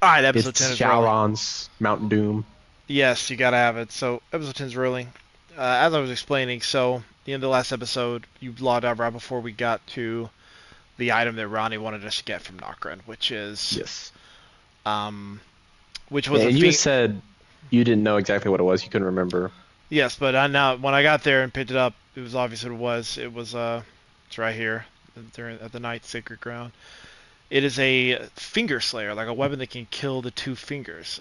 Alright, episode 10 It's is rolling. Shaoran's Mount Doom. Yes, you gotta have it. So, episode 10 is rolling. As I was explaining, so, the end of the last episode, you logged out right before we got to the item that Ronnie wanted us to get from Nokran, Yes. um, which Yeah, was a and you fiend. said you didn't know exactly what it was. You couldn't remember. Yes, but I now, when I got there and picked it up, it was obvious what it was. It's right here, during, at the Night Sacred Ground. It is a finger slayer, like a weapon that can kill the two fingers.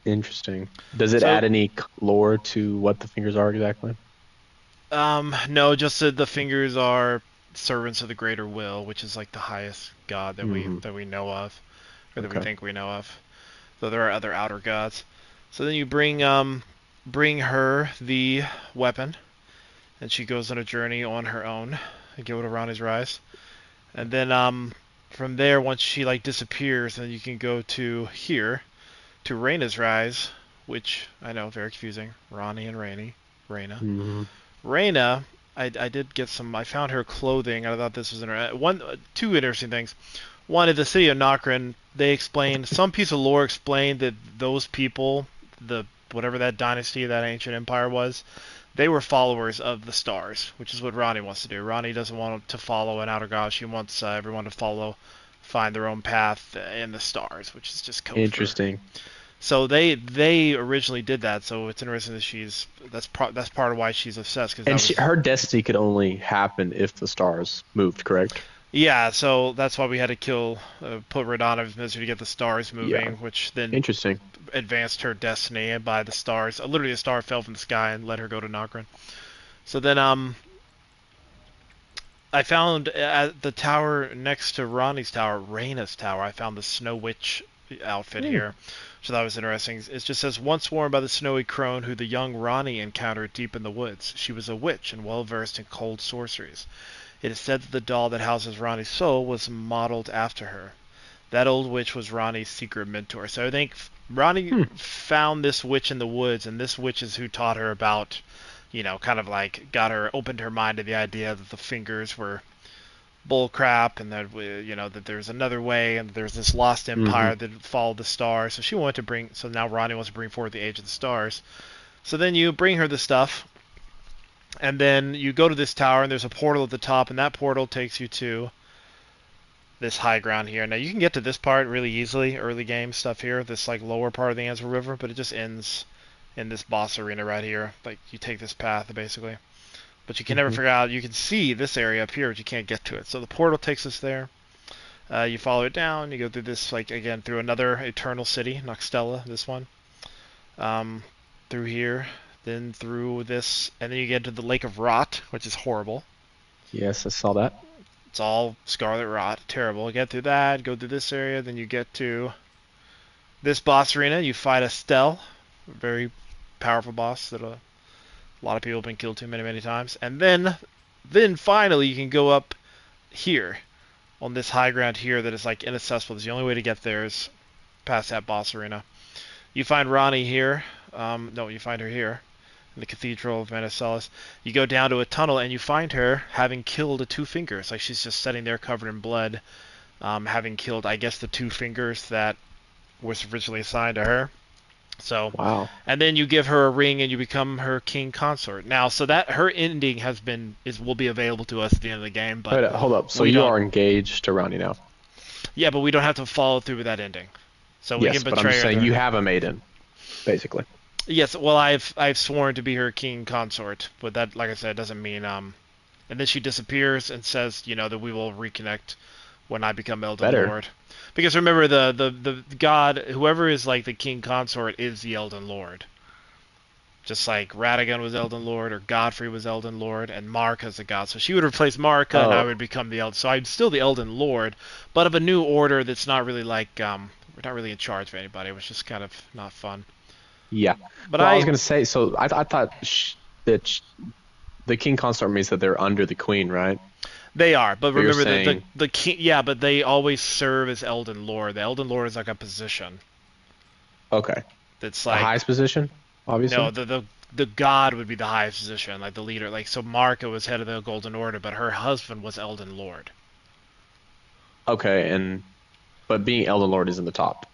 Interesting. Does it So add any lore to what the fingers are exactly? No, just that the fingers are servants of the greater will, which is like the highest god that we Hmm. that we know of, or that we Okay. think we know of. Though there are other outer gods. So then you bring her the weapon, and she goes on a journey on her own and go to Rani's Rise. And then from there, once she like disappears, then you can go to here to Reyna's Rise, which I know very confusing. Rani and Reyna. Hmm. Reyna, I did get some. I found her clothing. I thought this was two interesting things. One, at the city of Nokran, they explained some piece of lore explained that those people, the whatever that dynasty, that ancient empire was, they were followers of the stars, which is what Ronnie wants to do. Ronnie doesn't want to follow an outer god. She wants everyone to find their own path in the stars, which is just code for. Interesting. So they originally did that. So it's interesting that that's part of why she's obsessed because And that was. her destiny could only happen if the stars moved, correct? Yeah, so that's why we had to put Radonav's misery to get the stars Yeah. moving, which then Interesting. advanced her destiny by the stars. Literally, a star fell from the sky and let her go to Nagran. So then, I found at the tower next to Ronnie's tower, Reyna's tower, I found the Snow Witch outfit Hmm. here. So that was interesting. It just says, once worn by the snowy crone who the young Ronnie encountered deep in the woods. She was a witch and well versed in cold sorceries. It is said that the doll that houses Ronnie's soul was modeled after her. That old witch was Ronnie's secret mentor. So I think Ronnie Hmm. found this witch in the woods, and this witch is who taught her about, kind of like opened her mind to the idea that the fingers were bull crap, and that that there's another way, and there's this lost Hmm. empire that followed the stars. So she wanted to bring. So now Ronnie wants to bring forward the age of the stars. So then you bring her the stuff, and then you go to this tower, and there's a portal at the top, and that portal takes you to this high ground here. Now you can get to this part really easily, early game stuff here, this like lower part of the Ansel River, but it just ends in this boss arena right here. Like you take this path basically, but you can never Hmm. figure out. You can see this area up here, but you can't get to it. So the portal takes us there. You follow it down. You go through this like again through another eternal city, Noxtella. This one, um, through here, then through this, and then you get to the Lake of Rot, which is horrible. Yes, I saw that. It's all scarlet rot, terrible. Get through that, go through this area, then you get to this boss arena. You fight Estelle, a very powerful boss that a lot of people have been killed to many, many times. And then finally you can go up here on this high ground here that is like inaccessible. The only way to get there is past that boss arena. You find Ronnie here. No, you find her here in the Cathedral of Manicelis. You go down to a tunnel and you find her having killed the two fingers. Like she's just sitting there covered in blood, having killed, I guess, the two fingers that was originally assigned to her. So, Wow. and then you give her a ring and you become her king consort. Now, so that her ending will be available to us at the end of the game, but Wait, hold up. So we you don't. are engaged to Roundy now? Yeah, but we don't have to follow through with that ending. So we can Yes, but I'm betray just her saying there. you have a maiden, basically. Yes, well, I've sworn to be her king consort, but that, like I said, doesn't mean And then she disappears and says, that we will reconnect when I become Elden Better. Lord. Because remember, the god, whoever is like the king consort, is the Elden Lord. Just like Radagon was Elden Lord, or Godfrey was Elden Lord, and Marika's the god. So she would replace Marika, and I Oh, would become the Elden. So I'm still the Elden Lord, but of a new order that's not really like we're not really in charge of anybody. It was just kind of not fun. yeah. But Well, I was I gonna say. So I thought the king consort means that they're under the queen, right? They are, but But you're remember the saying the king. Yeah, but they always serve as Elden Lord. The Elden Lord is like a position okay, that's the like highest position, no, obviously. the god would be the highest position, like the leader. Like so, Marika was head of the Golden Order, but her husband was Elden Lord. Okay, and but being Elden Lord is in the top.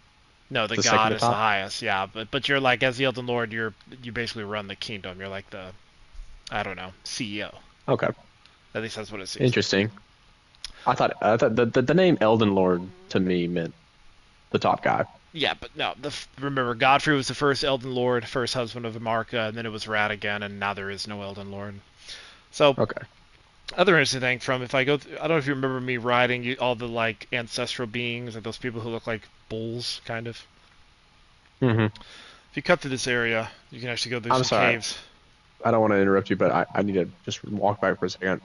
No, the The second god to is the top. highest. Yeah, but you're like as the Elden Lord, you basically run the kingdom. You're like the I don't know CEO. Okay, At least that's what it seems like. interesting. I thought the name Elden Lord to me meant the top guy. Yeah, but no. Remember, Godfrey was the first Elden Lord, first husband of Amarka, and then it was Radagon, and now there is no Elden Lord. So, Okay. other interesting thing from if I go, I don't know if you remember me riding all the like ancestral beings, like those people who look like bulls, kind of. Hmm. If you cut through this area, you can actually go through I'm some sorry. caves. I don't want to interrupt you, but I need to just walk back for a second.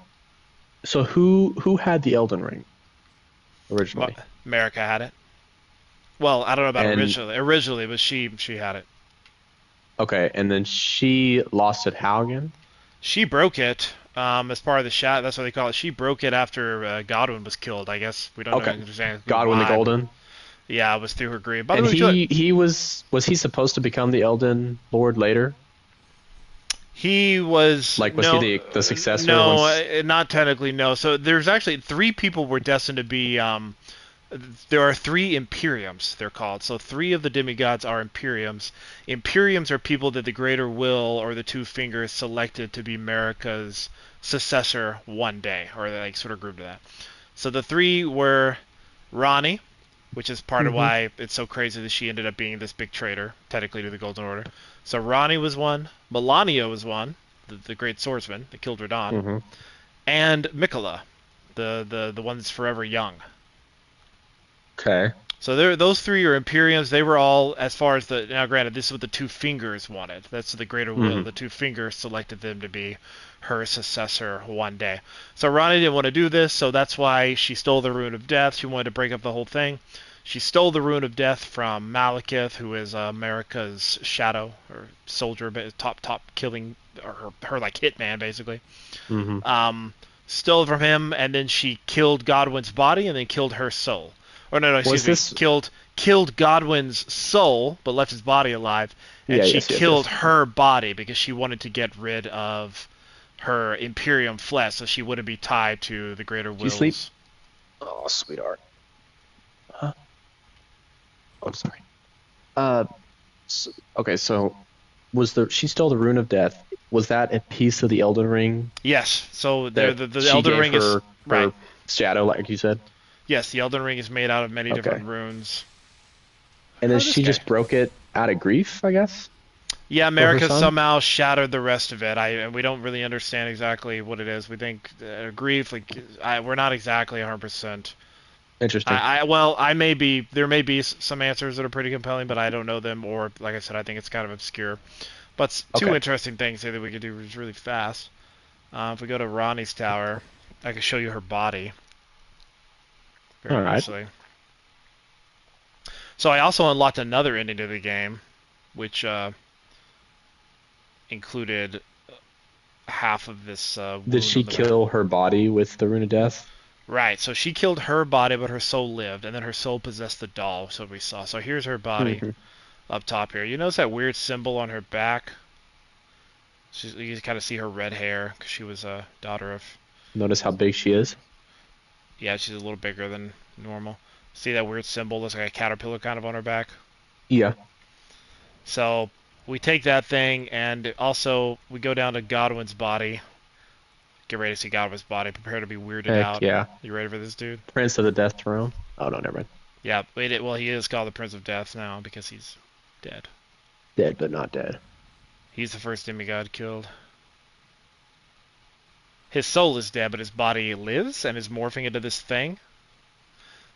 So who had the Elden Ring originally? America had it. Well, I don't know about And originally. Originally, but she had it. okay, and then she lost it how again? She broke it as part of the shot. That's what they call it. She broke it after Godwin was killed. I guess we don't know Okay. exactly Godwin the why, but Golden. yeah, it was through her grief. By the And way, he was he supposed to become the Elden Lord later? he was Like was he the successor no, once? not technically no. So there's actually three people were destined to be. There are three Imperiums, they're called. So three of the demigods are Imperiums. Imperiums are people that the Greater Will or the Two Fingers selected to be Marika's successor one day, or they like sort of grouped to that. So the three were Rani, which is part of Hmm. why it's so crazy that she ended up being this big traitor, technically to the Golden Order. So Rani was one, Melania was one, the great swordsman that killed Radahn, Hmm. and Mikola, the one that's forever young. Okay. So those three are Imperiums. They were all, as far as the now, granted, this is what the Two Fingers wanted. That's the Greater Will. Hmm. The Two Fingers selected them to be her successor one day. So Rani didn't want to do this, so that's why she stole the Rune of Death. She wanted to break up the whole thing. She stole the Rune of Death from Malekith, who is America's shadow or soldier, top killing, or her like hitman basically. Hmm. Um, Stole it from him, and then she killed Godwin's body, and then killed her soul. Or no, Was excuse me, this killed Godwin's soul, but left his body alive, and yeah, she yes, yes, killed yes. her body because she wanted to get rid of her Imperium flesh, so she wouldn't be tied to the Greater Did you sleep? Wills. Oh, sweetheart. Huh? Oh, sorry. Uh, okay, so was the she stole the Rune of Death? Was that a piece of the Elden Ring Yes, so there that the she Elden gave Ring is her right. her shadow, like you said? Yes, the Elden Ring is made out of many different Okay. runes. And then Oh, this she guy. just broke it out of grief, I guess, Yeah, for her America son. somehow shattered the rest of it. And we don't really understand exactly what it is. We think grief, like we're not exactly 100%. Interesting. Well, I may be. There may be some answers that are pretty compelling, but I don't know them. Or like I said, I think it's kind of obscure. But two Okay. interesting things here that we could do really fast. If we go to Ronnie's tower, I can show you her body All very right. easily. So I also unlocked another ending to the game, which included half of this Did wound she on the back. kill her body with the Rune of Death? Right, so she killed her body, but her soul lived, and then her soul possessed the doll, so we saw. So here's her body Hmm. up top here. You notice that weird symbol on her back? You can kind of see her red hair, because she was a daughter of... Notice how big she is. Yeah, she's a little bigger than normal. See that weird symbol? Looks like a caterpillar kind of on her back. Yeah. So we take that thing, and also we go down to Godwin's body. Get ready to see Godwin's body. Prepare to be weirded Heck out. yeah. You ready for this, dude? Prince of the Death Throne. Oh no, never mind. Yeah, well, he is called the Prince of Death now, because he's dead. Dead but not dead. He's the first demigod killed. His soul is dead, but his body lives and is morphing into this thing.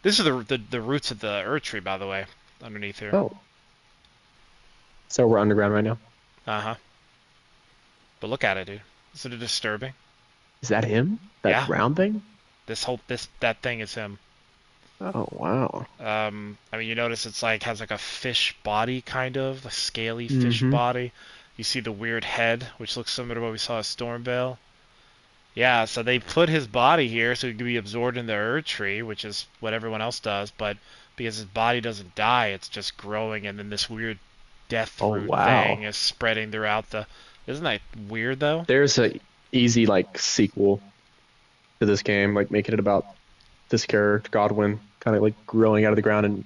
This is the roots of the Earth Tree, by the way, underneath here. Oh. So we're underground right now. Uh-huh. But look at it, dude. Isn't it disturbing? Is that him? That Yeah. round thing? That thing is him. Oh wow. I mean, you notice it's like has like a fish body, kind of a scaly fish Mm-hmm. body. You see the weird head, which looks similar to what we saw at Stormvale. Yeah, so they put his body here so he could be absorbed in the Erd Tree, which is what everyone else does, but because his body doesn't die, it's just growing, and then this weird death Oh root thing wow. is spreading throughout the... Isn't that weird, though? There's a easy like sequel to this game, like making it about this character, Godwin. kind of like growing out of the ground and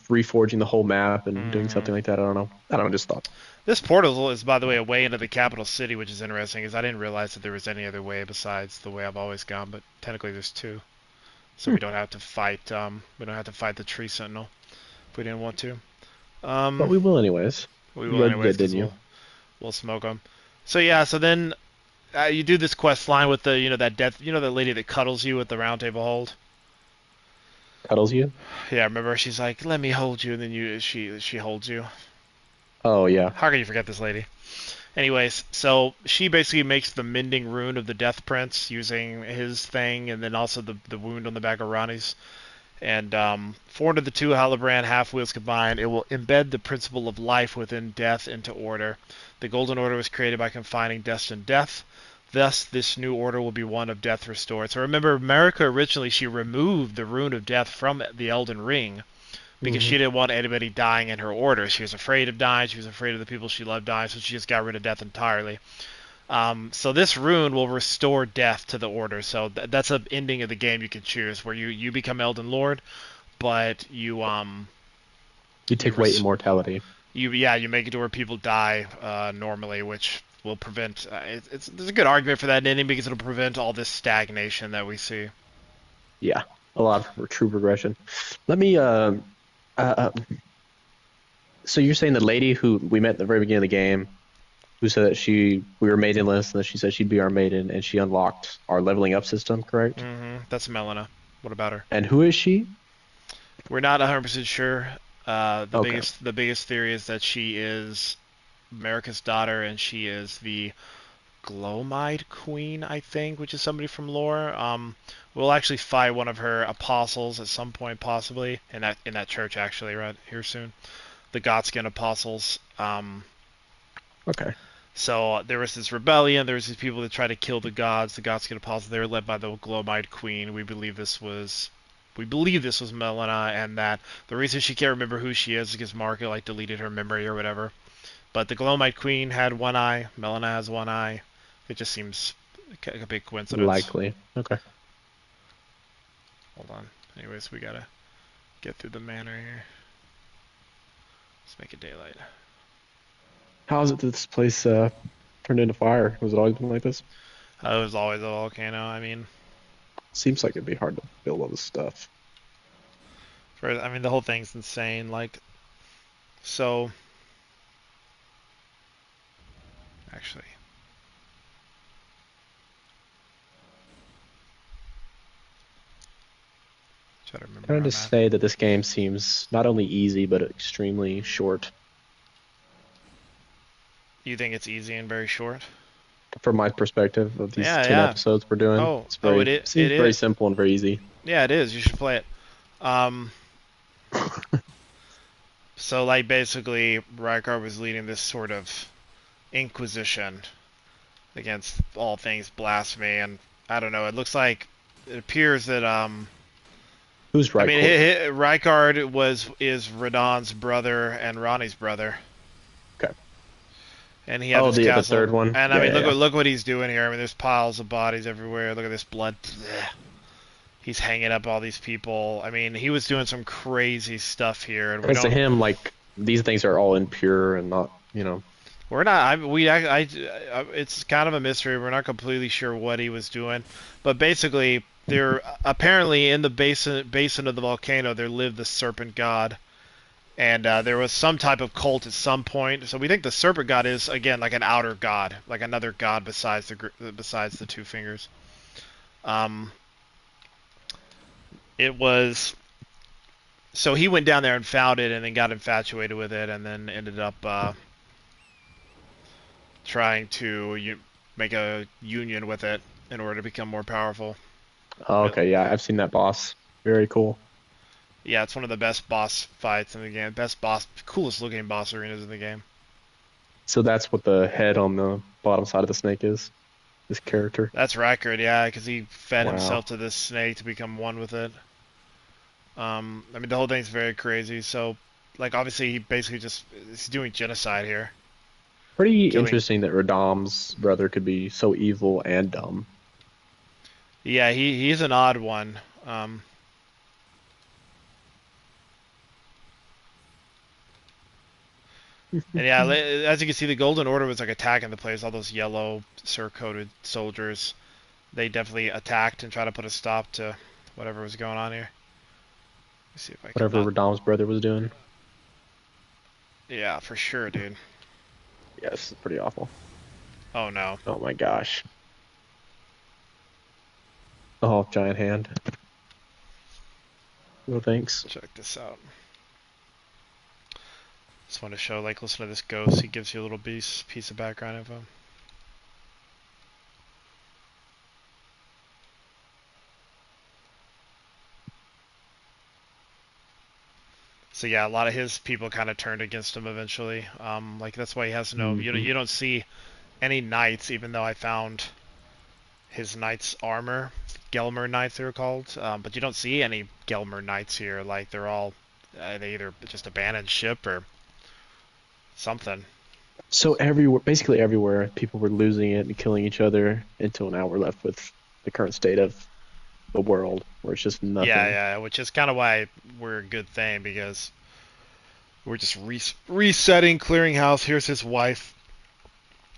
reforging the whole map and doing Hmm. something like that. I don't know. I don't know. Just thought. This portal is, by the way, a way into the capital city, which is interesting, because I didn't realize that there was any other way besides the way I've always gone. But technically, there's two, so Hmm. we don't have to fight. We don't have to fight the tree sentinel if we didn't want to. But Um, we will anyways. we You will already anyways, did, because didn't you? we'll smoke them. So yeah, so then you do this quest line with the that death, that lady that cuddles you with the round table hold. Cuddles you? Yeah, remember she's like, "Let me hold you," and then she holds you. Oh yeah. How can you forget this lady? Anyways, so she basically makes the mending rune of the Death Prince using his thing, and then also the wound on the back of Ronnie's. And four into the two Halibran half wheels combined, it will embed the principle of life within death into order. The Golden Order was created by confining destined death. Thus, this new order will be one of death restored. So remember, America originally she removed the rune of death from the Elden Ring because Hmm. she didn't want anybody dying in her order. She was afraid of dying. She was afraid of the people she loved dying, so she just got rid of death entirely. So this rune will restore death to the order. So that's an ending of the game you can choose, where you become Elden Lord, but You you take weight res- immortality. you make it to where people die normally, which will prevent. There's a good argument for that ending because it'll prevent all this stagnation that we see. Yeah, a lot of true progression. Let me. Uh, so you're saying the lady who we met at the very beginning of the game, who said that we were maidenless, and that she said she'd be our maiden, and she unlocked our leveling up system, correct? That's Melina. What about her? And who is she? We're not 100% sure. The Okay. biggest theory is that she is America's daughter, and she is the Glomide Queen, I think, which is somebody from lore. We'll actually fight one of her apostles at some point, possibly in that church, actually, right here soon. The Godskin apostles. Okay. So there was this rebellion. There was these people that tried to kill the gods. The Godskin apostles. They were led by the Glomide Queen. We believe this was Melina, and that the reason she can't remember who she is because Marco like deleted her memory or whatever. But the Glomite Queen had one eye. Melina has one eye. It just seems like a big coincidence. Likely. Okay. Hold on. Anyways, we gotta get through the manor here. Let's make it daylight. How is it that this place turned into fire? Was it always been like this? It was always a volcano. I mean, Seems like it'd be hard to build all this stuff. the whole thing's insane. Like, so actually, try to remember Can I where I'm just at. say that this game seems not only easy but extremely short You think it's easy and very short? from my perspective of these Yeah, 10 yeah. episodes we're doing. Oh, It's oh, very it seems very is. simple and very easy. Yeah, it is. You should play it. Um, so like basically, Rykar was leading this sort of inquisition against all things blasphemy, and I don't know. It appears that Who's I mean, Rykard? Rykard is Radon's brother and Ronnie's brother, Okay. and he had Oh, this the castle. third one. And I Yeah, mean, yeah, yeah. look what he's doing here. I mean, there's piles of bodies everywhere. Look at this blood. He's hanging up all these people. I mean, he was doing some crazy stuff here, and we Because to don't. him, like these things are all impure and not, We're not. It's kind of a mystery. We're not completely sure what he was doing, but basically, there apparently in the basin of the volcano there lived the serpent god, and there was some type of cult at some point. So we think the serpent god is again like an outer god, like another god besides the two fingers. Um, it was so he went down there and found it, and then got infatuated with it, and then ended up trying to make a union with it in order to become more powerful. Oh, Really, okay, yeah, I've seen that boss. Very cool. yeah, it's one of the best boss fights in the game. Coolest looking boss arenas in the game. So that's what the head on the bottom side of the snake is. This character. That's record, yeah, because he fed himself Wow. to this snake to become one with it. I mean, the whole thing's very crazy. So, like, obviously, he basically he's doing genocide here, Pretty killing. interesting that Radam's brother could be so evil and dumb. Yeah, he's an odd one. Um, And yeah, as you can see, the Golden Order was like attacking the place. All those yellow sur-coated soldiers, they definitely attacked and tried to put a stop to whatever was going on here. Let's see if I can Whatever not. Radame's brother was doing. Yeah, for sure, dude. Yeah, this is pretty awful. Oh no. Oh my gosh. Oh, giant hand. No thanks. Check this out. Just want to show, like, listen to this ghost. He gives you a little piece of background info. So yeah, a lot of his people kind of turned against him eventually. Like that's why he has no. Hmm. You don't see any knights, even though I found his knight's armor, Gelmer knights they were called. But you don't see any Gelmer knights here. Like they're all they either just abandoned ship or something. So everywhere, basically everywhere, people were losing it and killing each other until now we're left with the current state of the world where it's just Yeah, nothing. yeah, which is kind of why we're a good thing because we're just resetting, clearing house. Here's his wife,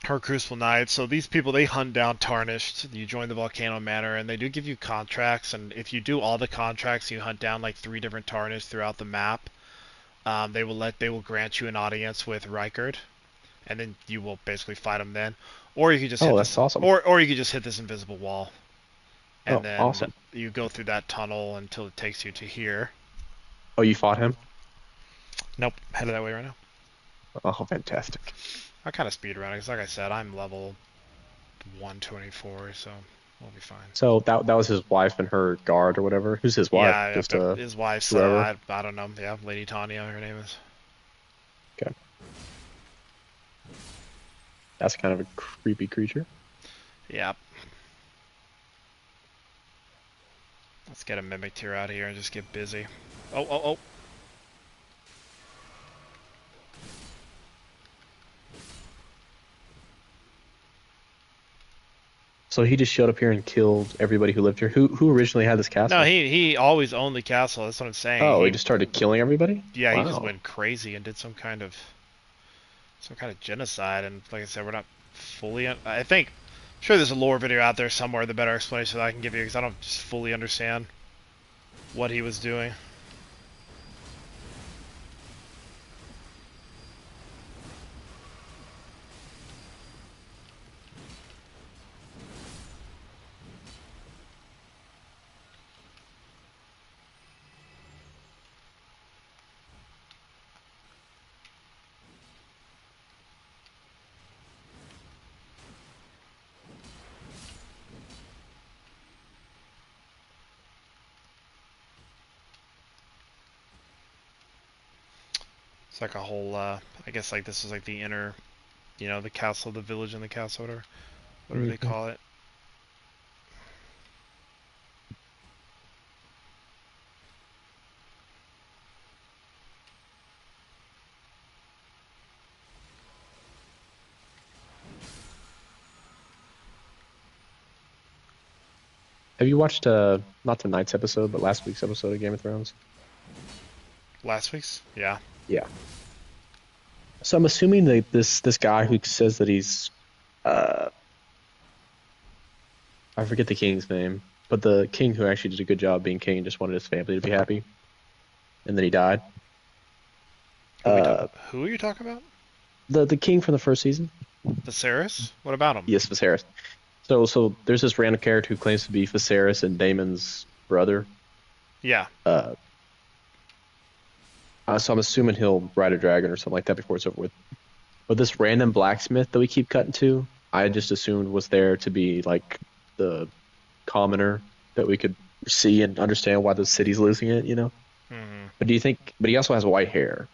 her Crucible Knights. So these people, they hunt down Tarnished. You join the Volcano Manor, and they do give you contracts. And if you do all the contracts, you hunt down like 3 different Tarnished throughout the map. They will grant you an audience with Rykard, and then you will basically fight him then. Or you could just hit Oh, this, that's awesome. or you could just hit this invisible wall, and Oh, then awesome. you go through that tunnel until it takes you to here. Oh, you fought him? Nope, headed that way right now. Oh, fantastic. I kind of speed around because, like I said, I'm level 124, so we'll be fine. So that was his wife and her guard or whatever. Who's his wife? Yeah, Just his wife's whoever. I don't know. Yeah, Lady Tanya, her name is. Okay. That's kind of a creepy creature. Yeah. Let's get a mimic tier out here and just get busy. Oh, oh, oh. So he just showed up here and killed everybody who lived here. Who originally had this No, castle? he always owned the castle. That's what I'm saying. Oh, he just started killing everybody? Yeah, he just Wow. went crazy and did some kind of genocide. And like I said, we're not fully. I think, I'm sure there's a lore video out there somewhere, the better explanation that I can give you because I don't just fully understand what he was doing. It's like a whole. I guess like this is like the inner, the castle, the village, and the castle, whatever they Hmm. call it. Have you watched not tonight's episode, but last week's episode of Game of Thrones? Last week's, yeah. Yeah. So I'm assuming that this guy who says that he's uh I forget the king's name, but the king who actually did a good job being king and just wanted his family to be happy, and then he died. Uh, Who are you talking about? the king from the first season. Viserys? What about him? Yes, Viserys. So there's this random character who claims to be Viserys and Daemon's brother. Yeah. Uh, so I'm assuming he'll ride a dragon or something like that before it's over with. But this random blacksmith that we keep cutting to, I just assumed was there to be like the commoner that we could see and understand why the city's losing it, you know? Hmm. But do you think? But he also has white hair,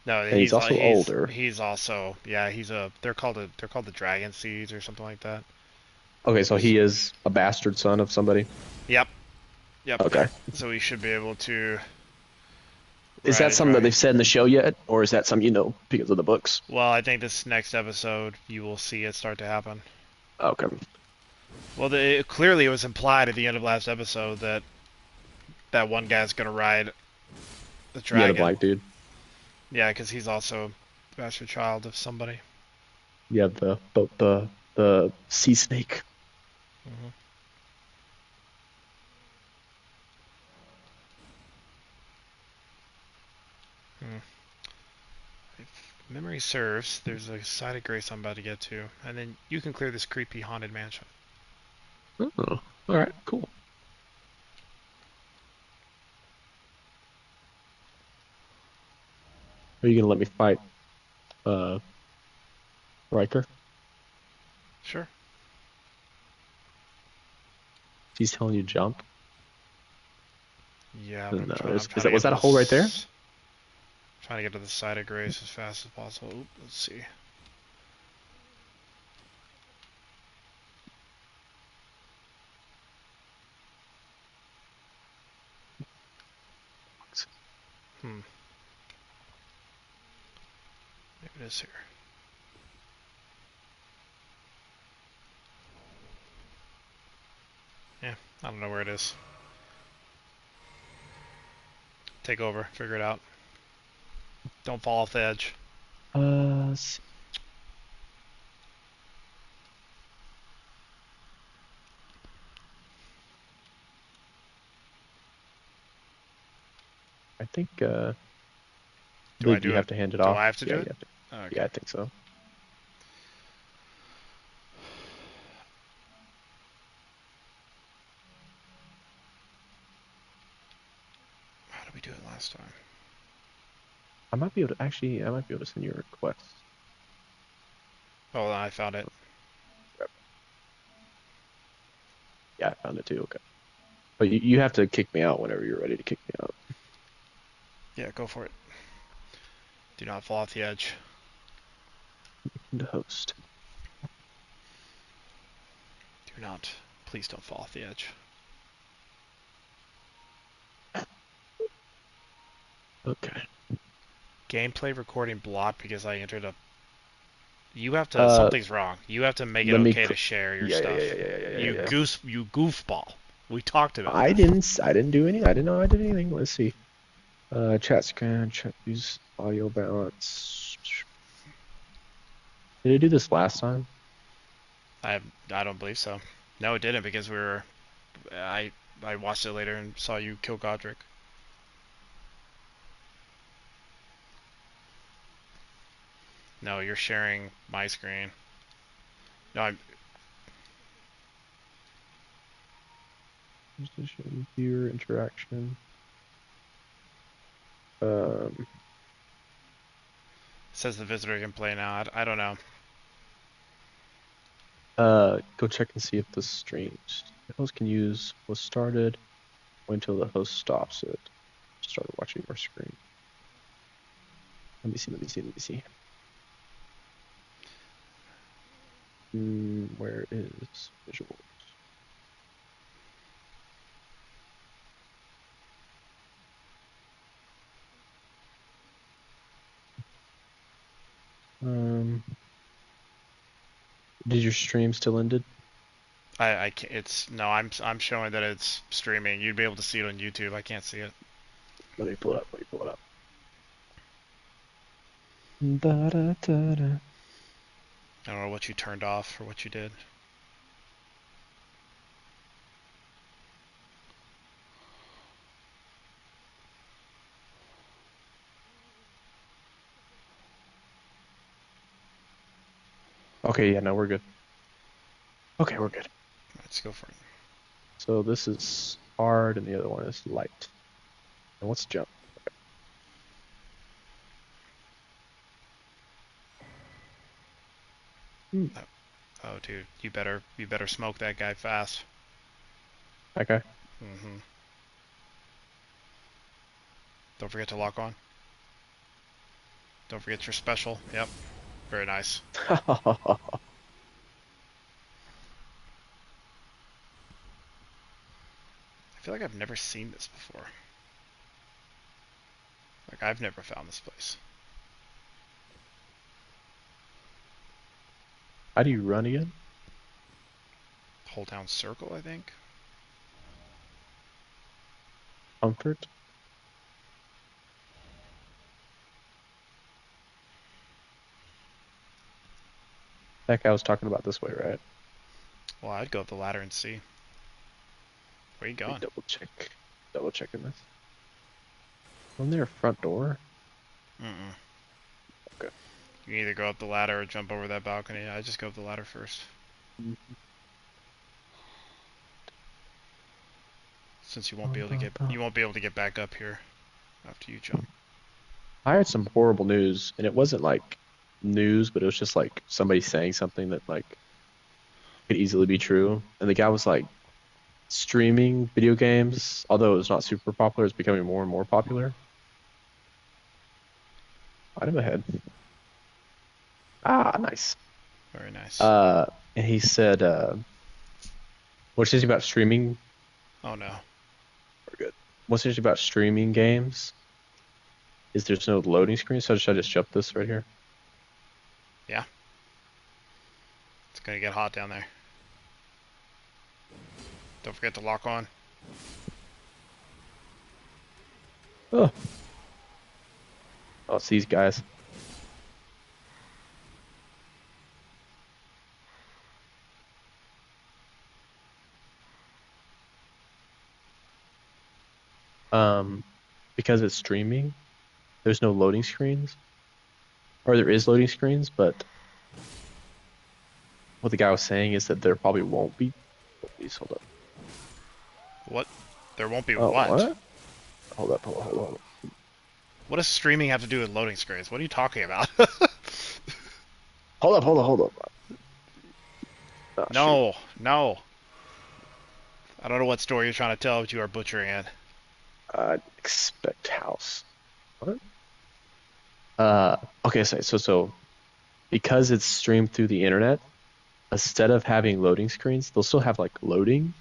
No, and he's also older. he's also, yeah, he's a they're called the Dragon Seeds or something like that. Okay, so S- he is a bastard son of somebody. Yep. Yep. Okay, So we should be able to is ride that a something that dragon. they've said in the show yet, or is that something you know because of the books? Well, I think this next episode you will see it start to happen. Okay, Well, clearly it was implied at the end of last episode that that one guy's gonna ride the yeah, the dragon. black dude. Yeah, because he's also Bastard child of somebody. Yeah, the sea snake. Mm-hmm. Hmm. If memory serves, there's a side of grace I'm about to get to, and then you can clear this creepy haunted mansion. Oh, all right, cool. Are you gonna let me fight uh Riker? Sure. He's telling you jump. Yeah, but No, I'm trying is to that get was to that a hole right there? this. Trying to get to the side of grace as fast as possible. Oop, let's see. Hmm. Maybe it is here. Yeah, I don't know where it is. Take over. Figure it out. Don't fall off the edge. Uh, I think I Do I believe you do it? have to hand it Do off. I have to Yeah, do you it? have to. Oh, Yeah, okay. I think so. How did we do it last time? I might be able to actually. I might be able to send you a request. Oh, I found it. Yep. Yeah, I found it too. Okay, but you have to kick me out whenever you're ready to kick me out. Yeah, go for it. Do not fall off the edge. The host. Do not. Please don't fall off the edge. Okay. Gameplay recording blocked because I entered a. You have to. Uh, Something's wrong. You have to make it let me. okay to share your Yeah, yeah, yeah, stuff. yeah, yeah, yeah, yeah. You goofball. We talked about I this. didn't. I didn't do any. I didn't know I did anything. Let's see. Chat scan. Chat use audio balance. Did I do this last time? I don't believe so. No, it didn't because we were. I I watched it later and saw you kill Godric. No, you're sharing my screen. No, I'm. Position, viewer interaction. Um. It says the visitor can play now. I don't know. Go check and see if the streams the host can use was started. Wait until the host stops it. Start watching your screen. Let me see. Let me see. Let me see. Where is visuals? Um, did your stream still ended? I can't. It's no. I'm showing that it's streaming. You'd be able to see it on YouTube. I can't see it. Let me pull it up. Let me pull it up. Da, da, da, da. I don't know what you turned off or what you did. Okay, yeah, no, we're good. Okay, we're good. Let's go for it. So this is hard, and the other one is light. And what's jump? Hmm. Oh, dude, you better smoke that guy fast. Okay. Mm-hmm. Don't forget to lock on. Don't forget your special. Yep. Very nice. I feel like I've never seen this before. Like I've never found this place. How do you run again? Hold down circle, I think. Comfort? That guy was talking about this way, right? Well, I'd go up the ladder and see. Where you Let me going? double check. Double checking this. On their front door? Mm-mm. Okay. You can either go up the ladder or jump over that balcony. I just go up the ladder first. Since you won't be able to get back up here after you jump. I heard some horrible news, and it wasn't like news, but it was just like somebody saying something that like could easily be true. And the guy was like streaming video games, although it's not super popular, it's becoming more and more popular. Item ahead. Ah, nice. Very nice. Uh, and he said, what's interesting about streaming? Oh no. We're good. What's interesting about streaming games is there's no loading screen. So should I just jump this right here? Yeah. It's gonna get hot down there. Don't forget to lock on. Oh, oh, it's these guys. Um, because it's streaming, there's no loading screens, or there is loading screens, but what the guy was saying is that there probably won't be. Please hold up. What? There won't be Oh, what? what? Hold up, hold up. What does streaming have to do with loading screens? What are you talking about? Hold up. Oh, shoot. No, no. I don't know what story you're trying to tell, but you are butchering it. Expect house. What? Uh, okay, so because it's streamed through the internet, instead of having loading screens, they'll still have like loading,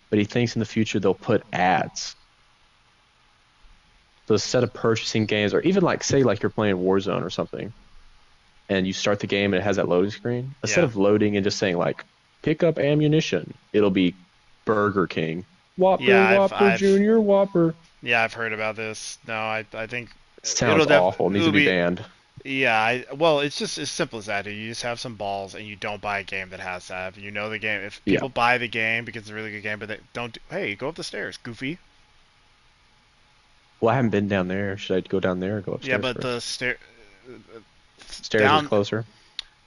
but he thinks in the future they'll put ads. So instead of purchasing games, or even like say like you're playing Warzone or something, and you start the game and it has that loading screen, instead Yeah. of loading and just saying like pick up ammunition, it'll be Burger King, Yeah, Whopper, Whopper, Junior, Whopper. I've heard about this. No, I think Sounds awful. It needs to it'll be be banned. yeah. Well, it's just as simple as that. Dude. You just have some balls and you don't buy a game that has that. You know the game. If Yeah. people buy the game because it's a really good game, but they don't. Hey, go up the stairs, Goofy. Well, I haven't been down there. Should I go down there or go Yeah, upstairs but first? the stair Stairs is down. closer.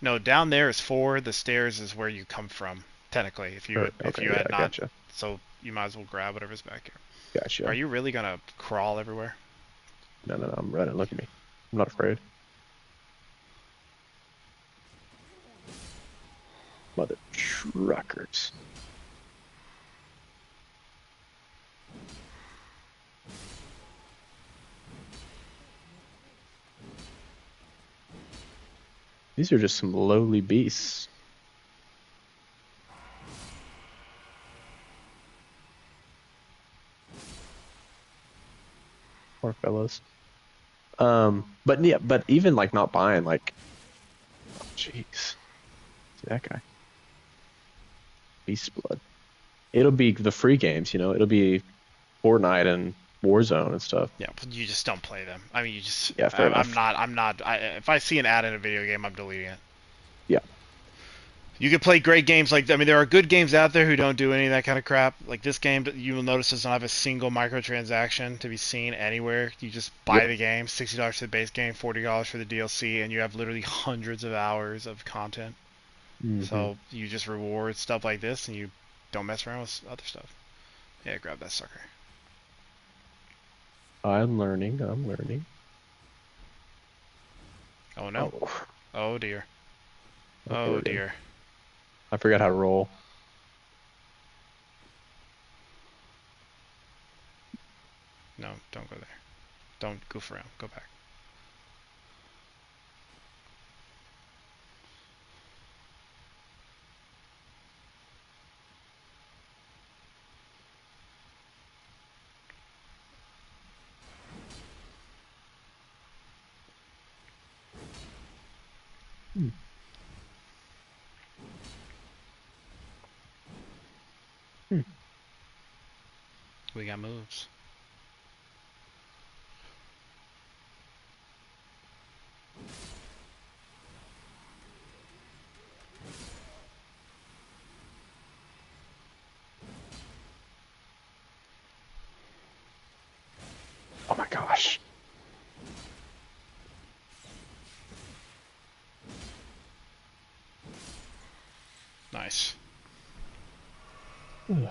No, down there is forward. The stairs is where you come from. Technically, if Okay, you yeah, had I not, gotcha. so you might as well grab whatever's back here. Are Gotcha. you really gonna crawl everywhere? No, I'm running. Look at me. I'm not afraid. Mother truckers. These are just some lowly beasts. Poor fellows. But yeah, but even like not buying, like, oh, jeez. See that guy. Beast blood. It'll be the free games, It'll be Fortnite and Warzone and stuff. Yeah, you just don't play them. I mean, you just. Yeah, fair enough. I'm not. If I see an ad in a video game, I'm deleting it. Yeah. You can play great games like. I mean, there are good games out there who don't do any of that kind of crap. Like this game, you will notice does not have a single microtransaction to be seen anywhere. You just buy Yep. the game, $60 for the base game, $40 for the DLC, and you have literally hundreds of hours of content. hmm So you just reward stuff like this, and you don't mess around with other stuff. Yeah, grab that sucker. I'm learning. I'm learning. Oh no. Oh. Oh dear. Okay, we're Oh good. dear. I forgot how to roll. No, don't go there. Don't goof around. Go back. Hmm. Hmm. We got moves. Nice. Ugh.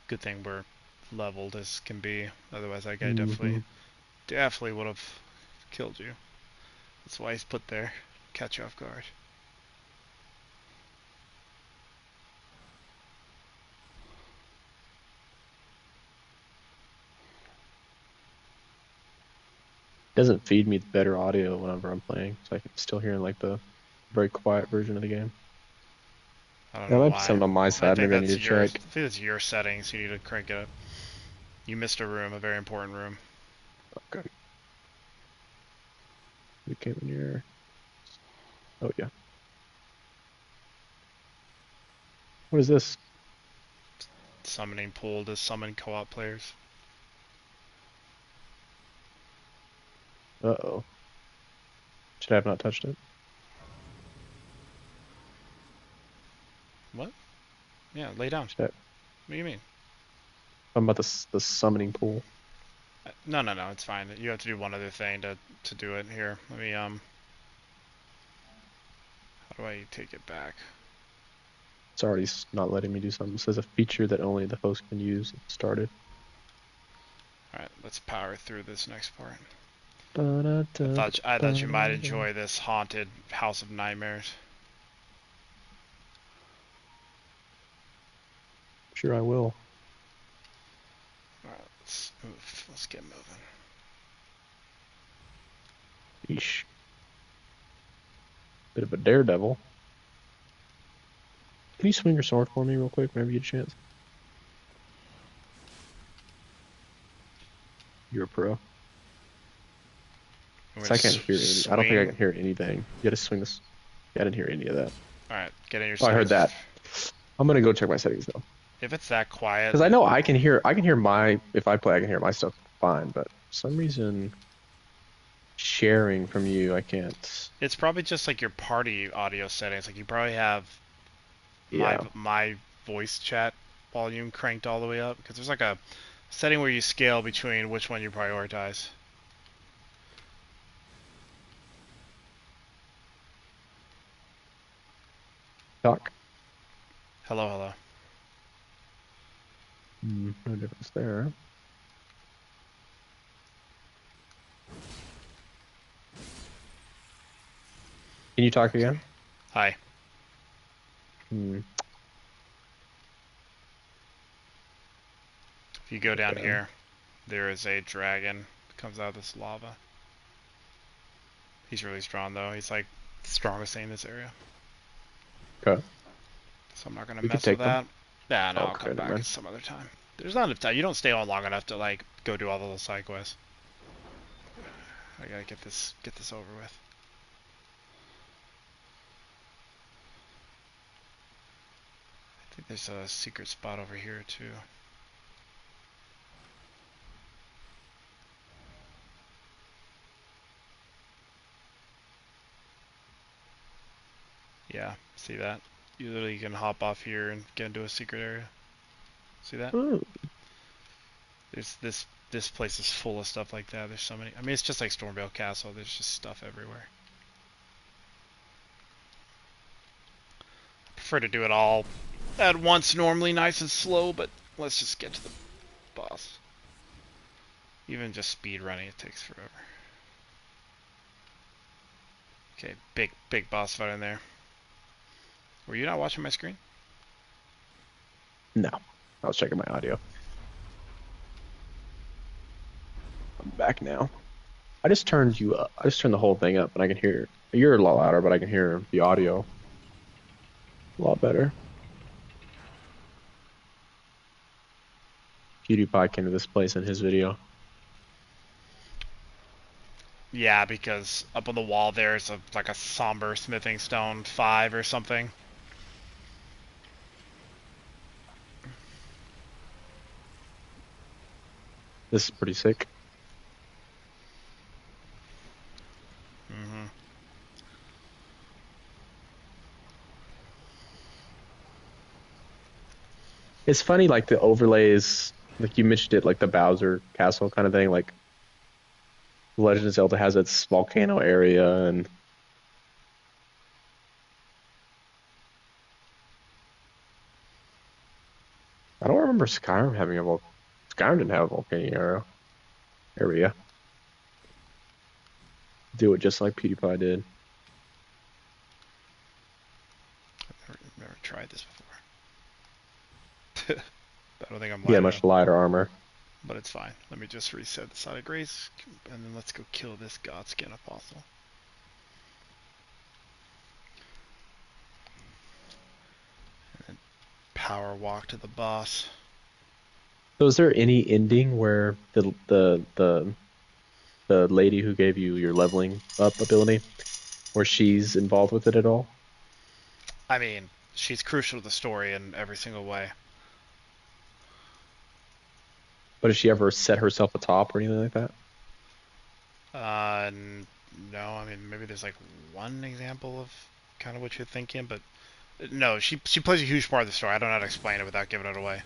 Good thing we're leveled as can be. Otherwise, that guy Mm-hmm. definitely would have killed you. That's why he's put there. Catch you off guard. Doesn't feed me better audio whenever I'm playing, so I can still hear like the very quiet version of the game. I don't That know might be why. something on my I side. think Maybe I need that's to your. I check. think that's your settings. You need to crank it up. You missed a room, a very important room. Okay. We came in here. Oh yeah. What is this? Summoning pool to summon co-op players. Uh-oh. Should I have not touched it? What? Yeah, lay down. Should I... What do you mean? I'm about the summoning pool. No, no, no. It's fine. You have to do one other thing to do it. Here, let me How do I take it back? It's already not letting me do something. It says a feature that only the host can use. It started. All right, let's power through this next part. Da-da-da, I thought you might da-da-da. enjoy this haunted house of nightmares. Sure, I will. All right, let's move. Let's get moving. Yeesh. Bit of a daredevil. Can you swing your sword for me real quick whenever you get a chance? You're a pro. I'm So gonna I can't hear any. I don't think I swing. can hear anything. You gotta swing this. Yeah, I didn't hear any of that. All right, get in your Oh, I heard settings. that. I'm gonna go check my settings though, If it's that quiet, because I know I can hear. I can hear my. If I play, I can hear my stuff fine. But for some reason, sharing from you, I can't. it's probably just like your party audio settings. Like you probably have Yeah. my voice chat volume cranked all the way up because there's like a setting where you scale between which one you prioritize. Talk. Hello, hello. No difference there. Can you talk again? Hi. Hmm. If you go down Okay. here, there is a dragon that comes out of this lava. He's really strong though. He's like the strongest thing in this area. Okay. So I'm not gonna We could mess with take them. that. Nah, no, I'll Okay, come never back mind. some other time. There's not enough time. You don't stay on long enough to like go do all the little side quests. I gotta get this over with. I think there's a secret spot over here too. Yeah, see that? You literally can hop off here and get into a secret area. See that? Oh, There's this place is full of stuff like that. There's so many. I mean, it's just like Stormvale Castle. There's just stuff everywhere. I prefer to do it all at once, normally nice and slow, but let's just get to the boss. Even just speed running, it takes forever. Okay, big boss fight in there. Were you not watching my screen? no. I was checking my audio. I'm back now. I just turned you up. I just turned the whole thing up, and I can hear. You're a lot louder, but I can hear the audio a lot better. PewDiePie came to this place in his video. Yeah, because up on the wall there's like a somber smithing stone 5 or something. This is pretty sick. Mm-hmm. It's funny, like the overlays, like you mentioned it, like the Bowser Castle kind of thing. Like Legend of Zelda has its volcano area, and remember Skyrim having a Skyrim didn't have a volcano arrow. There we go. Do it just like PewDiePie did. I've never tried this before. I don't think I'm He had light much enough, lighter armor. but it's fine. Let me just reset the side of grace, and then let's go kill this Godskin Apostle. And then power walk to the boss. So is there any ending where the lady who gave you your leveling up ability, where she's involved with it at all? I mean, she's crucial to the story in every single way. But has she ever set herself atop or anything like that? Uh, no, I mean, maybe there's like one example of kind of what you're thinking, but no, she plays a huge part of the story. I don't know how to explain it without giving it away.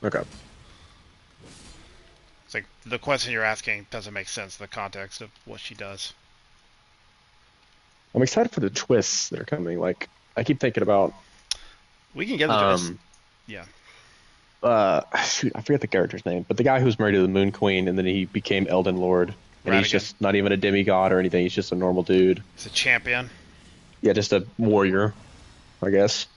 Okay. It's like the question you're asking doesn't make sense in the context of what she does. I'm excited for the twists that are coming. Like I keep thinking about We can get into this. um Yeah. shoot, I forget the character's name, but the guy who's married to the Moon Queen and then he became Elden Lord and he's Radigan. just not even a demigod or anything, he's just a normal dude. He's a champion. Yeah, just a warrior, I guess.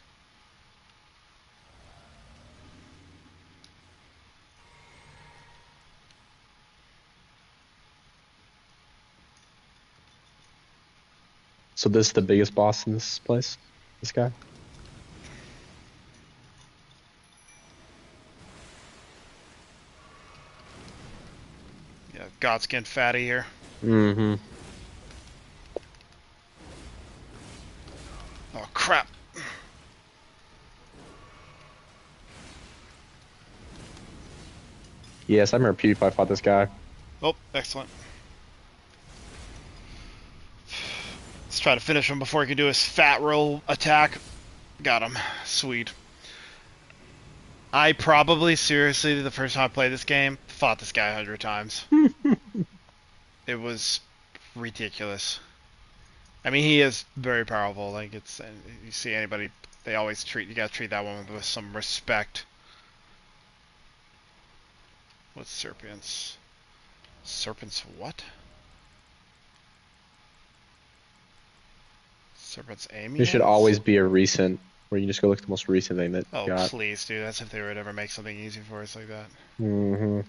So this is the biggest boss in this place? This guy? Yeah, Godskin fatty here. Mm-hmm. Oh crap. Yes, I remember PewDiePie fought this guy. Oh, excellent. Let's try to finish him before he can do his fat roll attack. Got him. Sweet. I probably, seriously, the first time I played this game, fought this guy 100 times. It was ridiculous. I mean, he is very powerful. Like, it's, you see anybody, they always treat, you gotta treat that one with some respect. What's serpents? Serpents what? Serpents It should Amiens? always be a recent, where you just go look at the most recent thing that you Oh, got. please, dude. That's if they would ever make something easy for us like that. Mm-hmm.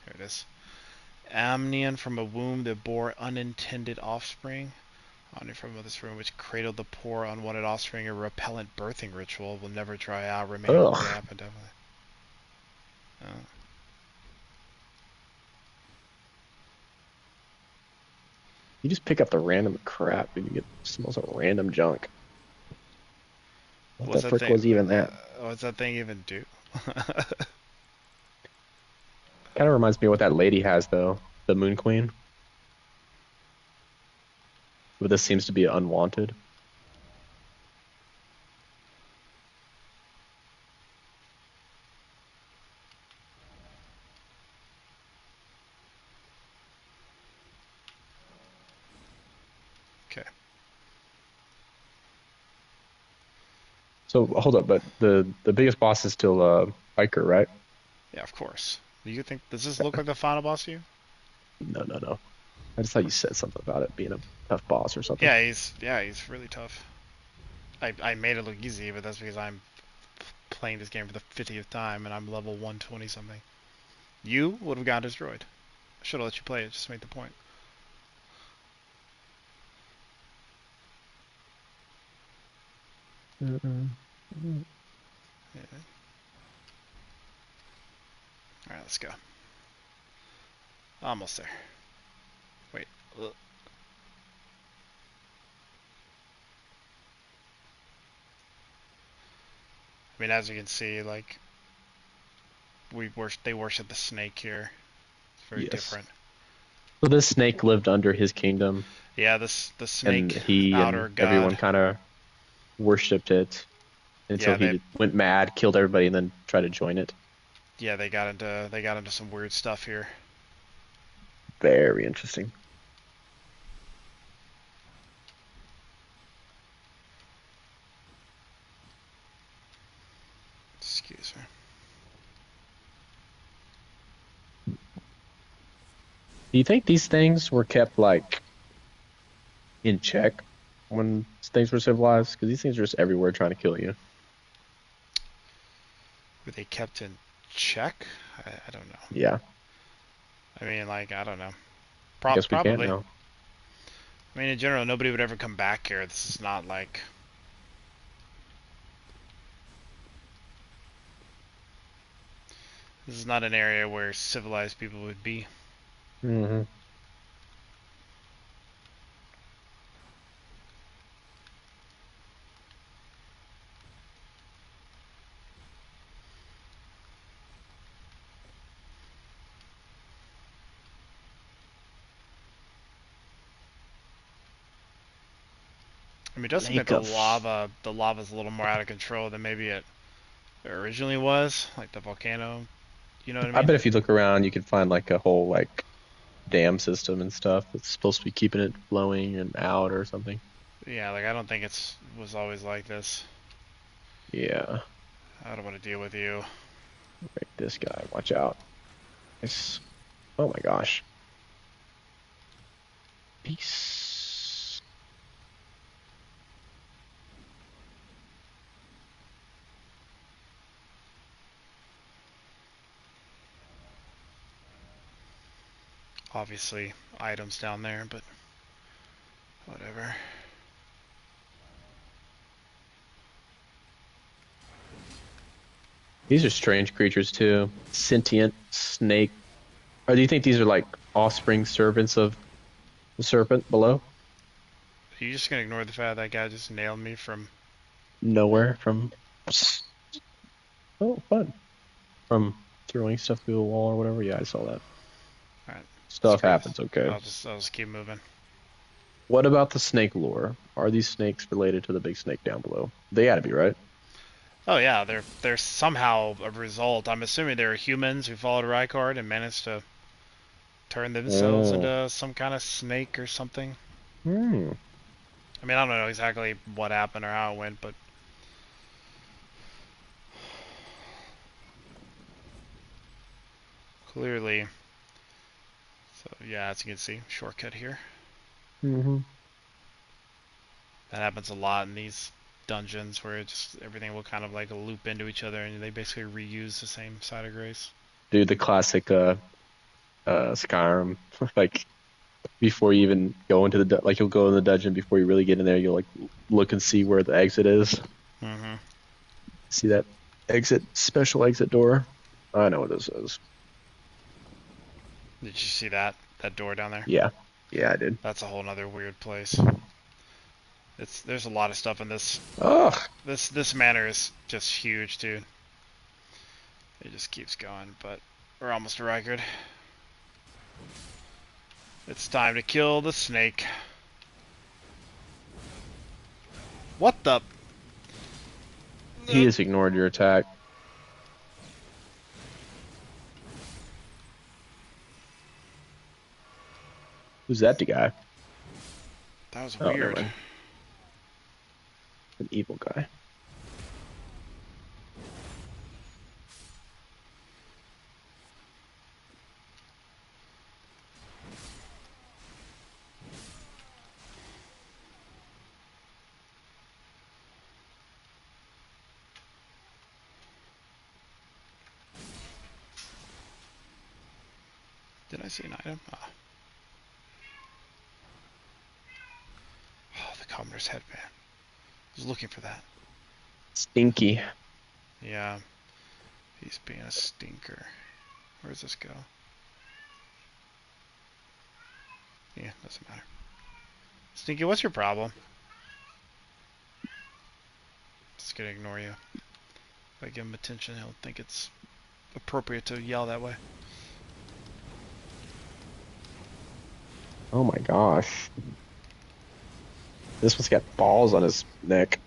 Here it is. Amnion from a womb that bore unintended offspring. Amnion from this room which cradled the poor unwanted offspring. A repellent birthing ritual will never dry out, remaining Ugh. damp indefinitely. You just pick up the random crap and you get some random junk. What the What's that frick thing? was even that? What's that thing even do? Kind of reminds me of what that lady has, though. The Moon Queen. But this seems to be unwanted. Okay. So hold up, but the biggest boss is still Hiker, right? Yeah, of course. Do you think does this look like the final boss to you? No, no, no. I just thought you said something about it being a tough boss or something. Yeah, he's really tough. I made it look easy, but that's because I'm playing this game for the 50th time and I'm level 120 something. You would have gotten destroyed. I should have let you play it just to make the point. Mm-mm. Yeah. Alright, let's go. Almost there. Wait. Ugh. I mean, as you can see, like, they worship the snake here. It's very Yes. different. So this snake lived under his kingdom, Yeah, this the and snake he outer and everyone god. kind of worshipped it until Yeah, he went mad, killed everybody, and then tried to join it. they got into some weird stuff here. Very interesting. Do you think these things were kept like in check when things were civilized? Because these things are just everywhere trying to kill you. Were they kept in check? I don't know. Yeah, I mean, like, I don't know. I guess we can't Probably. now. I mean, in general, nobody would ever come back here. This is not like. This is not an area where civilized people would be. Hmm. I mean, it does seem like Lake of. the lava's a little more out of control than maybe it originally was. Like the volcano. You know what I I mean? bet if you look around, you could find like a whole like dam system and stuff that's supposed to be keeping it flowing and out or something. Yeah, like I don't think it's was always like this. Yeah, I don't want to deal with you. right, this guy. Watch out. Nice. Oh my gosh. Peace. Obviously, items down there, but whatever. These are strange creatures too. Sentient snake. Or do you think these are like offspring servants of the serpent below? Are you just gonna ignore the fact that guy just nailed me from? Nowhere from. Oh, fun. From throwing stuff through a wall or whatever. Yeah, I saw that. Alright, Stuff screw this. happens, okay. I'll just keep moving. What about the snake lore? Are these snakes related to the big snake down below? They gotta be, right? Oh yeah, they're somehow a result. I'm assuming they were humans who followed Rykard and managed to turn themselves Oh. into some kind of snake or something. Hmm. I mean, I don't know exactly what happened or how it went, but clearly. So yeah, as you can see, shortcut here. Mm-hmm. That happens a lot in these dungeons where it just everything will kind of like loop into each other and they basically reuse the same side of grace. Dude, the classic Skyrim. Like before you even go into like you'll go in the dungeon before you really get in there, you'll like look and see where the exit is. Mm-hmm. See that special exit door? I know what this is. Did you see that door down there? Yeah. Yeah, I did. That's a whole other weird place. There's a lot of stuff in this. Ugh. This manor is just huge, dude. It just keeps going, but we're almost to Rykard. It's time to kill the snake. What the? He has ignored your attack. Who's that guy? That was Oh, never weird. mind. An evil guy. Did I see an item? Ah. Oh, the commoner's headband. I was looking for that. Stinky. Yeah, he's being a stinker. Where does this go? Yeah, doesn't matter. Stinky, what's your problem? Just gonna ignore you. If I give him attention, he'll think it's appropriate to yell that way. Oh my gosh. This one's got balls on his neck.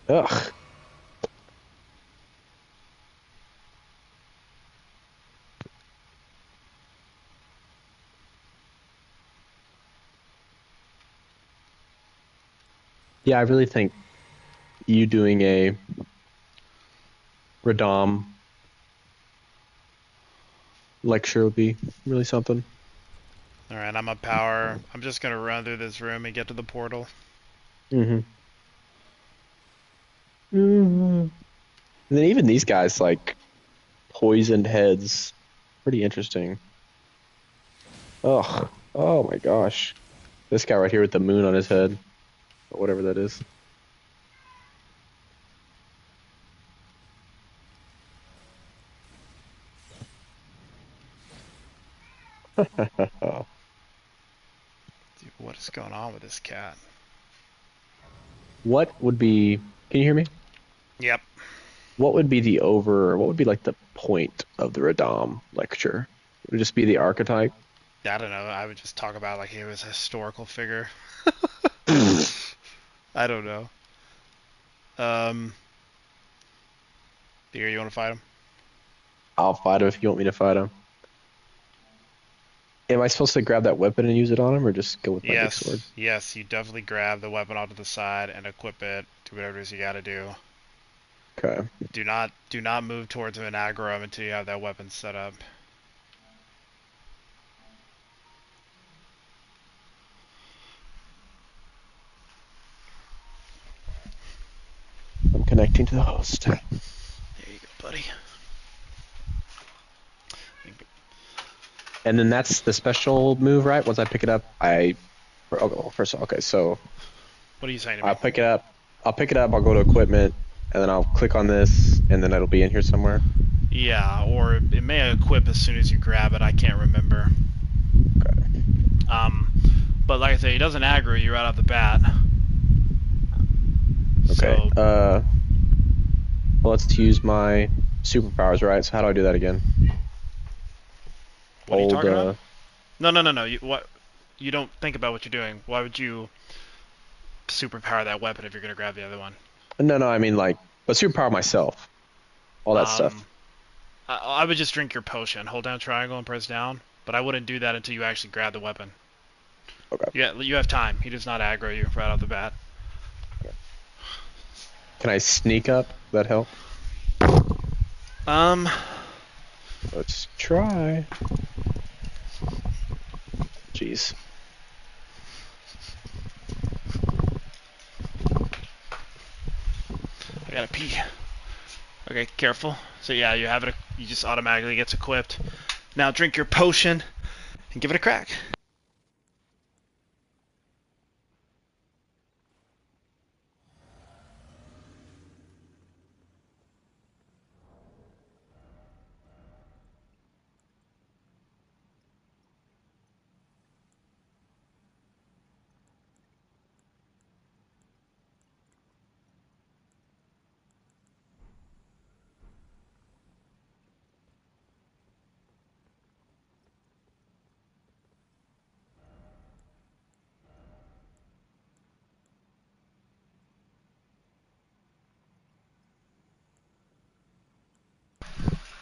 Ugh. Yeah, I really think you doing a Radom lecture would be really something. Alright, I'm on power. I'm just gonna run through this room and get to the portal. Mm-hmm. Mm-hmm. And then even these guys, like poisoned heads, pretty interesting. Ugh. Oh my gosh. This guy right here with the moon on his head, or whatever that is. Dude, what is going on with this cat? What would be? Can you hear me? Yep. What would be like the point of the Radam lecture? Would it just be the archetype? I don't know. I would just talk about like he was a historical figure. I don't know. Um, Dear, you want to fight him? I'll fight him if you want me to fight him. Am I supposed to grab that weapon and use it on him, or just go with my big sword? Yes, yes. You definitely grab the weapon onto the side and equip it. Do whatever it is you got to do. Okay. Do not move towards him and aggro him until you have that weapon set up. I'm connecting to the host. There you go, buddy. And then that's the special move, right? Once I pick it up, oh, first of all, okay, so What are you saying to me? I'll pick it up. I'll pick it up. I'll go to equipment, and then I'll click on this, and then it'll be in here somewhere. Yeah, or it may equip as soon as you grab it. I can't remember. Okay. But like I say, he doesn't aggro you right off the bat. Okay. So, Well, let's use my superpowers, right? So how do I do that again? what are you Hold. talking about? No. What? You don't think about what you're doing. Why would you superpower that weapon if you're gonna grab the other one? No. I mean like, but superpower myself. All that stuff. Um, I would just drink your potion. Hold down triangle and press down. But I wouldn't do that until you actually grab the weapon. Okay. Yeah, you have time. He does not aggro you right off the bat. Can I sneak up? That help? Um, Let's try. Jeez. I gotta pee. Okay, careful. So yeah, you have it. You just automatically gets equipped. Now drink your potion and give it a crack.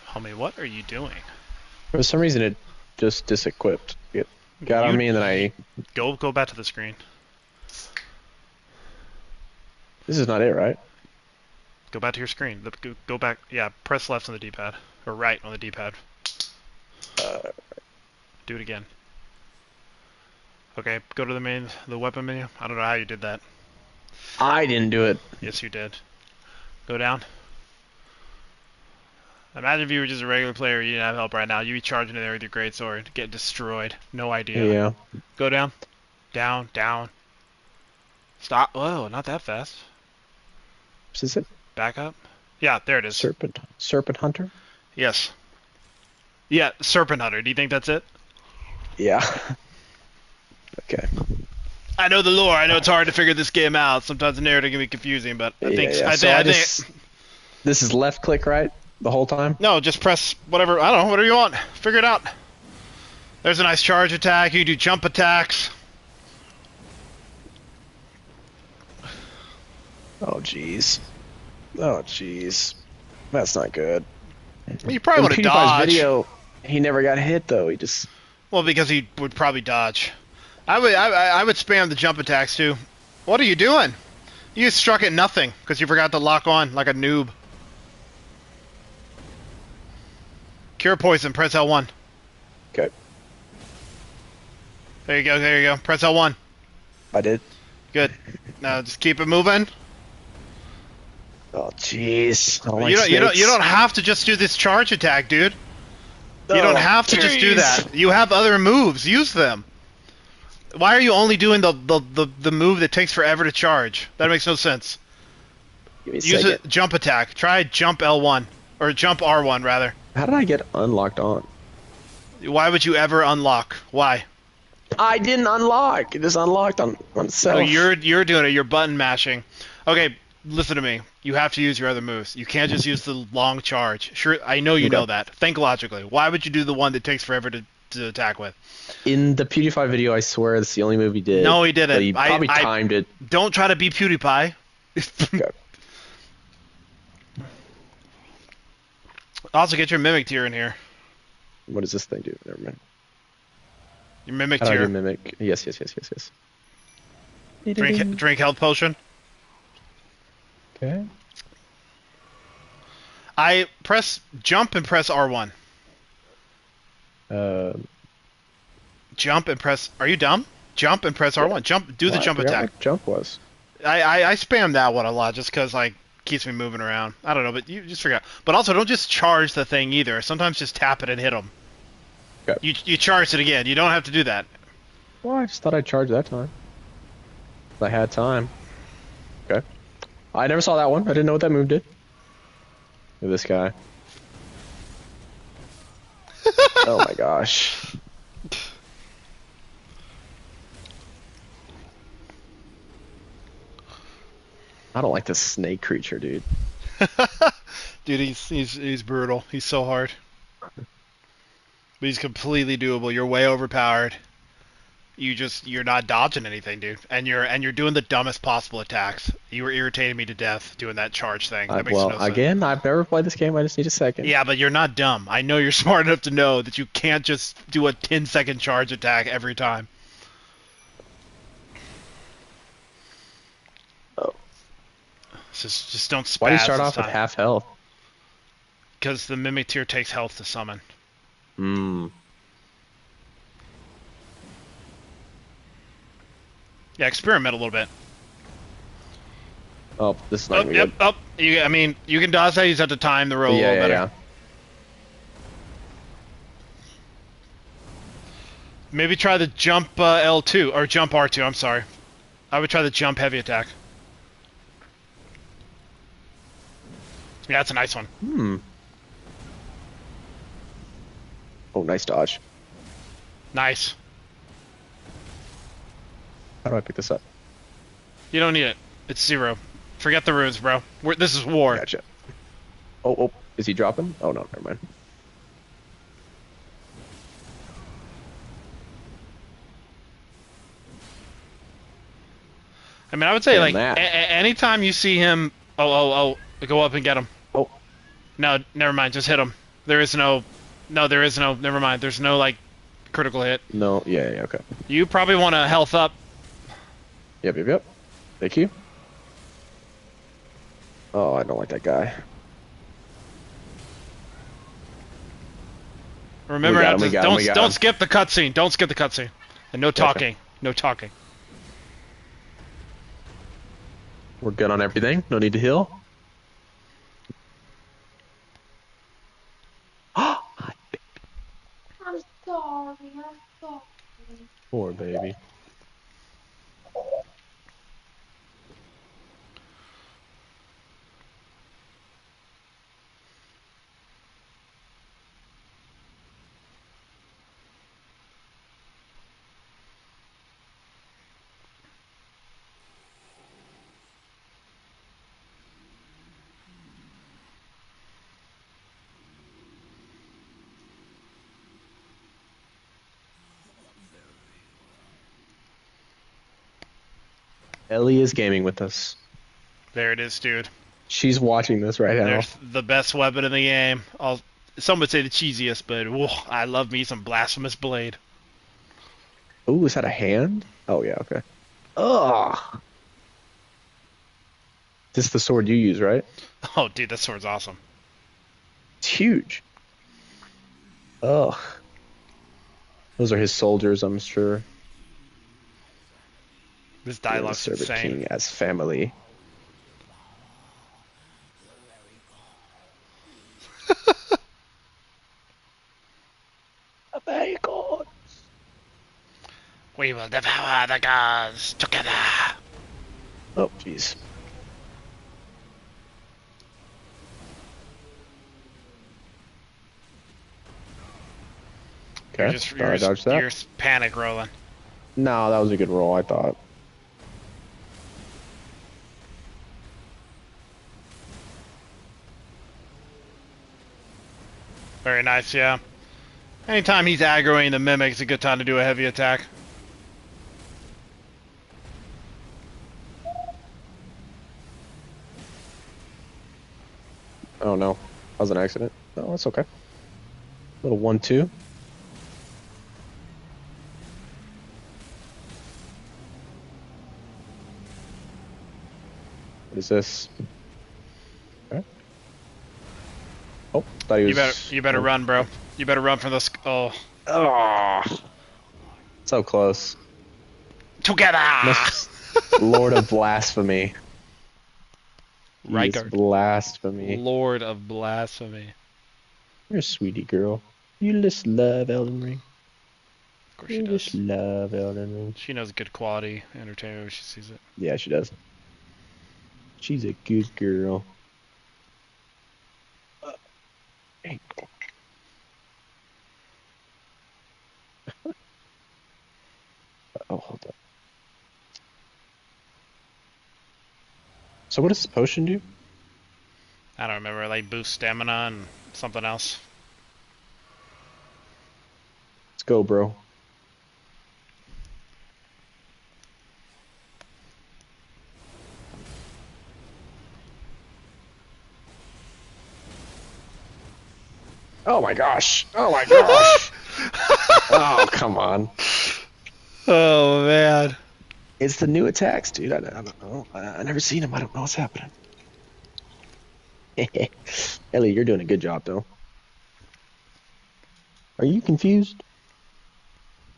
Homie, what are you doing? For some reason, it just disequipped. It got on me, and then Go back to the screen. This is not it, right? Go back to your screen. Go back. Yeah, press left on the D-pad or right on the D-pad. Uh, Do it again. Okay, go to the weapon menu. I don't know how you did that. I didn't do it. Yes, you did. Go down. Imagine if you were just a regular player, you didn't have help right now. You'd be charging in there with your greatsword, get destroyed. No idea. Yeah. Go down. Down. Stop. Whoa, not that fast. Is it Back up. Yeah, there it is. Serpent Hunter? Yes. Yeah, Serpent Hunter. Do you think that's it? Yeah. Okay. I know the lore. I know it's hard to figure this game out. Sometimes the narrative can be confusing, but I think Yeah. So I think this is left click, right? The whole time? no, just press whatever. I don't know, whatever you want. Figure it out. There's a nice charge attack. You do jump attacks. Oh jeez. Oh jeez. That's not good. You probably In want to PewDiePie's dodge. video, he never got hit though. He just. Well, because he would probably dodge. I would spam the jump attacks too. What are you doing? You struck at nothing because you forgot to lock on like a noob. Cure poison. Press L1. Okay. There you go. There you go. Press L1. I did. Good. Now just keep it moving. Oh, jeez. I don't like You don't snakes. have to just do this charge attack, dude. You don't Oh, have to just do jeez. that. You have other moves. Use them. Why are you only doing the move that takes forever to charge? That makes no sense. Give me a Use second. a jump attack. Try jump L1 or jump R1 rather. How did I get unlocked on? Why would you ever unlock? Why? I didn't unlock. It just unlocked on Oh, itself. you're doing it. You're button mashing. Okay, listen to me. You have to use your other moves. You can't just use the long charge. Sure, I know you Okay. know that. Think logically. Why would you do the one that takes forever to attack with? In the PewDiePie video, I swear that's the only move he did. No, he didn't. But he probably I timed it. don't try to be PewDiePie. Okay. Also, get your mimic tier in here. What does this thing do? Never mind. Your mimic How do I do tier. mimic? Yes. Drink health potion. Okay. I press jump and press R1. Jump and press. Are you dumb? Jump and press R1. Jump. Do the jump I forgot attack. what jump was. I spam that one a lot just because like keeps me moving around. I don't know, but you just figure out. But also, don't just charge the thing either. Sometimes just tap it and hit them. Okay. You charge it again. You don't have to do that. Well, I just thought I'd charge that time. I had time. Okay. I never saw that one. I didn't know what that move did. Look at this guy. Oh my gosh. I don't like this snake creature, dude. Dude, he's brutal. He's so hard. But he's completely doable. You're way overpowered. You're not dodging anything, dude. And you're doing the dumbest possible attacks. You were irritating me to death doing that charge thing. That makes Well, no sense. again, I've never played this game. I just need a second. Yeah, but you're not dumb. I know you're smart enough to know that you can't just do a 10-second charge attack every time. Oh. Just don't spaz. Why do you start off with half health? Because the mimic tier takes health to summon. Hmm. Yeah, experiment a little bit. Oh, this is not gonna be Yep, good. up. I mean, you can dodge that. You just have to time the roll a little better. Yeah. Maybe try the jump L2 or jump R2. I'm sorry. I would try the jump heavy attack. Yeah, that's a nice one. Hmm. Oh, nice dodge. Nice. How do I pick this up? You don't need it. It's 0. Forget the runes, bro. This is war. Gotcha. Oh, is he dropping? Oh no, never mind. I mean, I would say Damn like that. anytime you see him, go up and get him. Oh, No, never mind. Just hit him. There is no. Never mind. There's no like critical hit. no, yeah, okay. You probably want to health up. Yep. Thank you. Oh, I don't like that guy. Remember, We got him. don't skip the cutscene. Don't skip the cutscene. And no talking. No talking. We're good on everything. No need to heal. I'm sorry. Poor baby. Ellie is gaming with us. There it is, dude. She's watching this right now. There's the best weapon in the game. Some would say the cheesiest, but whoa, I love me some blasphemous blade. Oh, is that a hand? Oh yeah, okay. Ugh. This is the sword you use, right? Oh, dude, that sword's awesome. It's huge. Ugh. Those are his soldiers, I'm sure. This We're the dialogue's Serpent insane. King as family. Obey God. We will devour the gods together. Oh, jeez. Okay, thought I dodged that. You're panic rolling. No, that was a good roll, I thought. Very nice, yeah. Anytime he's aggroing the mimic, it's a good time to do a heavy attack. Oh no, that was an accident. No, that's okay. Little 1-2. What is this? Okay. Oh, thought he was. You better run, bro. You better run from the oh. Oh, so close. Together. Lord of blasphemy. Right He is blasphemy. Lord of blasphemy. You're a sweetie girl. You just love Elden Ring. Of course she does. Just love Elden Ring. She knows good quality entertainment when she sees it. Yeah, she does. She's a good girl. Hey. Oh, hold up. So what does this potion do? I don't remember, like boost stamina and something else. Let's go, bro. Oh my gosh. Oh my gosh. Oh, come on. Oh man. It's the new attacks, dude. I don't know. I never seen them. I don't know what's happening. Ellie, you're doing a good job, though. Are you confused?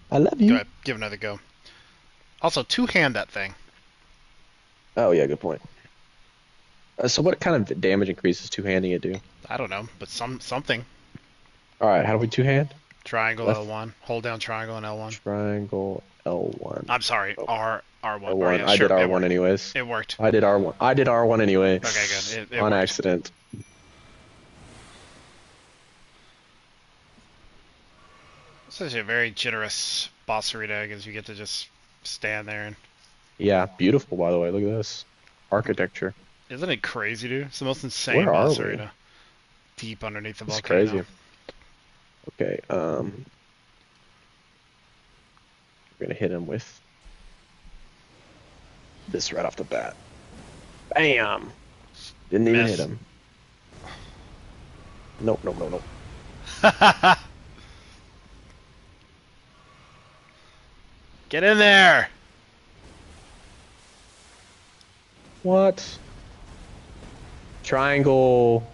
I love you. Go ahead, give another go. Also, two-hand that thing. Oh, yeah, good point. So what kind of damage increases two-handing it do? I don't know, but something. Alright, how do we two-hand? Triangle Left. L1. Hold down triangle and L1. Triangle L1. I'm sorry, Oh. R1. R1. Yeah, I sure, did R1 anyways. It worked. I did R1. I did R1 anyway. Okay, good. It on worked. accident. This is a very generous boss arena because you get to just stand there and. Yeah, beautiful, by the way. Look at this. Architecture. Isn't it crazy, dude? It's the most insane Where are boss we? arena. Deep underneath the It's volcano. crazy. Okay, we're gonna hit him with this right off the bat. Bam! Didn't even Miss. hit him. Nope, nope, nope, nope. Get in there! What? Triangle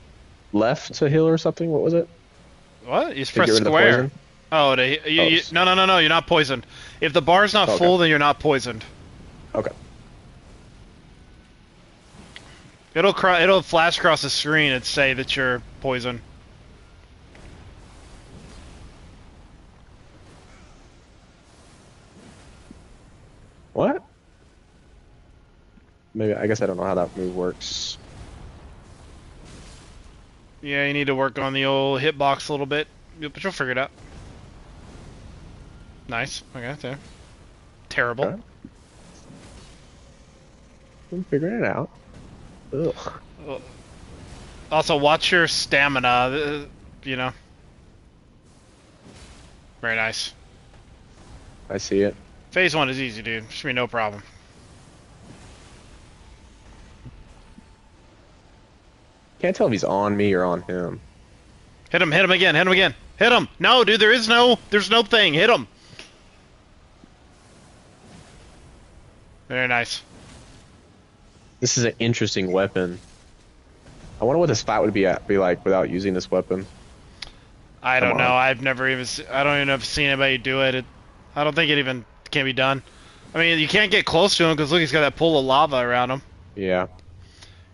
left to heal or something? What was it? What? You just To get press rid of the square. poison? Oh, no, you're not poisoned. If the bar's not Okay. full, then you're not poisoned. Okay. It'll flash across the screen and say that you're poisoned. What? Maybe, I guess I don't know how that move works. Yeah, you need to work on the old hitbox a little bit, but you'll figure it out. Nice. Okay, there. Terrible. Okay. I'm figuring it out. Ugh. Also, watch your stamina, you know. Very nice. I see it. Phase 1 is easy, dude. Should be no problem. Can't tell if he's on me or on him. Hit him again, hit him again. Hit him! No, dude, there's no thing. Hit him! Very nice. This is an interesting weapon. I wonder what this fight would be like without using this weapon. I Come don't know. on. I've never even. I don't even know if I've seen anybody do it. I don't think it even can be done. I mean, you can't get close to him because look, he's got that pool of lava around him, Yeah.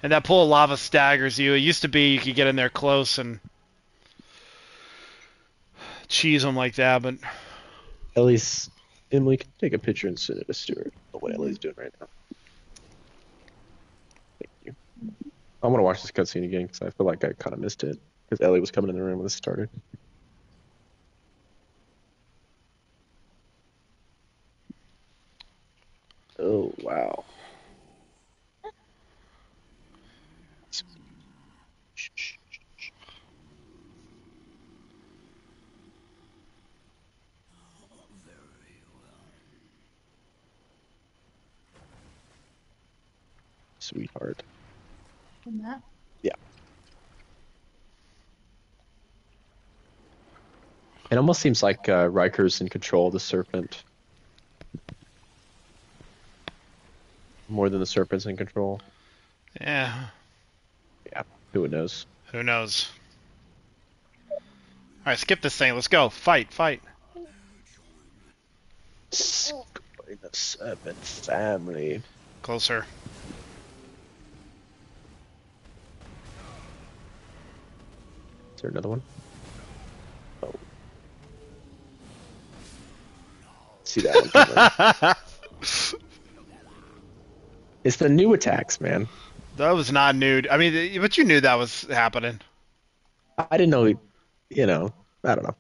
and that pool of lava staggers you. It used to be you could get in there close and cheese him like that, but At least Emily can take a picture and send it to Stuart. I don't know what Ellie's doing right now. Thank you. I want to watch this cutscene again because I feel like I kind of missed it because Ellie was coming in the room when this started. Oh wow. Sweetheart. Yeah. It almost seems like Riker's in control of the serpent more than the serpent's in control. yeah, Yeah. Who knows? who knows? All right, skip this thing. Let's go. Fight, fight. Join the serpent family. Closer. Is there another one? Oh. See that one coming. It's the new attacks, man. That was not new. I mean, but you knew that was happening. I didn't know, I don't know.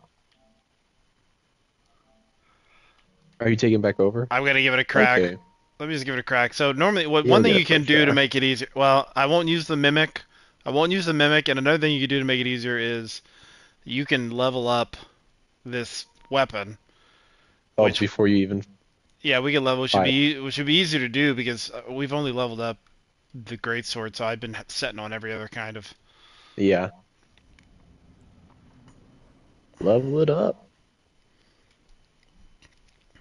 Are you taking back over? I'm gonna give it a crack. Okay. Let me just give it a crack. So normally, You'll one thing get you it for a can do to try. make it easier. Well, I won't use the mimic. I won't use the mimic, and another thing you can do to make it easier is you can level up this weapon. Oh, Which, before you even yeah, we can level. fight. Which should be easier to do because we've only leveled up the great sword, so I've been setting on every other kind of. Yeah. Level it up.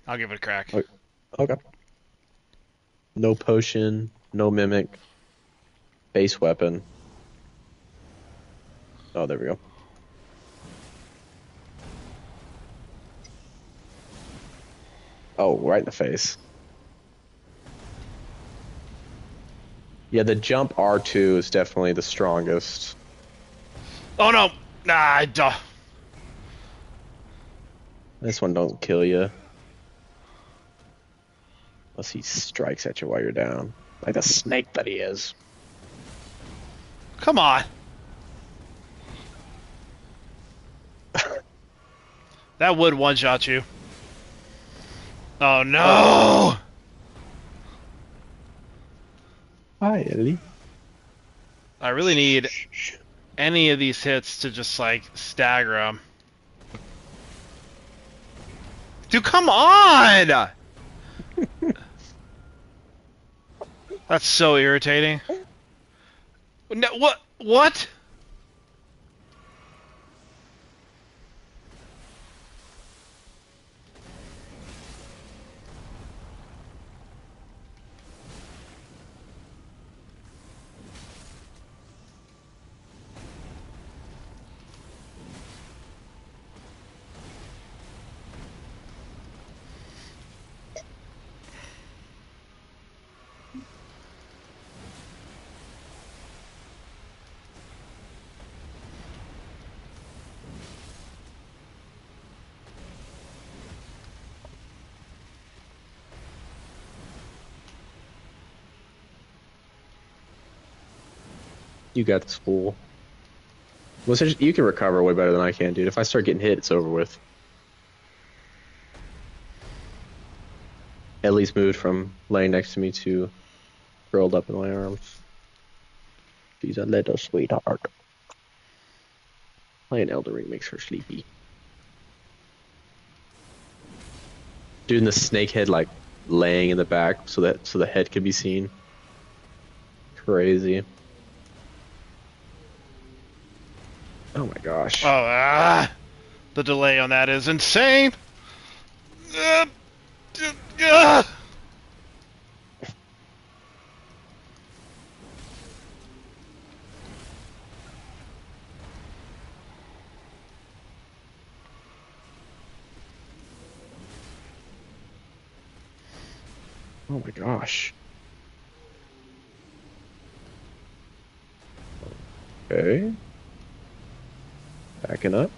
I'll give it a crack. Okay. No potion, no mimic, base weapon. Oh, there we go. Oh, right in the face. Yeah, the jump R2 is definitely the strongest. Oh no! Nah, duh. This one don't kill you. Unless he strikes at you while you're down. Like the snake that he is. Come on. That would one-shot you. Oh no! Hi, Eddie. I really need any of these hits to just like stagger them. Dude, come on! That's so irritating. No, what? What? You got this fool. Well, you can recover way better than I can, dude. If I start getting hit, it's over with. Ellie's moved from laying next to me to curled up in my arms. She's a little sweetheart. Playing Elden Ring makes her sleepy. Doing the snake head like laying in the back so the head can be seen. Crazy. Oh my gosh. The delay on that is insane. Uh, uh. Oh my gosh. Okay. Backing up.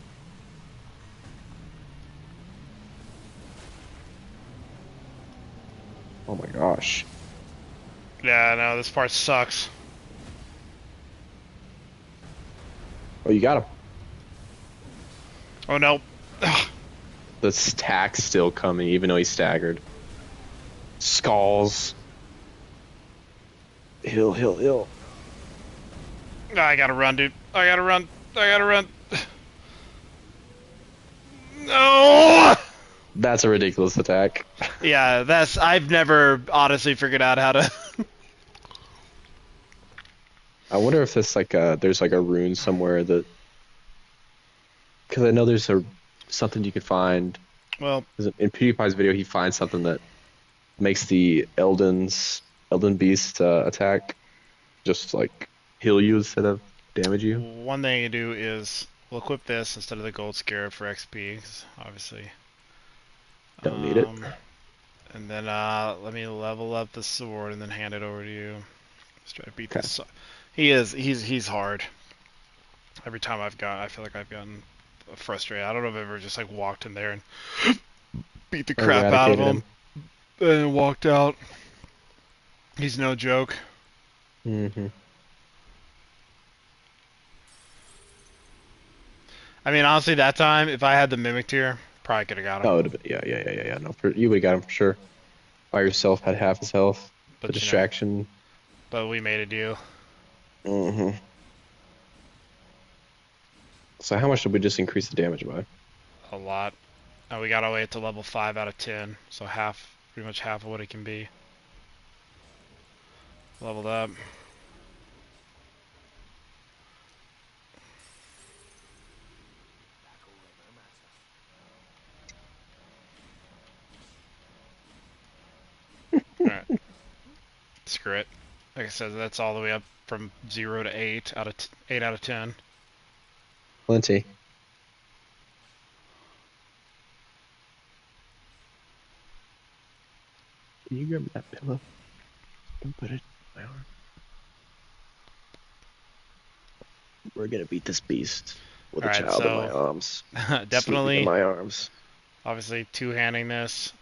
Oh my gosh. Yeah, no, this part sucks. Oh, you got him. Oh no. The stack's still coming, even though he's staggered. Skulls. Hill. I gotta run, dude. I gotta run. I gotta run. No! That's a ridiculous attack. Yeah, I've never honestly figured out how to. I wonder if this there's like a rune somewhere that, because I know there's something you could find. Well, 'Cause in PewDiePie's video, he finds something that makes the Elden Beast attack just like heal you instead of damage you. one thing you do is we'll equip this instead of the gold scarab for XP, 'cause obviously. Don't need it. And then let me level up the sword and then hand it over to you. Let's try to beat Okay. this. He's hard. Every time I feel like I've gotten frustrated. I don't know if I've ever just like walked in there and beat the crap out of Eradicated him and walked out. He's no joke. Mm-hmm. I mean, honestly, that time if I had the mimic tier, probably could have got him. Oh, yeah. No, you would have got him for sure. By yourself, had half his health. But The distraction. But we made a deal. Mm-hmm. So how much did we just increase the damage by? A lot. We got our way to level 5 out of 10, so pretty much half of what it can be. Leveled up. Alright. Screw it. Like I said, that's all the way up from 0 to 8 out of 8 out of 10. Plenty. Can you grab that pillow and put it in my arm? We're gonna beat this beast with a child in my arms. Definitely in my arms. Obviously, two-handing this.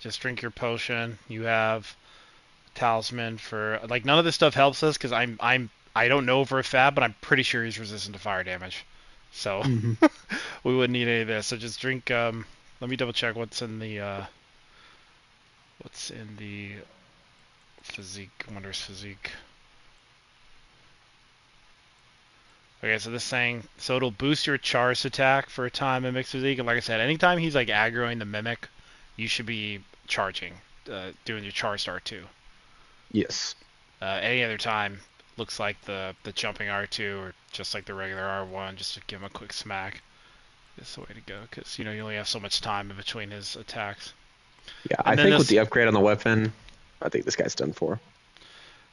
Just drink your potion. You have talisman for like none of this stuff helps us because I don't know for a fact, but I'm pretty sure he's resistant to fire damage. So we wouldn't need any of this. So just drink. Let me double check what's in the physique, wondrous physique. Okay, so this thing, so it'll boost your charge attack for a time in mixed physique, and like I said, anytime he's like aggroing the mimic, you should be charging, doing your charge start too. Yes. Any other time, looks like the jumping R2 or just like the regular R1, just to give him a quick smack. Is the way to go, because you only have so much time in between his attacks. Yeah, I think with the upgrade on the weapon, I think this guy's done for.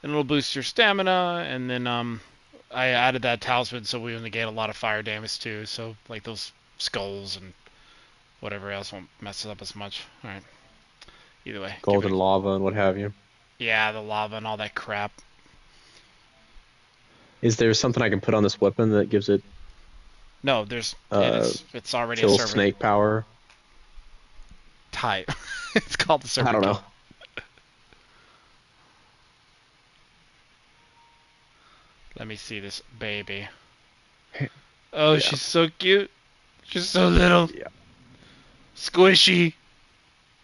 And it'll boost your stamina, and then I added that talisman so we negate a lot of fire damage too, so like those skulls and whatever else won't mess us up as much. Alright. Either way. Golden lava and what have you. Yeah, the lava and all that crap. Is there something I can put on this weapon that gives it No, it's already kill a servant snake power? type. It's called the servant. I don't know. Let me see this baby. Oh, yeah. She's so cute. She's so little. Yeah. Squishy.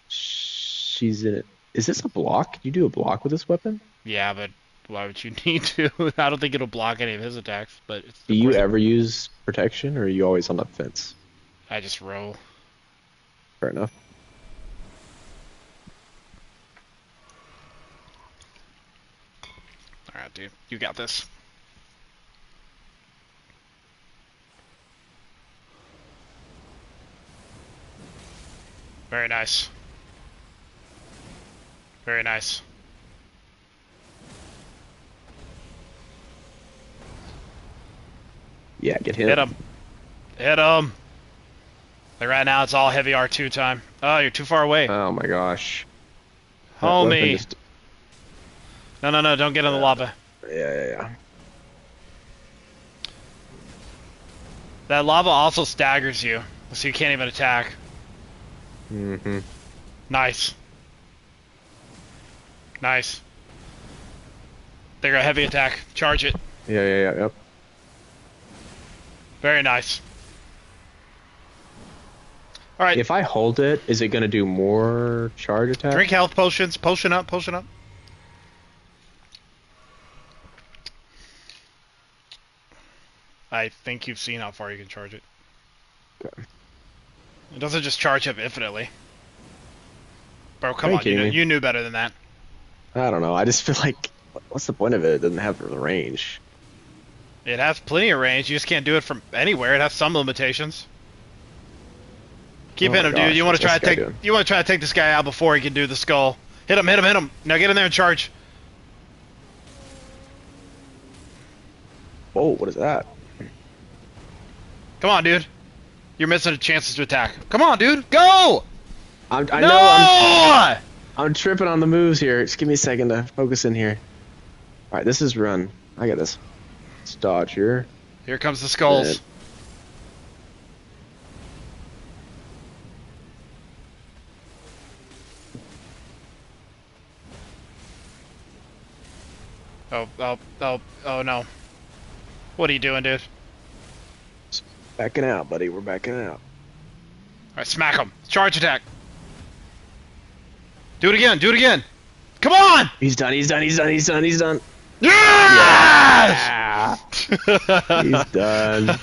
She's in it. Is this a block? Can you do a block with this weapon? Yeah, but why would you need to? I don't think it'll block any of his attacks. But do you ever use protection, or are you always on the fence? I just roll. Fair enough. Alright, dude. You got this. Very nice. Very nice. Yeah, get hit. Hit him. Hit him. Like right now, it's all heavy R2 time. Oh, you're too far away. Oh my gosh. That weapon Homie. just. No, no, no, don't get in the Yeah, lava. yeah. That lava also staggers you, so you can't even attack. Mm-hmm. Nice. Nice. They got a heavy attack. Charge it. Yep. Very nice. Alright. If I hold it, is it gonna do more charge attack? Drink health potions. Potion up, potion up. I think you've seen how far you can charge it. Okay. It doesn't just charge up infinitely. Bro, come Are you on. kidding me? You knew better than that. I don't know. I just feel like, what's the point of it? It doesn't have the range. It has plenty of range. You just can't do it from anywhere. It has some limitations. Keep Oh hitting my him, dude. gosh, You want what's to try this to guy take. doing? You want to try to take this guy out before he can do the skull. Hit him, hit him, hit him. Now get in there and charge. Whoa, what is that? Come on, dude. You're missing the chances to attack. Come on, dude. Go! I No! know I'm tripping on the moves here. Just give me a second to focus in here. All right, this is run. I got this. Let's dodge here. Here comes the skulls. Good. Oh no. What are you doing, dude? Backing out, buddy. We're backing out. Alright, smack him. Charge attack. Do it again, do it again. Come on! He's done. He's done. Yes! He's done.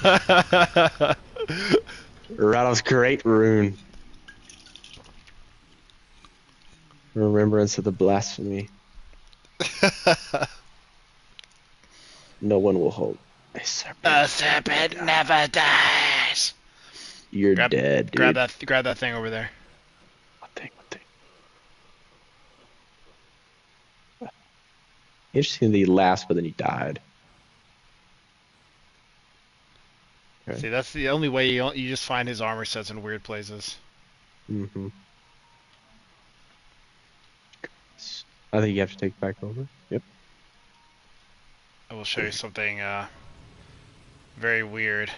Rattle's great rune. Remembrance of the blasphemy. No one will hold a serpent. The serpent never dies. You're dead, dude. Grab that thing over there. What thing? Interesting that he laughed, but then he died. Okay. See, that's the only way you just find his armor sets in weird places. Mm-hmm. I think you have to take it back over. Yep. I will show you something very weird.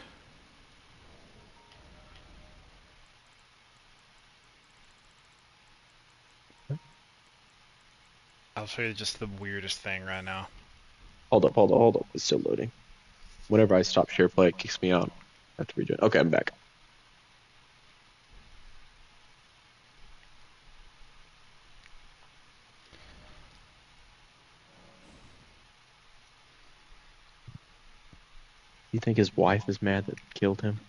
I'll show you just the weirdest thing right now. Hold up. It's still loading. Whenever I stop share play, it kicks me out. I have to rejoin. Okay, I'm back. You think his wife is mad that killed him?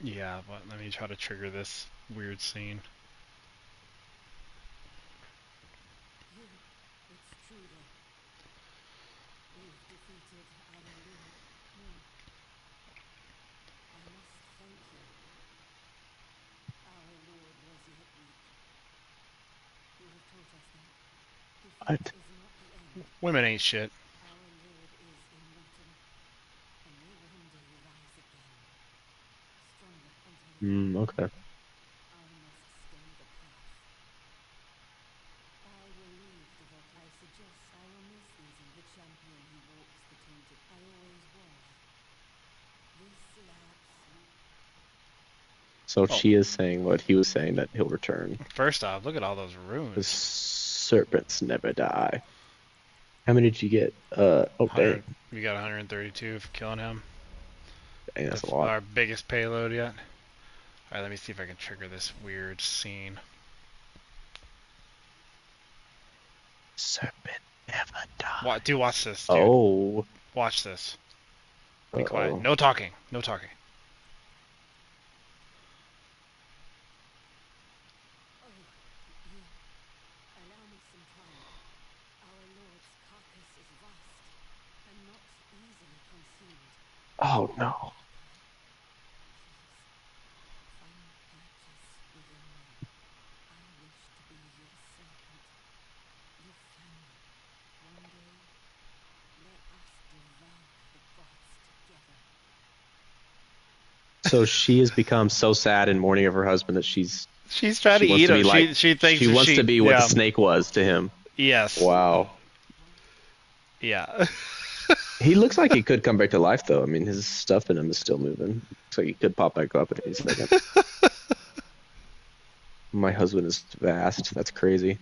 Yeah, but let me try to trigger this weird scene. What? Women ain't shit. Okay. So she is saying what he was saying, that he'll return. First off, look at all those The runes. serpents never die. How many did you get? Oh, dang. We got 132 for killing him. Dang, that's a lot. Our biggest payload yet. Alright, let me see if I can trigger this weird scene. Serpent never die. What? Dude, watch this. Dude. Oh. Watch this. Be Uh-oh. quiet. No talking. No talking. Oh, no. So she has become so sad in mourning of her husband that she's She's trying to She wants eat to be him. like She thinks she that wants to she be what the yeah. snake was to him. Yes. Wow. Yeah. He looks like he could come back to life though. I mean, his stuff in him is still moving. Looks like he could pop back up at any second. My husband is vast. That's crazy.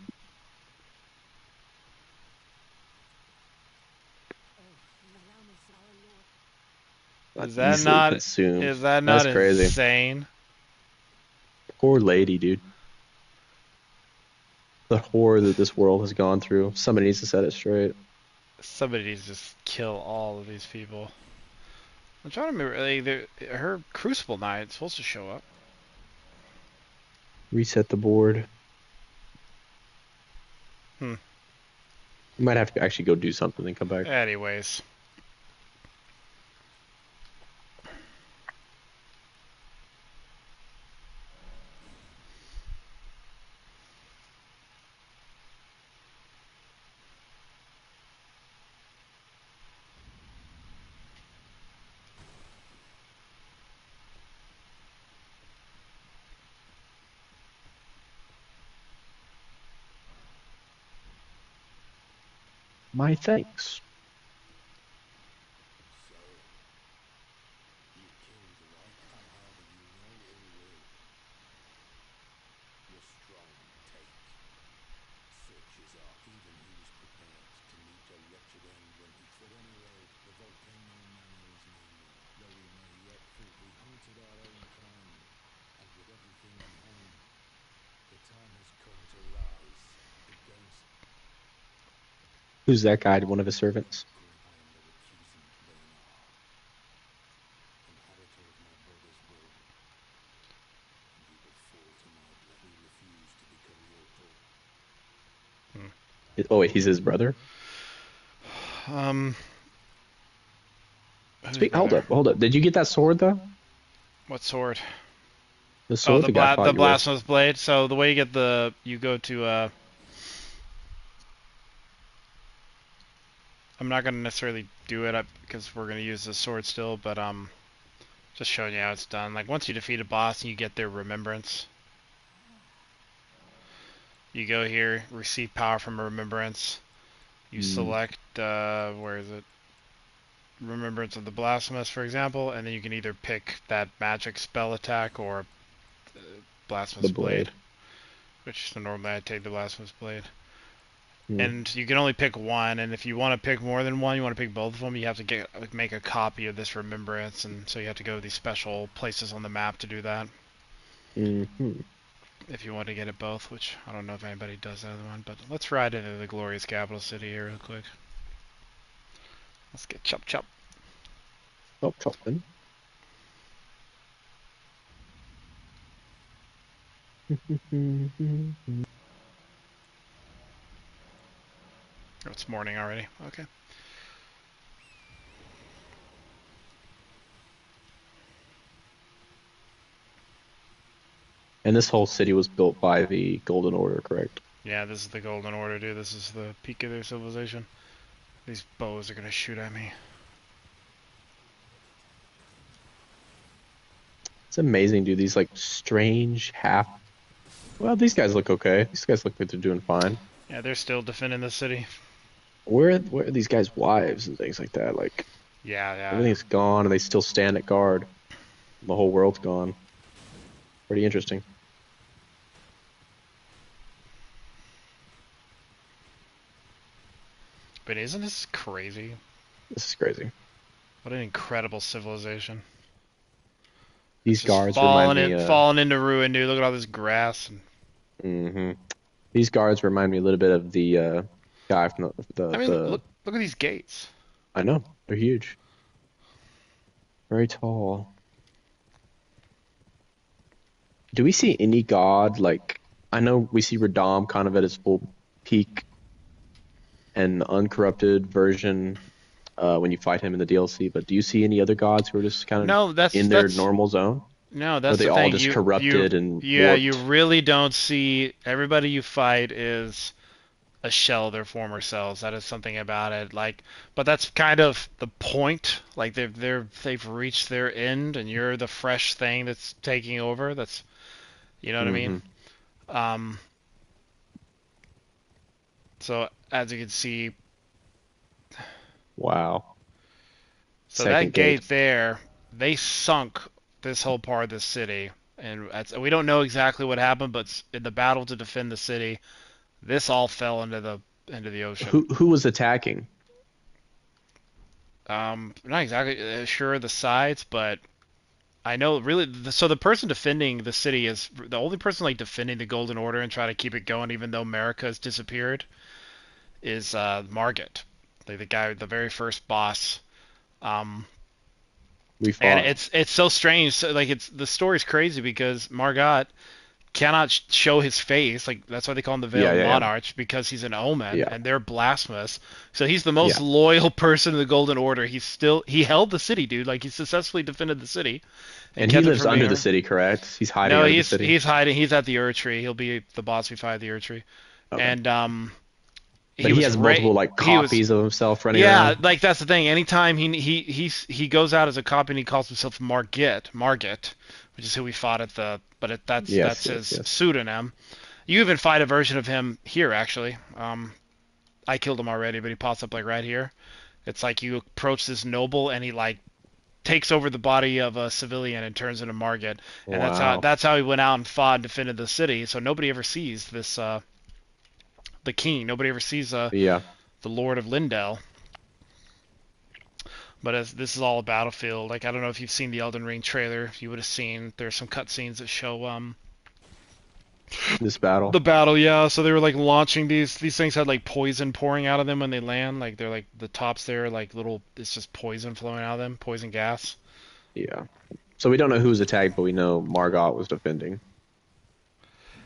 Is That's that easily not consumed. is that That's not crazy. insane? Poor lady, dude. The horror that this world has gone through. Somebody needs to set it straight. Somebody needs to just kill all of these people. I'm trying to remember. Her Crucible Knight is supposed to show up. Reset the board. Hmm. You might have to actually go do something and come back. Anyways. My thanks. Who's that guy? One of his servants? Hmm. Oh wait, he's his brother. Um. Whose Speak. Hold brother? up, hold up. Did you get that sword though? What sword? The Oh, sword the guy the fought you with. blasphemous blade. So the way you get you go to I'm not gonna necessarily do it up because we're gonna use the sword still, but just showing you how it's done. Like once you defeat a boss and you get their remembrance, you go here, receive power from remembrance. You Hmm. select where is it? Remembrance of the blasphemous, for example, and then you can either pick that magic spell attack or The blasphemous blade, blade. which so normally I take the blasphemous blade. Hmm. And you can only pick one, and if you want to pick more than one, you want to pick both of them, you have to make a copy of this remembrance, and so you have to go to these special places on the map to do that. Hmm. If you want to get it both, which I don't know if anybody does that other one, but let's ride into the glorious capital city here real quick. Let's get chop chop. Oh, chopping. Oh, it's morning already. Okay. And this whole city was built by the Golden Order, correct? Yeah, this is the Golden Order, dude. This is the peak of their civilization. These bows are gonna shoot at me. It's amazing, dude. These like strange half. Well, these guys look okay. These guys look like they're doing fine. Yeah, they're still defending the city. Where are these guys' wives and things like that? Like Yeah, yeah. everything's gone, and they still stand at guard. The whole world's gone. Pretty interesting. But isn't this crazy? This is crazy. What an incredible civilization. It's These just guards remind me. falling into ruin, dude. Look at all this grass. And Hmm. These guards remind me a little bit of the guy from I mean, the. look at these gates. I know they're huge, very tall. Do we see any god like? I know we see Radam kind of at his full peak and uncorrupted version when you fight him in the DLC. But do you see any other gods who are just kind of No, in their that's normal zone? no, Or are that's they the all thing. just corrupted and Yeah, you warped? really don't see everybody you fight is a shell of their former selves. That is something about it. Like, but that's kind of the point. Like they've reached their end, and you're the fresh thing that's taking over. That's you know what I Hmm. mean. Um, so as you can see, Wow. so that Second gate. gate there, they sunk this whole part of the city, and we don't know exactly what happened, but in the battle to defend the city, this all fell into the ocean. Who was attacking? Not exactly sure of the sides, but I know really. So the person defending the city is the only person like defending the Golden Order and trying to keep it going, even though America has disappeared, is Margit, like the guy, the very first boss. Um, We and fought. it's so strange. So, like it's the story's crazy because Margot cannot show his face. Like that's why they call him the Yeah, Veiled yeah, yeah. Monarch because he's an omen Yeah. and they're blasphemous. So he's the most Yeah. loyal person in the Golden Order. He held the city, dude. Like he successfully defended the city and And he kept it lives from under the being. city, correct? He's hiding No, under the city. he's hiding. He's at the Ur Tree. He'll be the boss we fight at the Ur Tree. Okay. And But he he was has multiple like he was copies of himself running yeah, around. like that's the thing. Anytime he goes out as a copy and he calls himself Margit, which is who we fought at the. But Yes, that's yes, his yes. pseudonym. You even fight a version of him here actually. I killed him already, but he pops up like right here. It's like you approach this noble and he like takes over the body of a civilian and turns into Margit, and Wow. that's how he went out and fought and defended the city. So nobody ever sees this the king. Nobody ever sees Yeah. the Lord of Lindell. But as this is all a battlefield, like I don't know if you've seen the Elden Ring trailer, if you would have seen there's some cutscenes that show This battle. the battle, yeah. So they were like launching these things had like poison pouring out of them when they land. Like they're like the tops there, like little. It's just poison flowing out of them, poison gas. Yeah. So we don't know who's attacked, but we know Margot was defending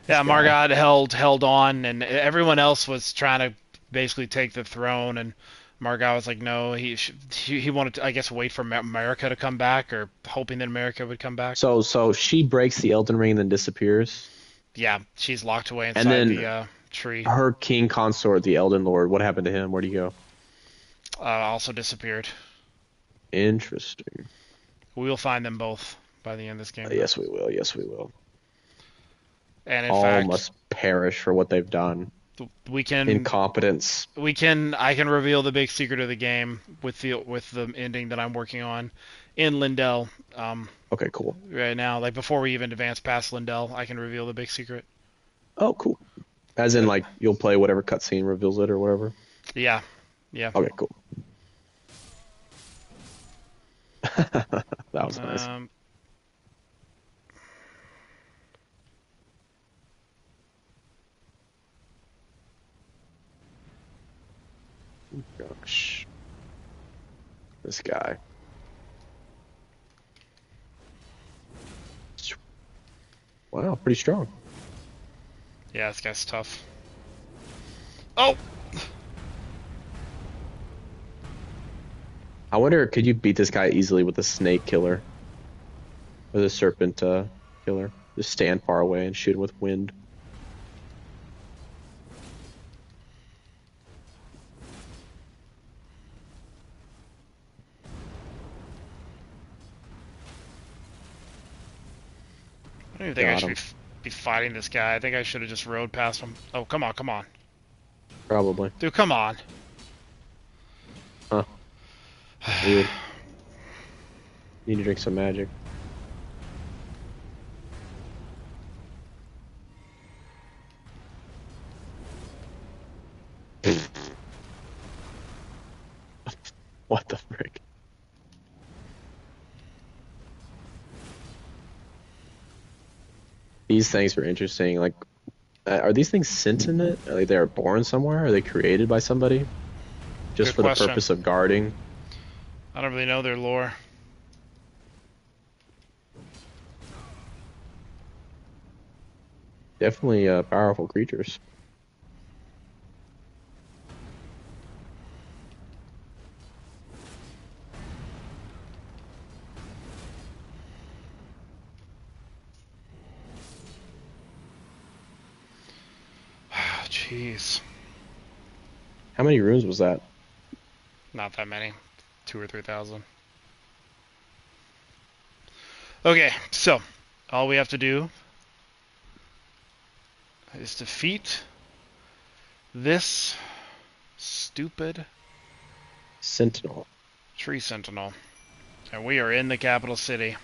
this Yeah, guy. Margot held on, and everyone else was trying to basically take the throne. And Margot was like, no, he wanted to, I guess, wait for America to come back, or hoping that America would come back. So she breaks the Elden Ring and then disappears. Yeah, she's locked away And inside the then tree. her king consort, the Elden Lord, what happened to him? Where'd he go? Also disappeared. Interesting. We will find them both by the end of this game, though. Yes, we will. Yes, we will. And in All fact, must perish for what they've done. we can Incompetence. I can reveal the big secret of the game with the ending that I'm working on in Lindell Okay, cool. right now. Like before we even advance past Lindell, I can reveal the big secret. Oh, cool. As in, Yep. like, you'll play whatever cutscene reveals it or whatever. Yeah. Yeah. Okay, cool. That was nice. Um, Gosh, this guy. Wow, pretty strong. yeah, this guy's tough. Oh, I wonder, could you beat this guy easily with the snake killer or the serpent killer? Just stand far away and shoot him with wind. I don't even think I Got should him. be fighting this guy. I think I should have just rode past him. Oh, come on, come on, Probably. dude, come on. Huh. Weird. Need to drink some magic. What the frick? These things were interesting. Like, are these things sentient? Are they they're born somewhere? Are they created by somebody just Good for the question. purpose of guarding? I don't really know their lore. Definitely powerful creatures. Jeez, How many runes was that? not that many, 2 or 3 thousand. Okay, so all we have to do is defeat this stupid Sentinel. tree sentinel. And we are in the capital city.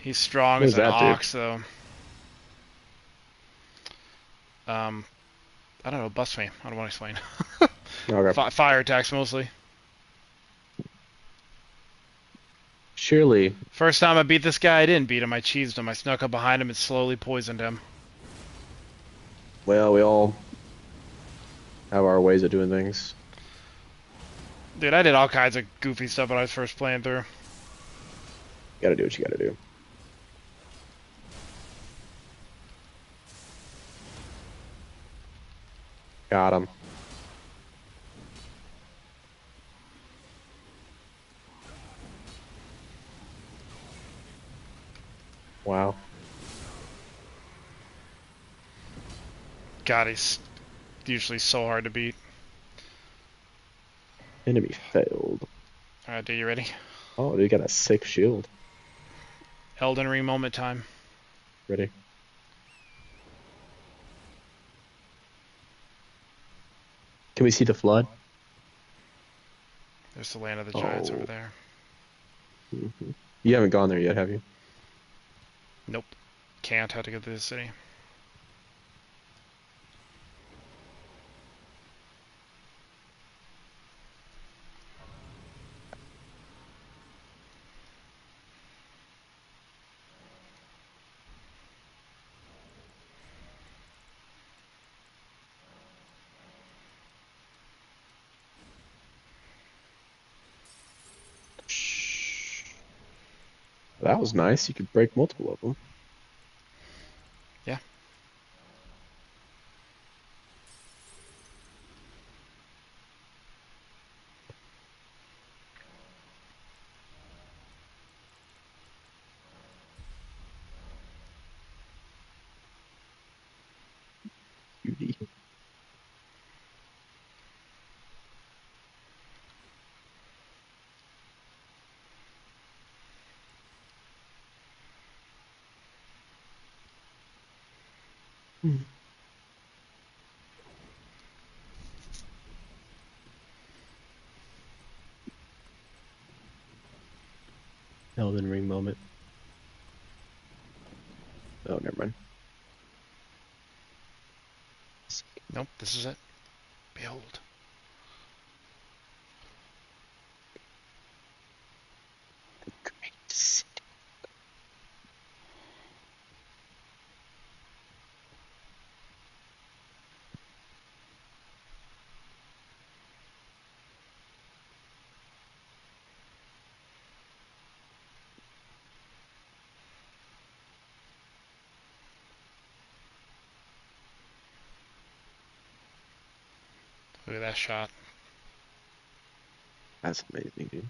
He's strong What as does an that do? ox, though. Um, I don't know. Bust me. I don't want to explain. Okay. Fire attacks mostly. Surely. First time I beat this guy, I didn't beat him. I cheesed him. I snuck up behind him and slowly poisoned him. Well, we all have our ways of doing things. Dude, I did all kinds of goofy stuff when I was first playing through. You gotta do what you gotta do. Got him. Wow. God, he's usually so hard to beat. Enemy failed. Alright, dude, you ready? Oh, they got a sick shield. Elden Ring moment time. Ready? Can we see the flood? There's the land of the giants over Oh. there. You haven't gone there yet, have you? Nope. Can't. Have to go through the city. That was nice. You could break multiple of them. Yeah. Beauty. Elden Ring moment. Oh, never mind. Nope, this is it. Behold. Great city. Look at that shot. That's amazing, dude.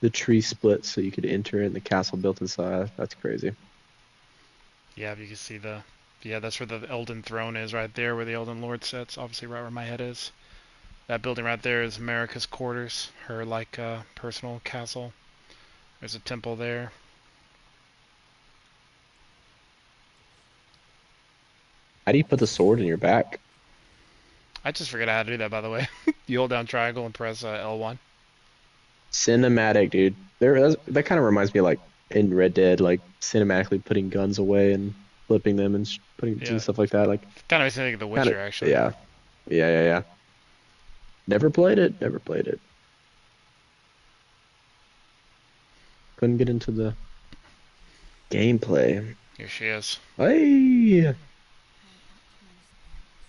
The tree split so you could enter in the castle built inside. That's crazy. Yeah, you can see the... Yeah, that's where the Elden throne is, right there where the Elden Lord sits. Obviously right where my head is. That building right there is America's quarters. Her, like, personal castle. There's a temple there. How do you put the sword in your back? I just figured out how to do that, by the way. You hold down triangle and press L1. Cinematic, dude. That kind of reminds me of like in Red Dead, like cinematically putting guns away and flipping them and putting doing Yeah. stuff like that. Like Kind of makes me think of The kind of, Witcher, actually. yeah, yeah. Never played it. Never played it. Couldn't get into the gameplay. Here she is. Hey, My utmost thanks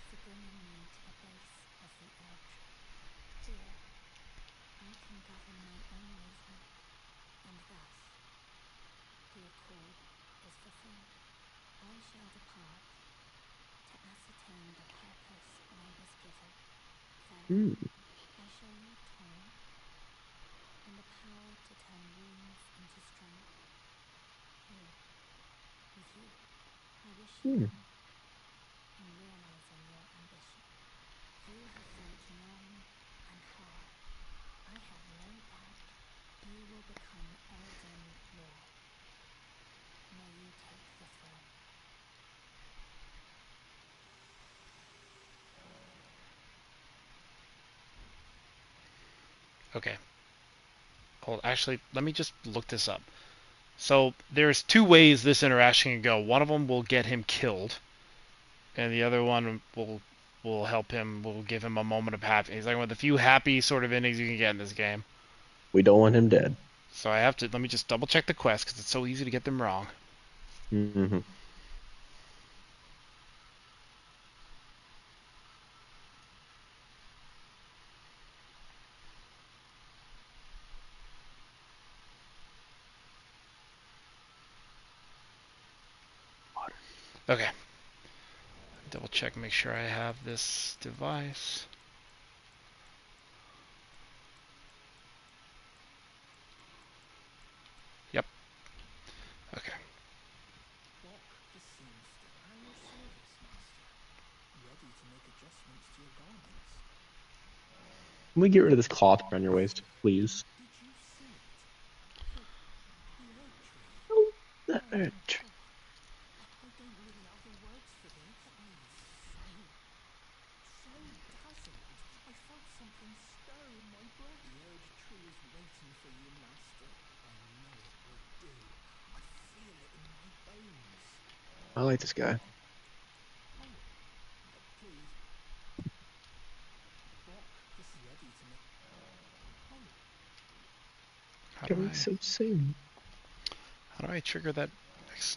for bringing me to the base of the Erd. Here, I can govern my own movement, and thus, the accord is fulfilled. I shall depart to ascertain the purpose I was given. Then, hmm. I shall leave torment and the power to turn wounds into strength. Here, with you, I wish you Hmm. well in realizing your ambition. You have fought long Okay. Hold. Actually, let me just look this up. So there's two ways this interaction can go. One of them will get him killed, and the other one will help him. Will give him a moment of happiness. He's like one of the few happy sort of endings you can get in this game. We don't want him dead. So I have to let me just double check the quest because it's so easy to get them wrong. Mm-hmm. Okay. Double check, make sure I have this device. Yep. Okay. Bok the seamster at your service, master. Ready to make adjustments to your garments. Can we get rid of this cloth around your waist, please? Did you see it? The oak tree. Oh, Oh the my tree. god. I don't really have the words for this. I was so dazzled. I felt something stir in my brain. The oak tree is waiting for you, master. I know it will do. I feel it in my bones. I like this guy. Oh, please. Bok is ready to make. Oh, How do Going I so soon. trigger that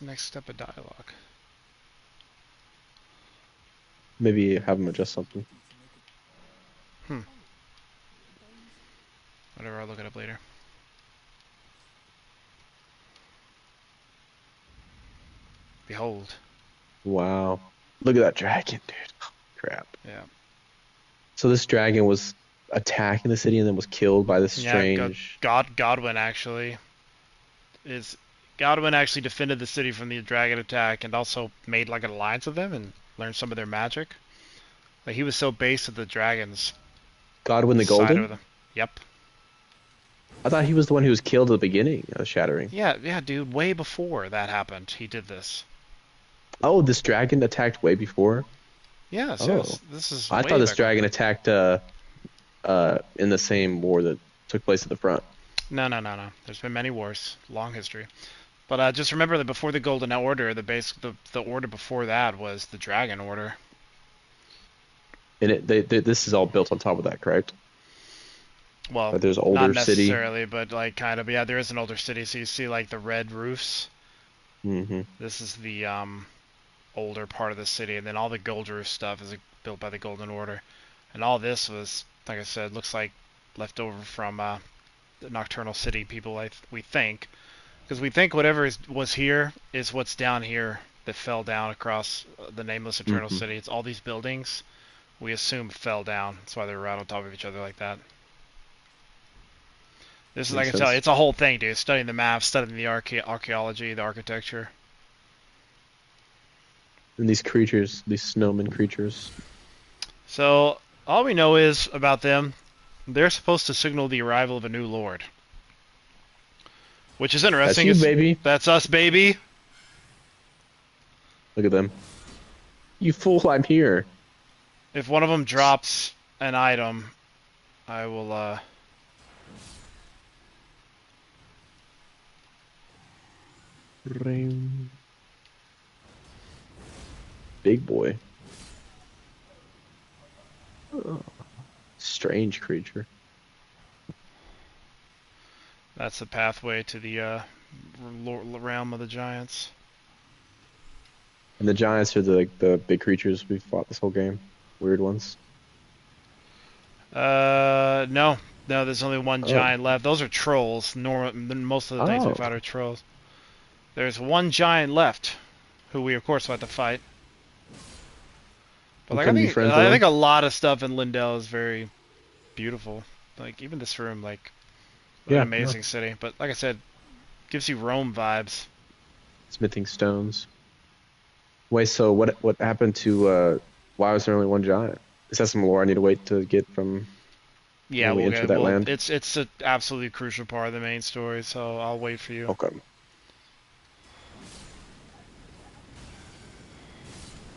next step of dialogue? Maybe have him adjust something. ready to make it. Hmm. Oh, bones. Whatever, I'll look it up later. Behold. Wow. Look at that dragon, dude. Oh, crap. Yeah. So this dragon was attacking the city and then was killed by this Yeah, strange. Godwin actually is Godwin actually defended the city from the dragon attack and also made like an alliance with them and learned some of their magic. Like he was so based with the dragons Godwin the side of Golden? them. Yep. I thought he was the one who was killed at the beginning of Shattering. Yeah, dude. Way before that happened, he did this. Oh, this dragon attacked way before? Yes, Oh. yes. This is I thought way this back when. dragon attacked in the same war that took place at the front. No. There's been many wars, long history. But just remember that before the Golden Order, the order before that was the Dragon Order. And this is all built on top of that, correct? Well, Like there's an not older city. necessarily, but like kind of. Yeah, there is an older city, so you see like the red roofs. Mm-hmm. This is the older part of the city, and then all the gold roof stuff is built by the Golden Order, and all this was, like I said, looks like left over from the Nocturnal City people. We think, because we think whatever was here is what's down here that fell down across the nameless Eternal Mm-hmm. City. It's all these buildings we assume fell down. That's why they're right on top of each other like that. This is, I Makes can tell you, sense. it's a whole thing, dude. Studying the maps, studying the archaeology, the architecture. And these creatures, these snowman creatures. So, all we know is about them, they're supposed to signal the arrival of a new lord. Which is That's interesting. you, baby. That's us, baby. Look at them. You fool, I'm here. If one of them drops an item, I will, Big boy. Oh, strange creature. That's the pathway to the realm of the giants. And the giants are the big creatures we fought this whole game. Weird ones. No. No, there's only one Oh. giant left. Those are trolls. Most of the things we Oh. fight are trolls. There's one giant left, who we of course will have to fight. But We like couldn't be friends with I think them? a lot of stuff in Lindell is very beautiful. Like even this room, like what an Yeah, no. amazing city. But like I said, gives you Rome vibes. Smithing stones. Wait, so what happened to why was there only one giant? Is that some lore I need to wait to get from Yeah, when we we'll enter get that well. land? It's an absolutely crucial part of the main story, so I'll wait for you. Okay.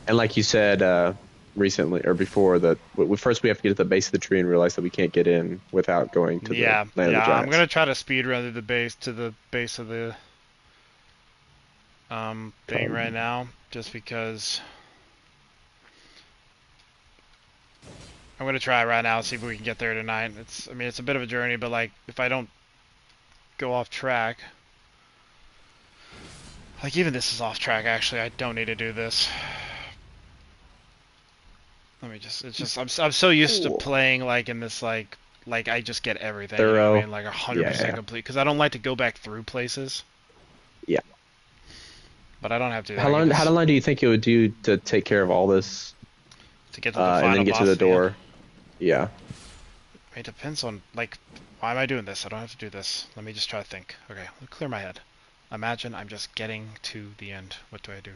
And like you said, recently or before that. First, we have to get to the base of the tree and realize that we can't get in without going to the Yeah, land of the yeah. I'm giants. gonna try to speed run to the base of the thing right now, just because I'm gonna try right now and see if we can get there tonight. I mean, it's a bit of a journey, but like, if I don't go off track, like even this is off track. Actually, I don't need to do this. Let me just. It's just I'm so used to Cool. playing like in this like I just get everything. You know what I Thorough. mean? Like Yeah, 100% complete. Because I don't like to go back through places. yeah. But I don't have to. How I can long? How just long do you think it would do to take care of all this, to get to the and final then get to boss the at the end. door? Yeah. It depends on like why am I doing this? I don't have to do this. Let me just try to think. Okay, let me clear my head. Imagine I'm just getting to the end. What do I do?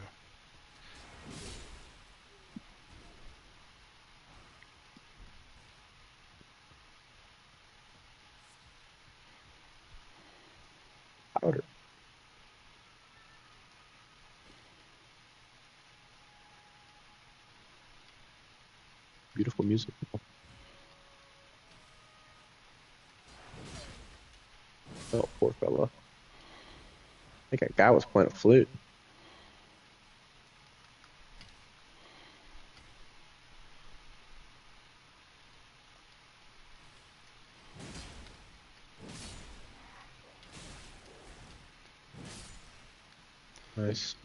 Powder. Beautiful music. Oh, poor fella. I think that guy was playing a flute. Nice.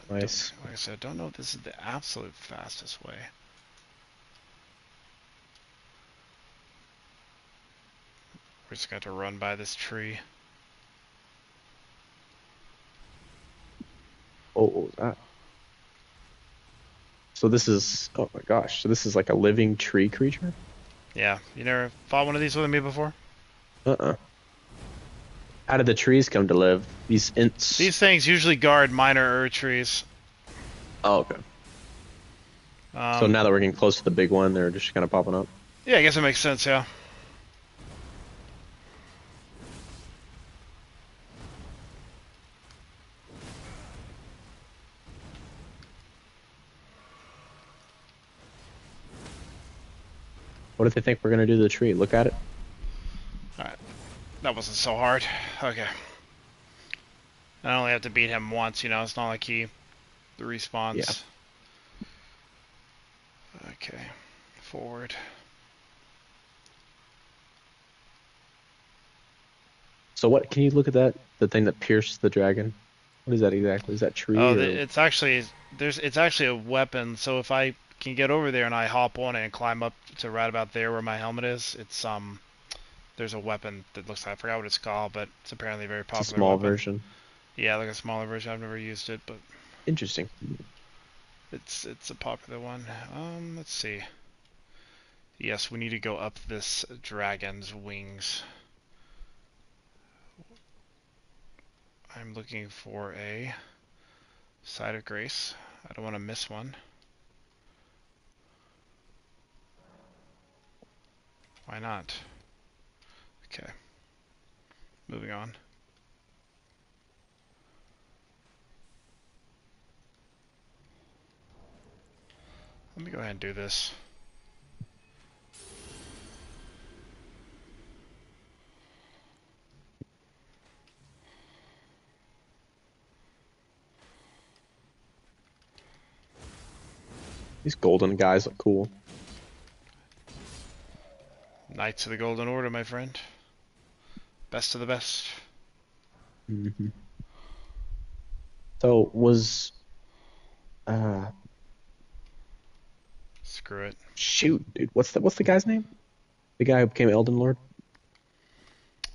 Nice. Like I said, I don't know if this is the absolute fastest way. We're just going to run by this tree. Oh, what was that? So this is, oh my gosh. So this is like a living tree creature? Yeah, you never fought one of these with me before? Uh-uh. How did the trees come to live? These ints. These things usually guard minor trees. Oh, okay. So now that we're getting close to the big one, they're just kind of popping up. Yeah, I guess it makes sense, yeah. What do they think we're going to do to the tree? Look at it. Alright. That wasn't so hard. Okay. I only have to beat him once, you know, it's not like he respawns. Yeah. Okay. Forward. So what, can you look at that? The thing that pierced the dragon? What is that exactly? Is that tree Oh, or? it's actually it's actually a weapon. So if I can get over there and I hop on it and climb up to right about there where my helmet is, it's there's a weapon that looks like I forgot what it's called, but it's apparently a very It's a popular small weapon. version. Yeah, like a smaller version. I've never used it, but Interesting. it's a popular one. Let's see. Yes, we need to go up this dragon's wings. I'm looking for a side of grace. I don't want to miss one. Why not? Okay. Moving on. Let me go ahead and do this. These golden guys look cool. Knights of the Golden Order, my friend. Best of the best. Mm-hmm. So was uh Screw it. shoot, dude. What's the guy's name? The guy who became Elden Lord?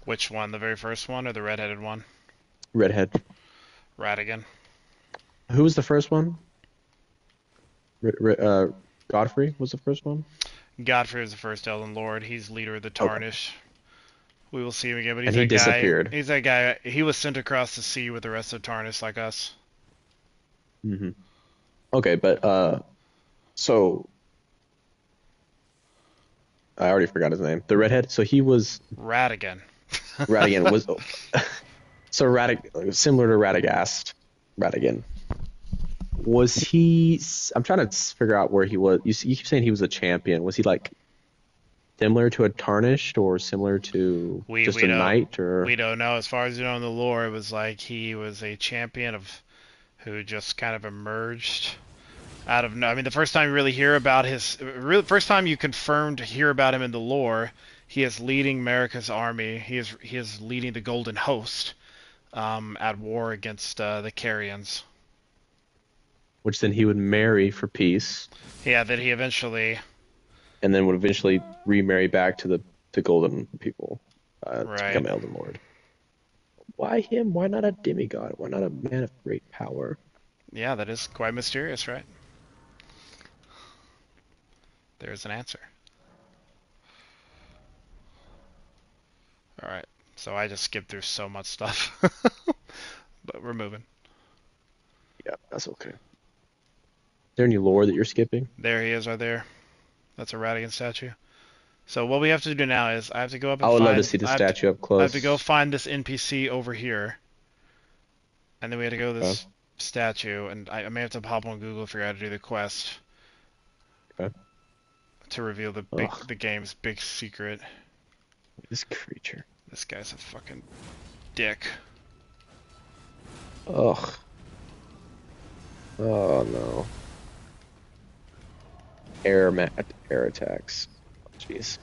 Which one? The very first one or the redheaded one? Redhead. Radigan. Who was the first one? Godfrey was the first one? Godfrey was the first Elden Lord. He's leader of the Okay. Tarnish. We will see him again, but And he's he that guy. disappeared. He's that guy. He was sent across the sea with the rest of Tarnish, like us. Mm-hmm. Okay, but so I already forgot his name. The redhead. So he was Radigan. Radigan was so similar to Radagast. Radigan. Was he? I'm trying to figure out where he was. You keep saying he was a champion. Was he like similar to a tarnished or similar to We just we a don't knight or? we don't know. As far as you know in the lore, it was like he was a champion of who just kind of emerged out of no. I mean, the first time you really hear about first time you confirmed to hear about him in the lore, he is leading America's army. He is leading the Golden Host at war against the Carians. Which then he would marry for peace, Yeah, that he eventually. and then would eventually remarry back to the Golden people to Right. become Elden Lord. Why him? Why not a demigod? Why not a man of great power? Yeah, that is quite mysterious, right? There's an answer. All right. So I just skipped through so much stuff, but we're moving. Yeah, that's okay. Is there any lore that you're skipping? There he is, right there. That's a Radigan statue. So what we have to do now is I have to go up I and would love to find. see the I have to. statue up I have to go close. find this NPC over here, and then we have to go to Okay, this statue, and I may have to pop on Google to figure out how to do the quest okay. to reveal Ugh, the game's big secret. this creature. This guy's a fucking dick. Ugh. Oh no. Air attacks. Jeez.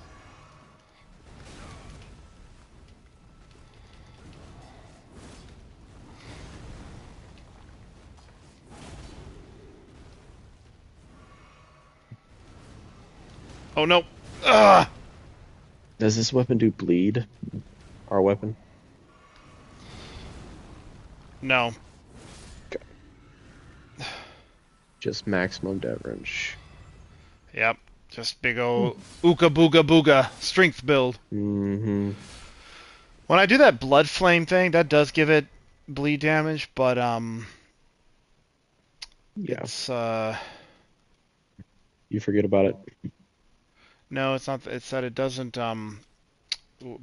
Oh no! Ugh! Does this weapon do bleed? Our weapon? No. Okay. Just maximum damage. Yep. Just big ol' ooga booga booga strength build. Mm-hmm. When I do that blood flame thing, that does give it bleed damage, but Yeah. it's You forget about it. no, it's not. It's that it doesn't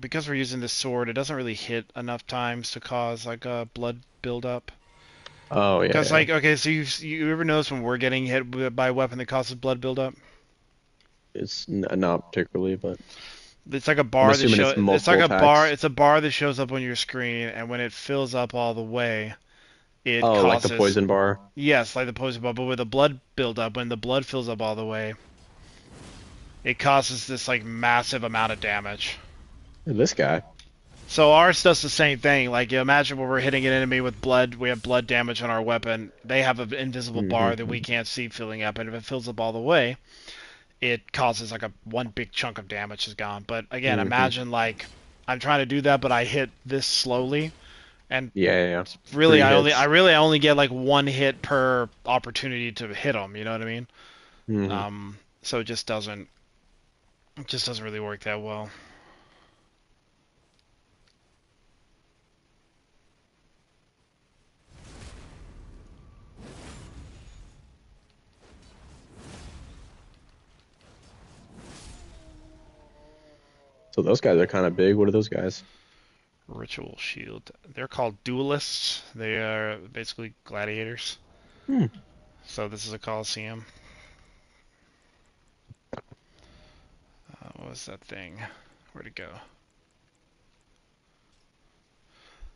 because we're using this sword, it doesn't really hit enough times to cause like a blood buildup. Oh yeah, Because yeah. like okay, so you ever notice when we're getting hit by a weapon that causes blood buildup? It's not particularly, but It's like a I'm bar that assuming show. it's It's like multiple a bar. attacks. It's a bar that shows up on your screen, and when it fills up all the way, it Oh, like the causes poison bar. yes, like the poison bar, but with a blood buildup. When the blood fills up all the way, it causes this like massive amount of damage. This guy. So ours does the same thing. Like you imagine when we're hitting an enemy with blood, we have blood damage on our weapon. They have an invisible bar that we Mm-hmm. can't see filling up, and if it fills up all the way, it causes like a one big chunk of damage is gone. But again, Mm-hmm. imagine like I'm trying to do that, but I hit this slowly, and Yeah, yeah, yeah. really Three I hits. really only get like one hit per opportunity to hit them. You know what I mean? Mm-hmm. So it just doesn't really work that well. So those guys are kind of big. What are those guys? Ritual shield. They're called duelists. They are basically gladiators. Hmm. So this is a coliseum. What was that thing? Where'd it go?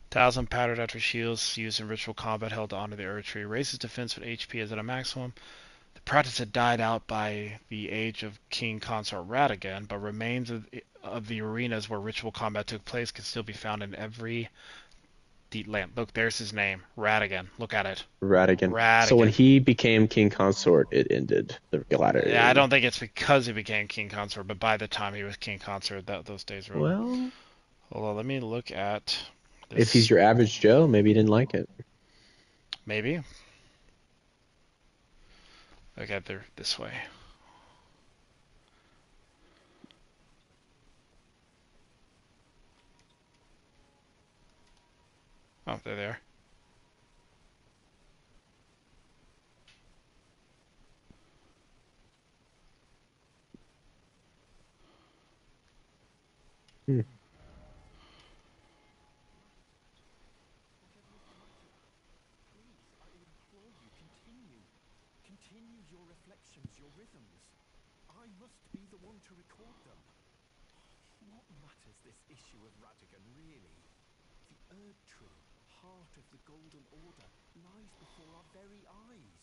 1,000 powdered after shields used in ritual combat held to honor the Earth Tree. Raises defense when HP is at a maximum. The practice had died out by the age of King Consort Radagon, but remains of the arenas where ritual combat took place can still be found in every deep land. Look, there's his name, Radagon. Look at it, Radigan. So when Radagon. he became king consort, it ended the Yeah, I gladiator. don't think it's because he became King Consort, but by the time he was King Consort, those days were over. Well, Hold on, let me look at if he's this. your average Joe, maybe he didn't like it. Maybe. Okay, they're this way. Oh, they're there. Hmm. continue your reflections, your rhythms. I must be the one to record them. What matters this issue of Radigan, really? The Erd Tree, heart of the Golden Order, lies before our very eyes.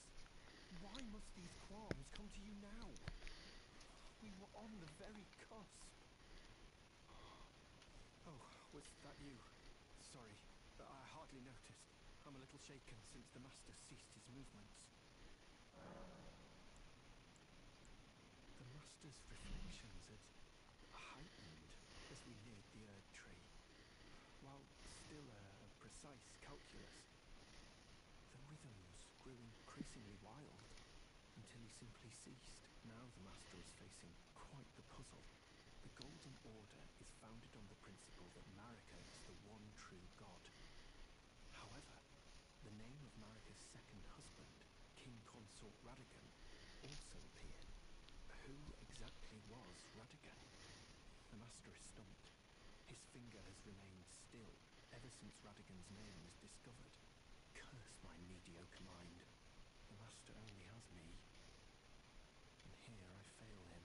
Why must these qualms come to you now? We were on the very cusp. Oh, was that you? Sorry, I hardly noticed. I'm a little shaken since the Master ceased his movements. The Master's reflections had heightened as we neared the Erd Tree. While still a precise calculus, the rhythms grew increasingly wild until he simply ceased. Now the Master is facing quite the puzzle. The Golden Order is founded on the principle that Marika is the one true god. However, the name of Marika's second husband, King Consort Radigan, also appeared. Who exactly was Radigan? The Master is stumped. His finger has remained still ever since Radigan's name was discovered. Curse my mediocre mind. The Master only has me. And here I fail him.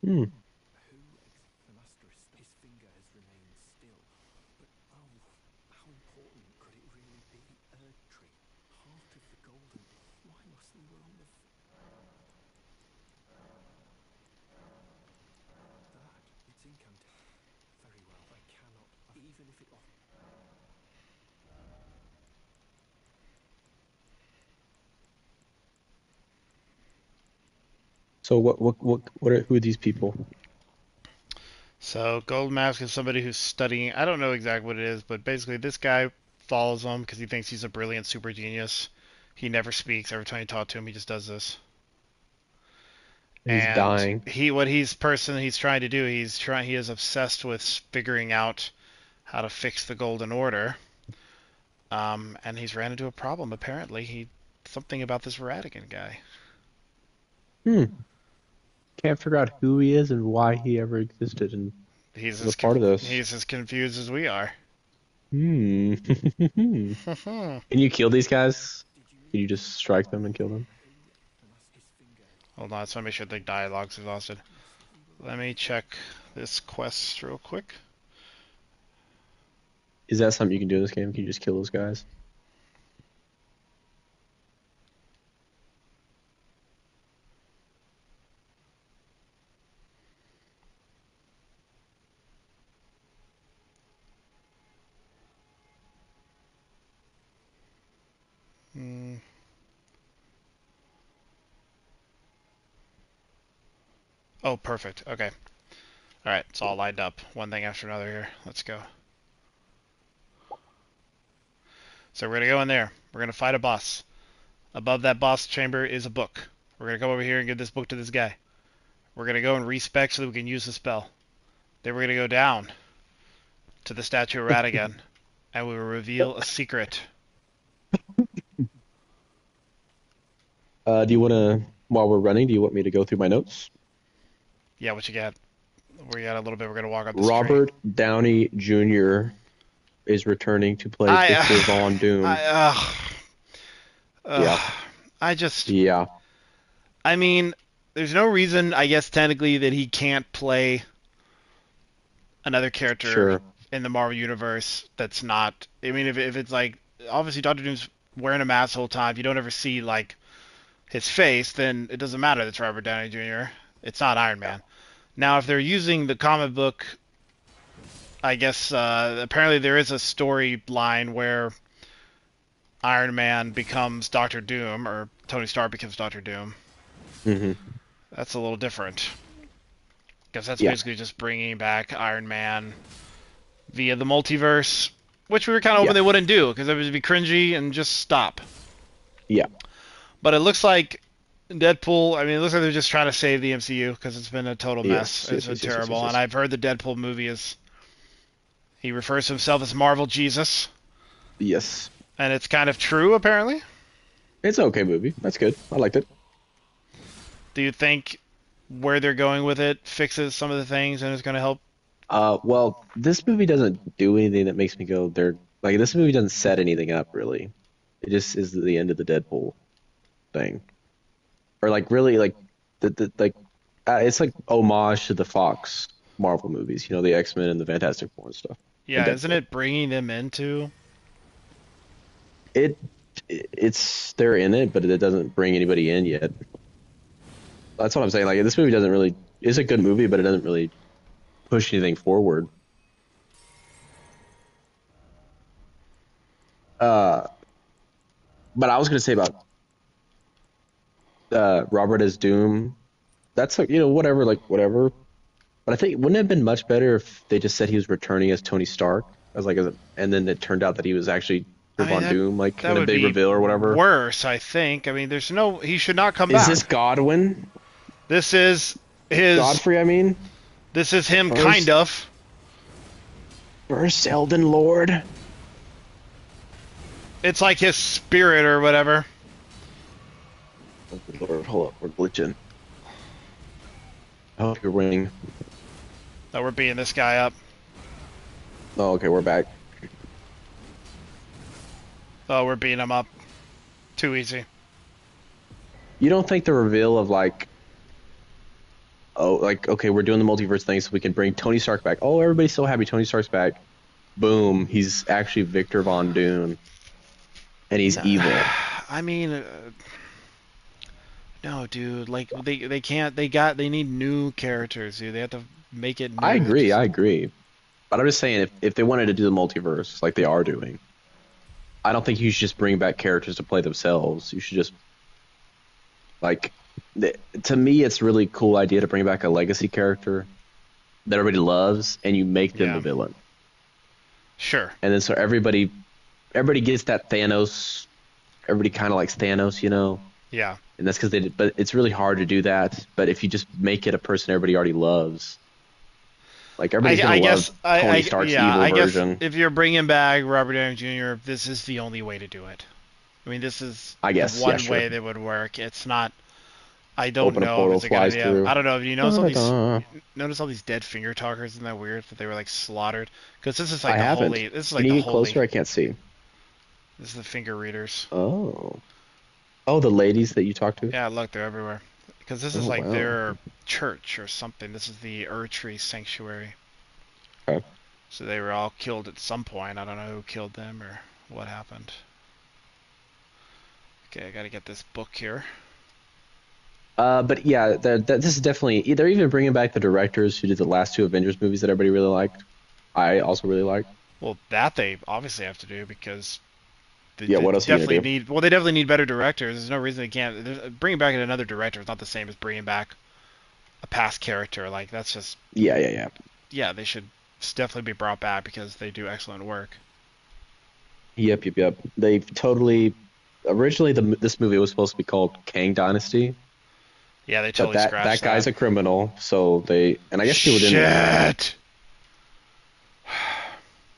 Hmm. The Master is his finger has remained still. But oh, how important could it really be? Erd Tree, heart of the Golden. Why must we were on the that? It's incant. Very well, I cannot. Even if it off. So who are these people? So Gold Mask is somebody who's studying. I don't know exactly what it is, but basically this guy follows him because he thinks he's a brilliant super genius. He never speaks. Every time you talk to him, he just does this. He's And dying. he's trying to do. He is obsessed with figuring out how to fix the Golden Order. And he's ran into a problem. Apparently, something about this Radigan guy. Hmm. Can't figure out who he is and why he ever existed and He's was a part of this. he's as confused as we are. Hmm. Can you kill these guys? Can you just strike them and kill them? Hold on, so let me make sure the dialogue's exhausted. Let me check this quest real quick. Is that something you can do in this game? Can you just kill those guys? Hmm. Oh, perfect. Okay. Alright, it's all lined up. One thing after another here. Let's go. So we're going to go in there. We're going to fight a boss. Above that boss chamber is a book. We're going to come over here and give this book to this guy. We're going to go and respec so that we can use the spell. Then we're going to go down to the statue of Radigan, and we will reveal a secret. Do you want to, while we're running, do you want me to go through my notes? Yeah, what you got? We got a little bit. We're going to walk up this tree. Robert Downey Jr. is returning to play I, Victor Von Doom. Yeah. I just... Yeah. I mean, there's no reason, I guess, technically, that he can't play another character Sure. in the Marvel Universe that's not... I mean, if it's like... Obviously, Doctor Doom's wearing a mask the whole time. If you don't ever see, like, his face, then it doesn't matter that's Robert Downey Jr. It's not Iron Man. Now, if they're using the comic book, I guess, apparently there is a storyline where Iron Man becomes Doctor Doom, or Tony Stark becomes Doctor Doom. Hmm. That's a little different. Because that's Yeah. basically just bringing back Iron Man via the multiverse, which we were kind of hoping Yeah. they wouldn't do, because it would be cringy and just stop. Yeah. But it looks like Deadpool, I mean, it looks like they're just trying to save the MCU, because it's been a total mess. Yes. It's Yes. been Yes. Yes. Yes. terrible. Yes. And I've heard the Deadpool movie is... He refers to himself as Marvel Jesus. Yes. And it's kind of true, apparently. It's an okay movie. That's good. I liked it. Do you think where they're going with it fixes some of the things and is going to help? Well, this movie doesn't do anything that makes me go, they're like, this movie doesn't set anything up really. It just is the end of the Deadpool. thing, or like really like like it's like homage to the Fox Marvel movies, you know, the X-Men and the Fantastic Four and stuff, and Yeah, isn't Deadpool. it bringing them into? It it's they're in it, but it doesn't bring anybody in yet. That's what I'm saying. Like this movie doesn't really. It's a good movie, but it doesn't really push anything forward. Uh, but I was gonna say about Robert as Doom. That's like whatever, like whatever. But I think wouldn't it have been much better if they just said he was returning as Tony Stark as and then it turned out that he was actually I mean Von that Doom, like that in a would big be reveal or whatever. worse, I think. I mean, there's no he should not come Is back. this Godwin? This is his Godfrey, I mean, this is him kind first of. first Elden Lord. It's like his spirit or whatever. Lord, hold up, we're glitching. I hope you're winning. That we're beating this guy up. Oh, okay, we're back. Oh, we're beating him up. Too easy. You don't think the reveal of like, oh, like okay, we're doing the multiverse thing, so we can bring Tony Stark back. Oh, everybody's so happy Tony Stark's back. Boom, he's actually Victor Von Doom, and he's evil. I mean, no, dude. Like they can't. They need new characters, dude. They have to make it new. I agree, I agree. But I'm just saying, if they wanted to do the multiverse like they are doing, I don't think you should just bring back characters to play themselves. You should just like, to me, it's a really cool idea to bring back a legacy character that everybody loves, and you make them Yeah. the villain. Sure. And then so everybody gets that Thanos. Everybody kind of likes Thanos, you know. Yeah. And that's because they did, but it's really hard to do that. But if you just make it a person everybody already loves, like everybody's gonna love Tony Stark's evil I guess version. if you're bringing back Robert Downey Jr., this is the only way to do it. I mean, this is I guess, the one yeah, sure. way that would work. It's not. I don't Open a know portal, if it's a good flies idea. through. I don't know. You notice Da-da-da. notice all these dead finger talkers? Isn't that weird that they were like slaughtered? Because this is like I the haven't. holy. This is like Can you the get holy. closer? I can't see. This is the finger readers. Oh. Oh, the ladies that you talked to? Yeah, look, they're everywhere. Because this is Oh, like wow. their church or something. This is the Ur-Tree Sanctuary. Okay. So they were all killed at some point. I don't know who killed them or what happened. Okay, I gotta get this book here. But yeah, this is definitely. They're even bringing back the directors who did the last two Avengers movies that everybody really liked. I also really liked. Well, that they obviously have to do because Yeah, what else are you gonna definitely do? need. Well, they definitely need better directors. There's no reason they can't. Bringing back another director is not the same as bringing back a past character. Like that's just Yeah. yeah. They should definitely be brought back because they do excellent work. Yep. They've totally. Originally, this movie was supposed to be called Kang Dynasty, Yeah, they but totally that scratched guy's a criminal, so they. And I guess people didn't. Shit.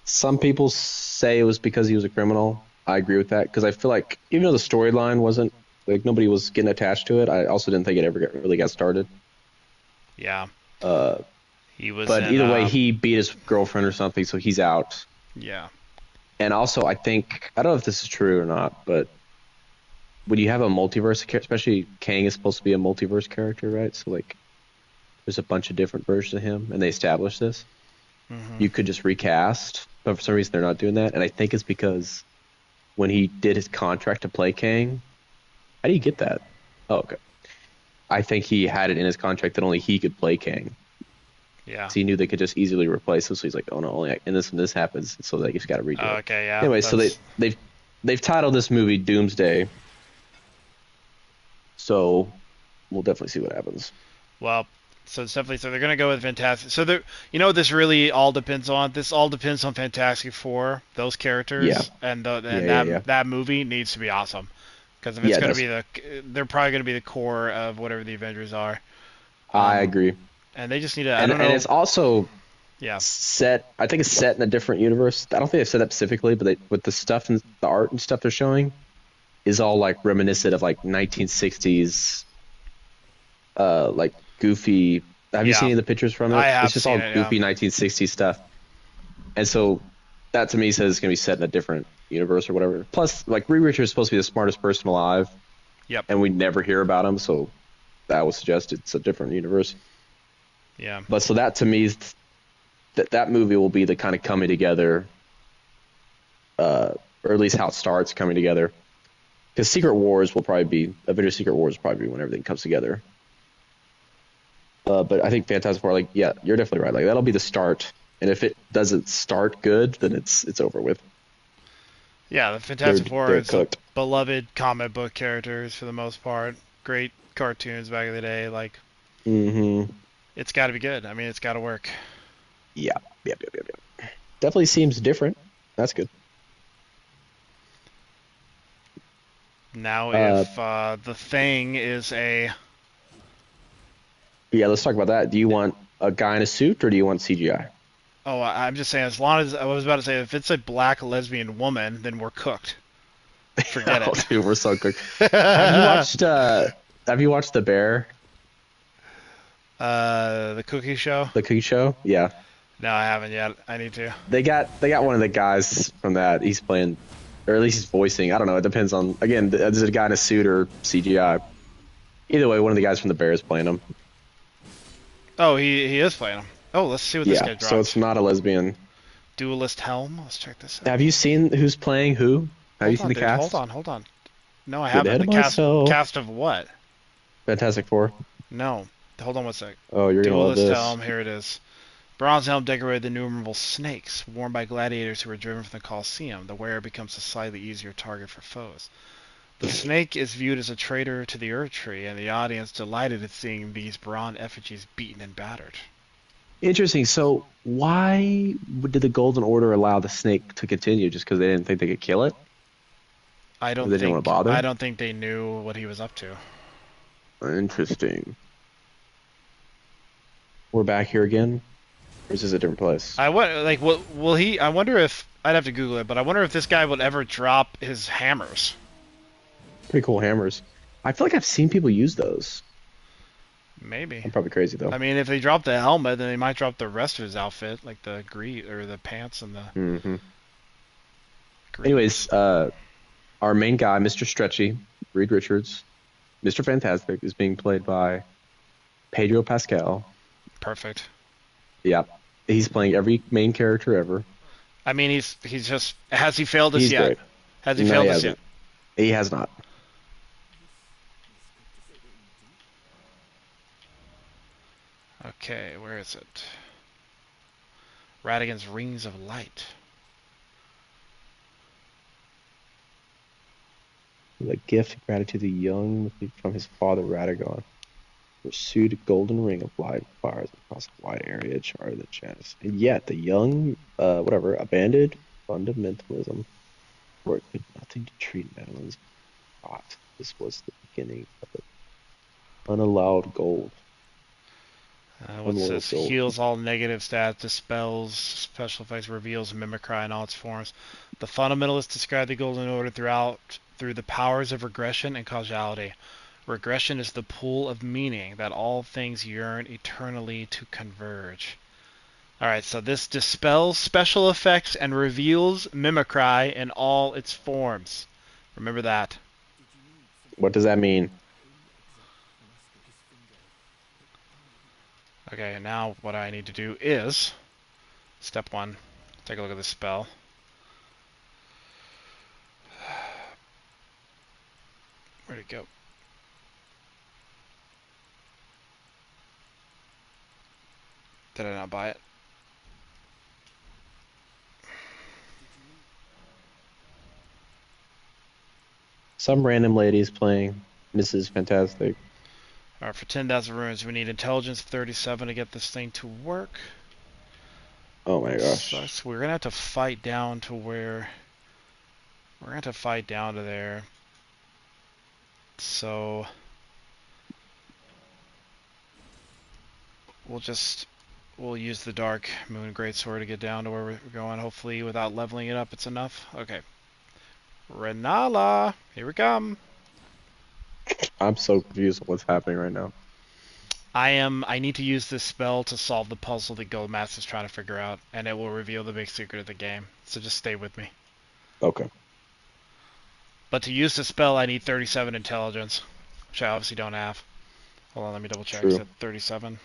Some people say it was because he was a criminal. I agree with that because I feel like even though the storyline wasn't like nobody was getting attached to it, I also didn't think it ever really got started. Yeah. Uh, He was. but in, either way, he beat his girlfriend or something, so he's out. Yeah. And also, I think I don't know if this is true or not, but when you have a multiverse, especially Kang is supposed to be a multiverse character, right? So like, there's a bunch of different versions of him, and they established this. Hmm. You could just recast, but for some reason they're not doing that, and I think it's because when he did his contract to play Kang, how do you get that? Oh, okay. I think he had it in his contract that only he could play Kang. Yeah. So he knew they could just easily replace him. So he's like, "Oh no, and this happens." So they just got to redo Oh, it. okay. Yeah. Anyway, so that's- they've titled this movie Doomsday. So we'll definitely see what happens. Well, so it's definitely so they're gonna go with Fantastic. So they're what this really all depends on. This all depends on Fantastic Four, those characters, Yeah. and Yeah. that movie needs to be awesome. Because if it's Yeah, it gonna does. be they're probably gonna be the core of whatever the Avengers are. I Um, agree. And they just need to. I And don't know. and it's also Yeah. set. I think it's set in a different universe. I don't think they've said that specifically, but with the stuff and the art and stuff they're showing is all like reminiscent of like 1960s, like goofy. Have you Yeah. seen any of the pictures from it? I have It's just seen all it, goofy yeah. 1960s stuff. And so that to me says it's gonna be set in a different universe or whatever. Plus, like Reed Richards is supposed to be the smartest person alive. Yep. and we never hear about him. So that would suggest it's a different universe. Yeah. But so that to me, that movie will be the kind of coming together, or at least how it starts coming together. Because Secret Wars will probably be Avengers Secret Wars will probably be when everything comes together. But I think Fantastic Four, like, yeah, you're definitely right. Like that'll be the start. And if it doesn't start good, then it's over with. Yeah, the They're Fantastic Four they're is a cooked. beloved comic book characters for the most part. Great cartoons back in the day. Like, Mm-hmm. it's got to be good. I mean, it's got to work. Yeah. Yep. Definitely seems different. That's good. Now, Uh, if the Thing is a yeah, let's talk about that. Do you want a guy in a suit or do you want CGI? oh, I'm just saying, as long as I was about to say, if it's a black lesbian woman, then we're cooked. Forget Oh, it. dude, we're so cooked. Have you watched Have you watched The Bear, The Cookie Show? the cookie show? Yeah. No, I haven't yet. I need to. They got one of the guys from that. He's playing, or at least he's voicing. I don't know. It depends on, again, is it a guy in a suit or CGI? Either way, one of the guys from The Bear is playing him. Oh, he is playing them. Oh, let's see what this Yeah. guy So it's dropped. not a lesbian. Duelist Helm. Let's check this out. Have you seen who's playing who? Have you Hold seen on, the dude. Hold cast? on, hold on. No, I Get haven't. ahead The of cast myself. cast of what? Fantastic Four. No. Hold on one sec. Oh, you're gonna love Duelist this. Helm. Here it is. Bronze helm decorated with innumerable snakes, worn by gladiators who were driven from the Colosseum. The wearer becomes a slightly easier target for foes. The snake is viewed as a traitor to the Earth Tree, and the audience delighted at seeing these bronze effigies beaten and battered. Interesting. So why did the Golden Order allow the snake to continue? Just because they didn't think they could kill it, or they didn't want to I bother? don't think they knew what he was up to. Interesting. We're back here again, or is this a different place? Like, will he? I wonder if I'd have to Google it, but I wonder if this guy would ever drop his hammers. Pretty cool hammers. I feel like I've seen people use those. Maybe. I'm probably crazy though. I mean, if they drop the helmet, then they might drop the rest of his outfit, like the or the pants and the Hmm. greaves. Anyways, our main guy, Mr. Stretchy, Reed Richards, Mr. Fantastic, is being played by Pedro Pascal. Perfect. Yeah, he's playing every main character ever. I mean, he's just has he failed us He's yet? great. Has he No, he failed us yet? hasn't. He has not. Okay, where is it? Radigan's Rings of Light. The gift of gratitude to the young from his father Radagon. Pursued a golden ring of light fires across a wide area charted the chest. And yet the young, abandoned fundamentalism were it could nothing to treat Madeline's thought. This was the beginning of the unallowed gold. What's Unloyal this? gold. Heals all negative stats, dispels special effects, reveals Mimicry in all its forms. The fundamentalists describe the Golden Order through the powers of regression and causality. Regression is the pool of meaning that all things yearn eternally to converge. Alright, so this dispels special effects and reveals Mimicry in all its forms. Remember that. What does that mean? Okay, now what I need to do is step 1. Take a look at this spell. Where'd it go? Did I not buy it? Some random lady is playing Mrs. Fantastic. Alright, for 10,000 runes, we need intelligence 37 to get this thing to work. Oh my gosh. Sucks. We're gonna have to fight down to where... We're gonna have to fight down to there. So... We'll use the Dark Moon Greatsword to get down to where we're going. Hopefully, without leveling it up, it's enough. Okay. Renala! Here we come! I'm so confused with what's happening right now. I need to use this spell to solve the puzzle that Goldmaster is trying to figure out, and it will reveal the big secret of the game. So just stay with me. Okay. But to use the spell, I need 37 intelligence, which I obviously don't have. Hold on, let me double check. Is True. it 37?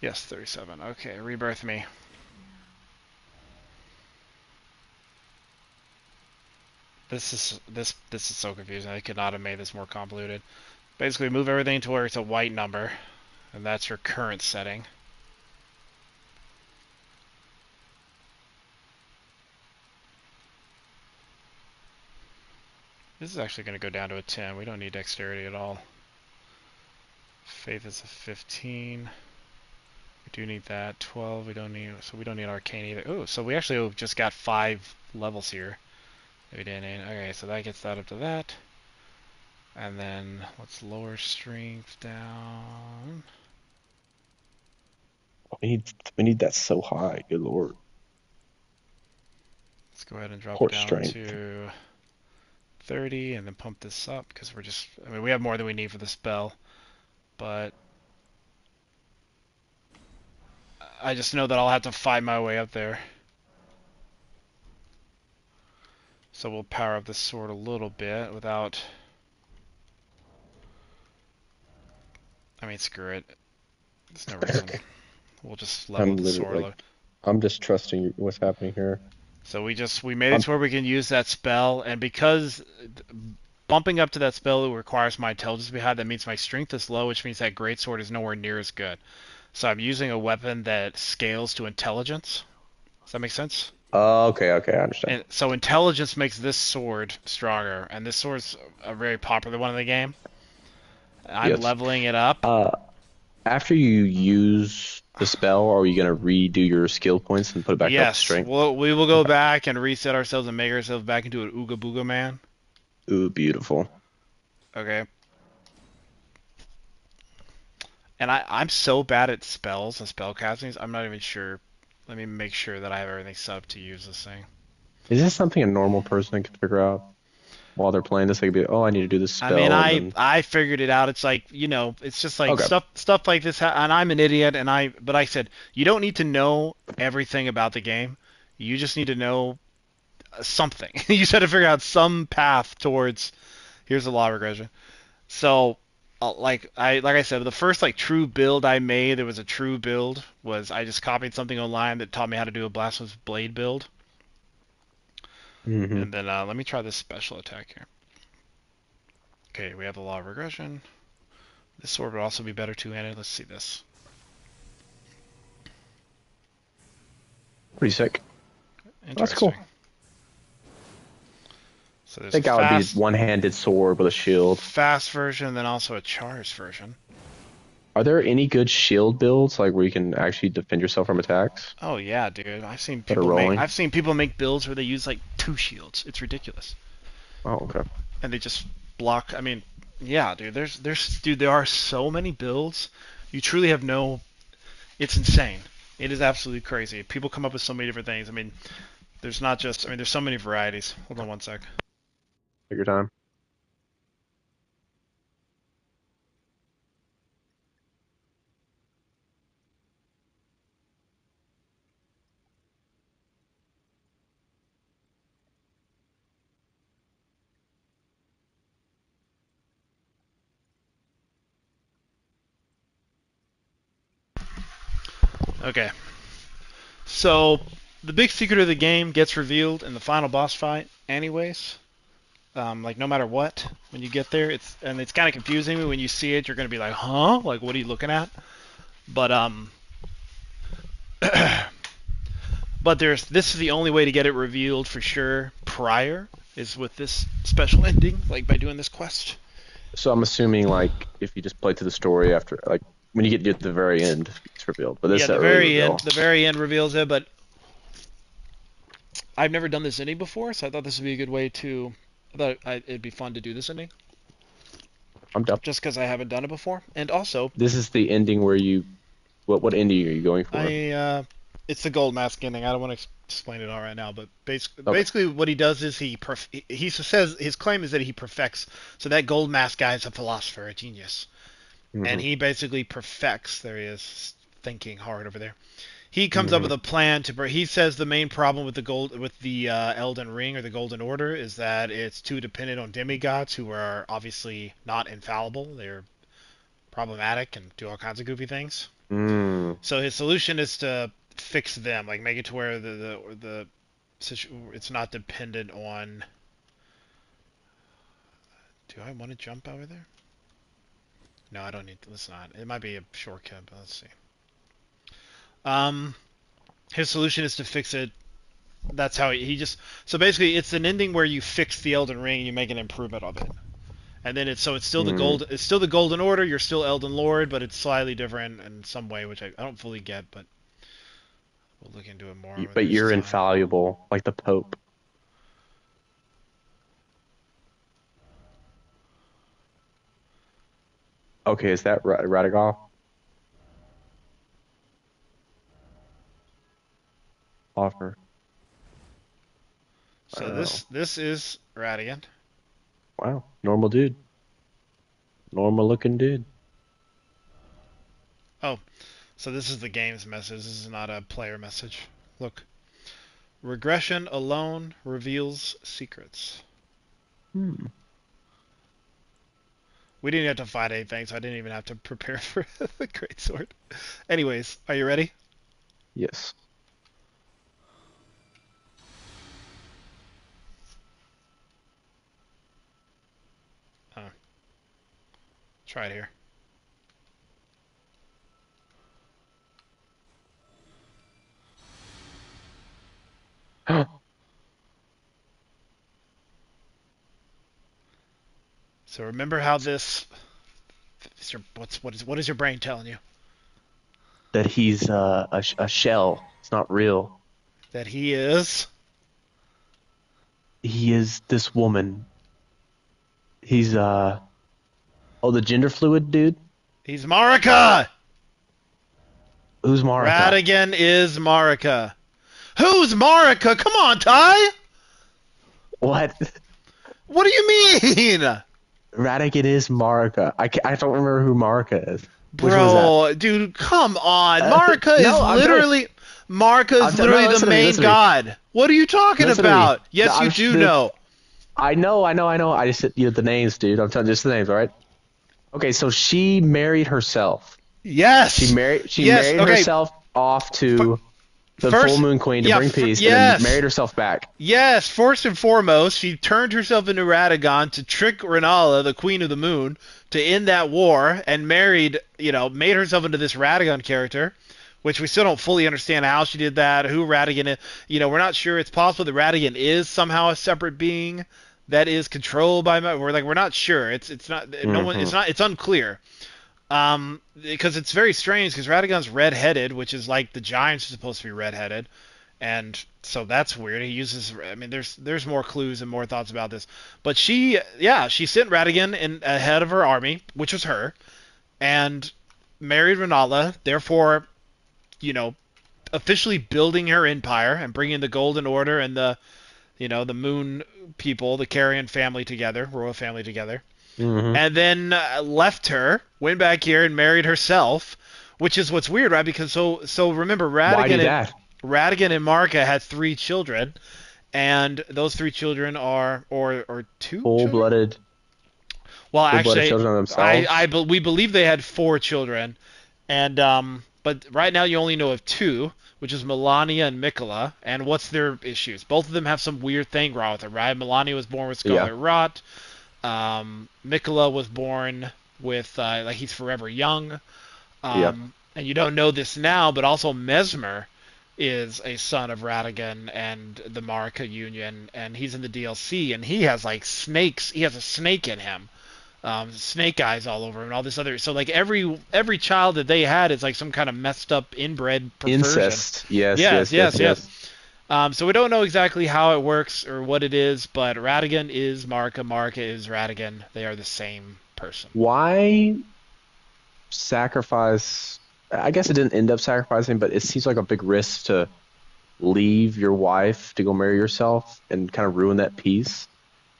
Yes, 37. Okay, rebirth me. This is so confusing. I could not have made this more convoluted. Basically, move everything to where it's a white number, and that's your current setting. This is actually going to go down to a 10. We don't need dexterity at all. Faith is a 15. We do need that. 12. We don't need. So we don't need arcane either. Oh, so we actually just got 5 levels here. We didn't. Okay, so that gets that up to that. And then let's lower strength down. We need that so high. Good lord. Let's go ahead and drop it Horse down strength. to 30 and then pump this up because we're just. I mean, we have more than we need for the spell, but I just know that I'll have to fight my way up there. So we'll power up this sword a little bit without. I mean, screw it. There's no reason. Okay. We'll just level I'm the literally sword. like, I'm just trusting what's happening here. So we made it to where we can use that spell, and because bumping up to that spell it requires my intelligence to be high, that means my strength is low, which means that greatsword is nowhere near as good. So I'm using a weapon that scales to intelligence. Does that make sense? Okay, okay, I understand. And so intelligence makes this sword stronger, and this sword's a very popular one in the game. I'm Yes. leveling it up. After you use the spell, are you gonna redo your skill points and put it back up to Yes, strength? we will go Okay. back and reset ourselves and make ourselves back into an Ooga Booga man. Ooh, beautiful. Okay. And I'm so bad at spells and spell castings, I'm not even sure. Let me make sure that I have everything set up to use this thing. Is this something a normal person can figure out while they're playing this? They could be, oh, I need to do this I mean, spell, and then I figured it out. It's like, it's just like okay, stuff like this. And I'm an idiot, but I said you don't need to know everything about the game. You just need to know something. You just had to figure out some path towards. Here's the law regression. So, like I said, the first like true build I made, there was a true build, was I just copied something online that taught me how to do a blasphemous blade build. hmm And then let me try this special attack here. Okay, we have the law of regression. This sword would also be better two-handed. Let's see this. pretty sick. That's cool. Interesting. So I there's a think I would be one-handed sword with a shield. fast version, and then also a charged version. Are there any good shield builds, like where you can actually defend yourself from attacks Oh yeah, dude. that are rolling? I've seen people make builds where they use like 2 shields. It's ridiculous. Oh, okay. And they just block. I mean, yeah, dude. There are so many builds. You truly have no. It's insane. It is absolutely crazy. People come up with so many different things. I mean, there's not just. I mean, there's so many varieties. Hold on one sec. Take your time. Okay. So the big secret of the game gets revealed in the final boss fight, anyways. Like no matter what, when you get there, it's kind of confusing when you see it. You're gonna be like, huh? Like what are you looking at? But but this is the only way to get it revealed for sure. Prior is with this special ending, like by doing this quest. So I'm assuming, like, if you just play through the story after, like, when you get to the very end, it's revealed. But this Yeah, is the early reveal. the very end reveals it. But I've never done this ending before, so I thought this would be a good way to. It'd be fun to do this ending, I'm done. just because I haven't done it before, and also This is the ending where you. What ending are you going for? it's the gold mask ending. I don't want to explain it all right now, but Okay. basically what he does is he says his claim is that he perfects. So that gold mask guy is a philosopher, a genius, and Mm-hmm. he basically perfects. There he is, thinking hard over there. He comes up with a plan to. He says the main problem with the Elden Ring or the Golden Order is that it's too dependent on demigods who are obviously not infallible. They're problematic and do all kinds of goofy things. Mm. So his solution is to fix them, like make it to where it's not dependent on. Do I want to jump over there? No, I don't need to. Let's not. It might be a shortcut, but let's see. Um, his solution is to fix it. That's how he just. So basically, it's an ending where you fix the Elden Ring and you make an improvement of it. And then it's still the Mm. gold. It's still the Golden Order. You're still Elden Lord, but it's slightly different in some way, which I don't fully get, but we'll look into it more when But there's you're time. infallible, like the Pope. Okay, is that Radigal? Offer. So Oh, this is Radigan. wow. Normal dude. Normal looking dude. Oh, so this is the game's message. This is not a player message. Look, regression alone reveals secrets. Hmm. We didn't have to fight anything, so I didn't even have to prepare for the great sword. Anyways, are you ready? Yes. Oh, try it here. So remember how this is your what is your brain telling you? That he's a shell. It's not real. That he is He is this woman. He's oh, the gender fluid dude. he's Marika. Who's Marika? Radigan is Marika. Who's Marika? Come on, Ty. What? What do you mean? Radigan is Marika. I don't remember who Marika is. Which one is that? Bro, dude, come on. Marika is No, I'm telling you. literally Marika is No, literally the listen to me. main Listen to me. god. What are you talking Listen to me. about? No, Yes, you do know. I know. I just said the names, dude. I'm telling you just the names, all right? Okay, so she married herself. Yes. She Yes. married Okay. herself off to the full First, moon queen to yeah. bring peace, and then Yes. married herself back. Yes. First and foremost, she turned herself into Radagon to trick Renala, the Queen of the Moon, to end that war, and made herself into this Radagon character, which we still don't fully understand how she did that, who Radigan is. We're not sure. It's possible that Radigan is somehow a separate being that is controlled by. We're not sure. It's not. No one. Hmm. It's unclear. Because it's very strange because Radagon's red-headed, which is like the giants are supposed to be red-headed, and so that's weird. He uses. I mean, there's more clues and more thoughts about this, but she sent Radigan in ahead of her army, which was her, and married Renala. Therefore, you know, officially building her empire and bringing the Golden Order and the Moon people, the Carrion family together, royal family together, Hmm. and then left her, went back here and married herself, which is what's weird, right? Because so remember Why do that? Radigan and Marika had 3 children, and those 3 children are or 2 children. Full-blooded, Well, full-blooded actually, children of themselves. we believe they had 4 children, and but right now you only know of 2, which is Melania and Mikola. And what's their issues? Both of them have some weird thing wrong with them, right? Melania was born with Yeah. scarlet rot. Mikola was born with like he's forever young. Yep. And you don't know this now, but also Mesmer is a son of Radigan and the Marika Union, and he's in the DLC, and he has like snakes. He has a snake in him, snake eyes all over him, and all this other. So like every child that they had is like some kind of messed up inbred perversion. Incest. Yes. Yes, Yes. Yes. yes, Yes. yes. So we don't know exactly how it works or what it is, but Radigan is Marika, Marika is Radigan. They are the same person. Why sacrifice? I guess it didn't end up sacrificing, but it seems like a big risk to leave your wife to go marry yourself and kind of ruin that peace.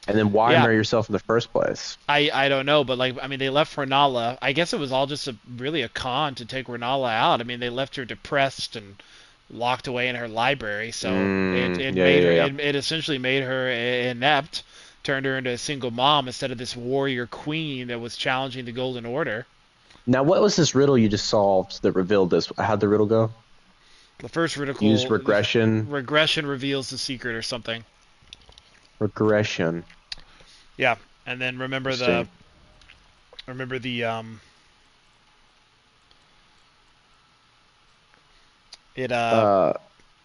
And then why Yeah, marry yourself in the first place? I don't know, but like I mean they left Renala. I guess it was all just really a con to take Renala out. I mean they left her depressed and locked away in her library, so it Yeah, made yeah, her yeah. it essentially made her inept, turned her into a single mom instead of this warrior queen that was challenging the Golden Order. Now, what was this riddle you just solved that revealed this? How'd the riddle go? The first Use radical regression. regression reveals the secret or something. Regression. Yeah, and then Interesting. remember the it Uh,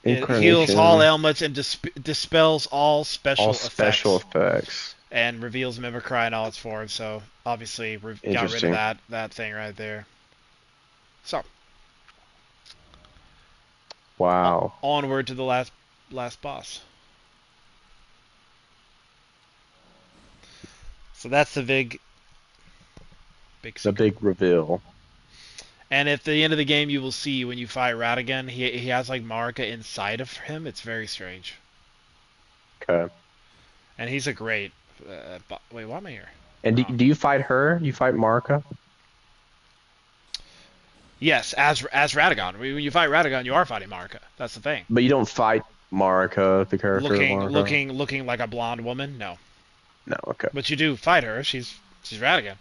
it heals all incarnation. ailments and dispels all All special special effects effects. and reveals Mimicry in all its forms. So obviously we got rid of Interesting. that thing right there. So Wow. onward to the last boss. So that's the big The secret. big reveal. And at the end of the game, you will see when you fight Ratigan, he has like Marika inside of him. It's very strange, Okay. and he's a great. Wait, why am I here? And Oh. do you fight her? You fight Marika? Yes, as Ratigan. When you fight Ratigan, you are fighting Marika. That's the thing. But you don't fight Marika, the character Marika? Looking like a blonde woman. No, No, okay. but you do fight her. She's Ratigan.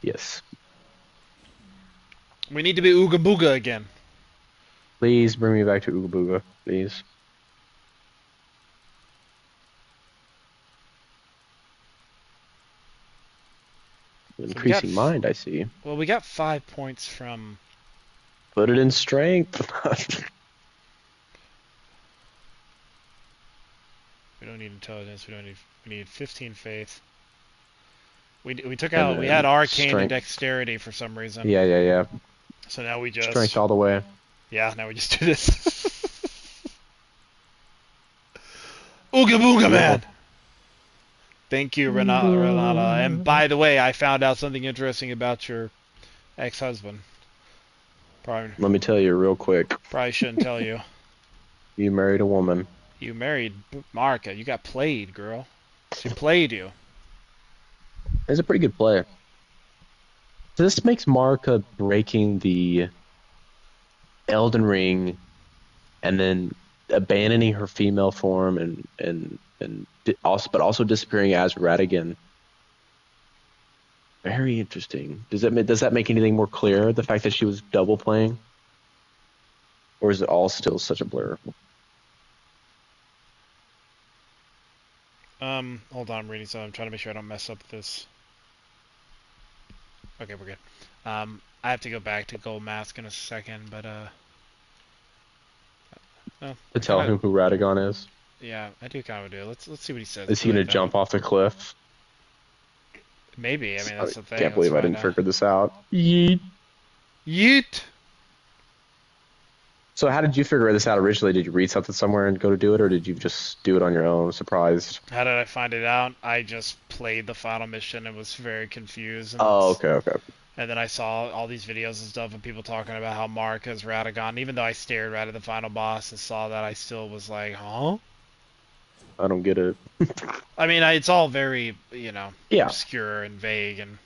Yes. We need to be Ooga Booga again. Please bring me back to Ooga Booga, please. So we got Increasing mind, I see. we got 5 points from. Put it in strength. We don't need intelligence. We need 15 faith. We took And out. We had then arcane and strength. dexterity for some reason. Yeah, yeah, yeah. So now we Strength just. all the way. Yeah, now we just do this. Ooga Booga Beautiful. Man! Thank you, Renata. And by the way, I found out something interesting about your ex-husband. Probably, Let me tell you real quick. probably shouldn't tell you. You married a woman. You married Marika. You got played, girl. She played you. It's a pretty good play. This makes Marika breaking the Elden Ring and then abandoning her female form and also disappearing as Ratigan. Very interesting. Does that make anything more clear? The fact that she was double playing, or is it all still such a blur? Hold on, I'm reading something. I'm trying to make sure I don't mess up this. Okay, we're good. I have to go back to Gold Mask in a second, but oh, To I tell kind of him who Ratigan is? yeah, I do kind of do. Let's see what he says. Is It's he really gonna fast. jump off the cliff? Maybe. I mean, I that's the thing. can't Let's believe I find didn't out. figure this out. Yeet. Yeet. So how did you figure this out originally? Did you read something somewhere and go to do it, or did you just do it on your own, surprised? How did I find it out? I just played the final mission and was very confused, Oh, okay, okay. and then I saw all these videos and stuff of people talking about how Marika's Radagon. Even though I stared right at the final boss and saw that, I still was like, huh? I don't get it. I mean, it's all very, Yeah, obscure and vague, and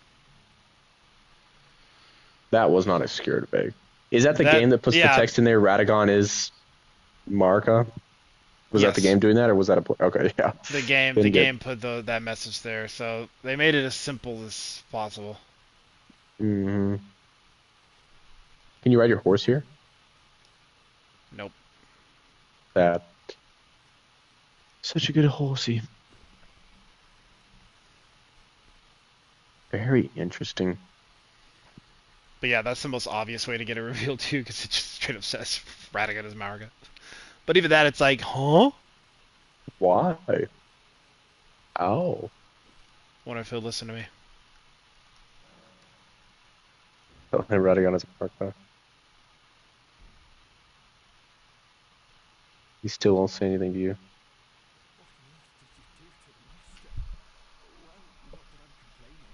that was not obscure to big. Is that the that, game that puts the yeah, text in there? Ratigan is Marika. Was that the yes. game doing that, or was that okay? Yeah. The game, Didn't the get. game put that message there, so they made it as simple as possible. Hmm. Can you ride your horse here? Nope. That. Such a good horsey. Very interesting. But yeah, that's the most obvious way to get it revealed too, because it just straight up says Radagon is Marika. But even that, it's like, huh? Why? Oh. Wonder if he'll listen to me. Ratigan is Marika. He still won't say anything to you. What on earth did you do to Master? Well, not that I'm complaining.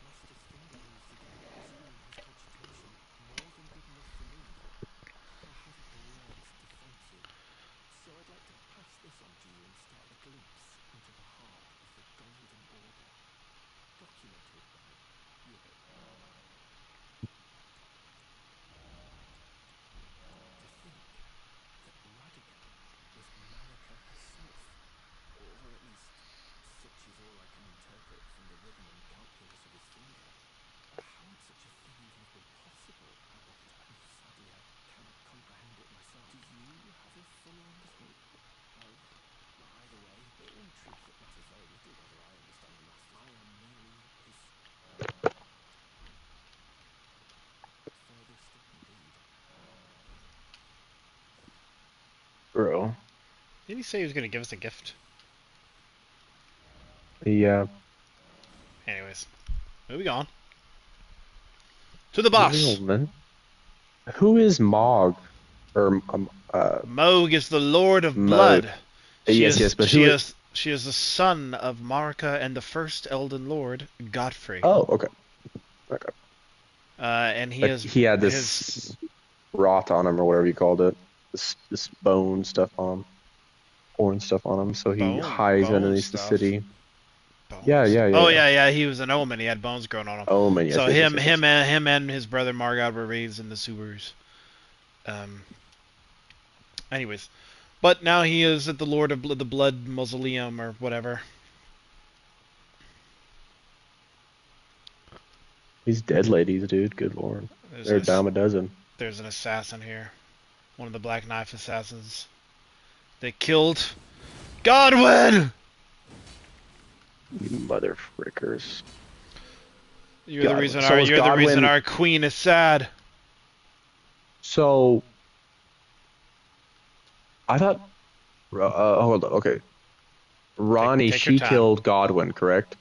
Master's finger moves again, assuming his agitation more than good enough for me. I haven't the words to thank you, so I'd like to pass this on to you instead. A glimpse into the heart of Didn't he say he was gonna give us a gift? Yeah. Anyways, moving on to the Moving boss. on then. Who is Mog? Or Moog is the Lord of Mo? Blood. Yes, but who? She is the son of Marika and the first Elden Lord, Godfrey. Oh, okay. Okay. And he Like has he had his this rot on him or whatever you called it. This bone stuff on him, horn stuff on him. So he hides bone underneath the stuff. city. Yeah, Bones. yeah, yeah, Oh yeah. yeah. He was an omen. He had bones growing on him. Oh man, So yes, yes, yes, yes, yes. him and his brother Margot were raised in the sewers. Um. Anyways, but now he is at the Lord of the Blood Mausoleum or whatever. These dead ladies, dude. Good lord, There's they're a an dime a dozen. there's an assassin here. One of the Black Knife assassins. They killed Godwin. You mother frickers. God. You're the reason our queen is sad. So I thought. Hold on. Okay, Ronnie, Take your she time. killed Godwin, correct?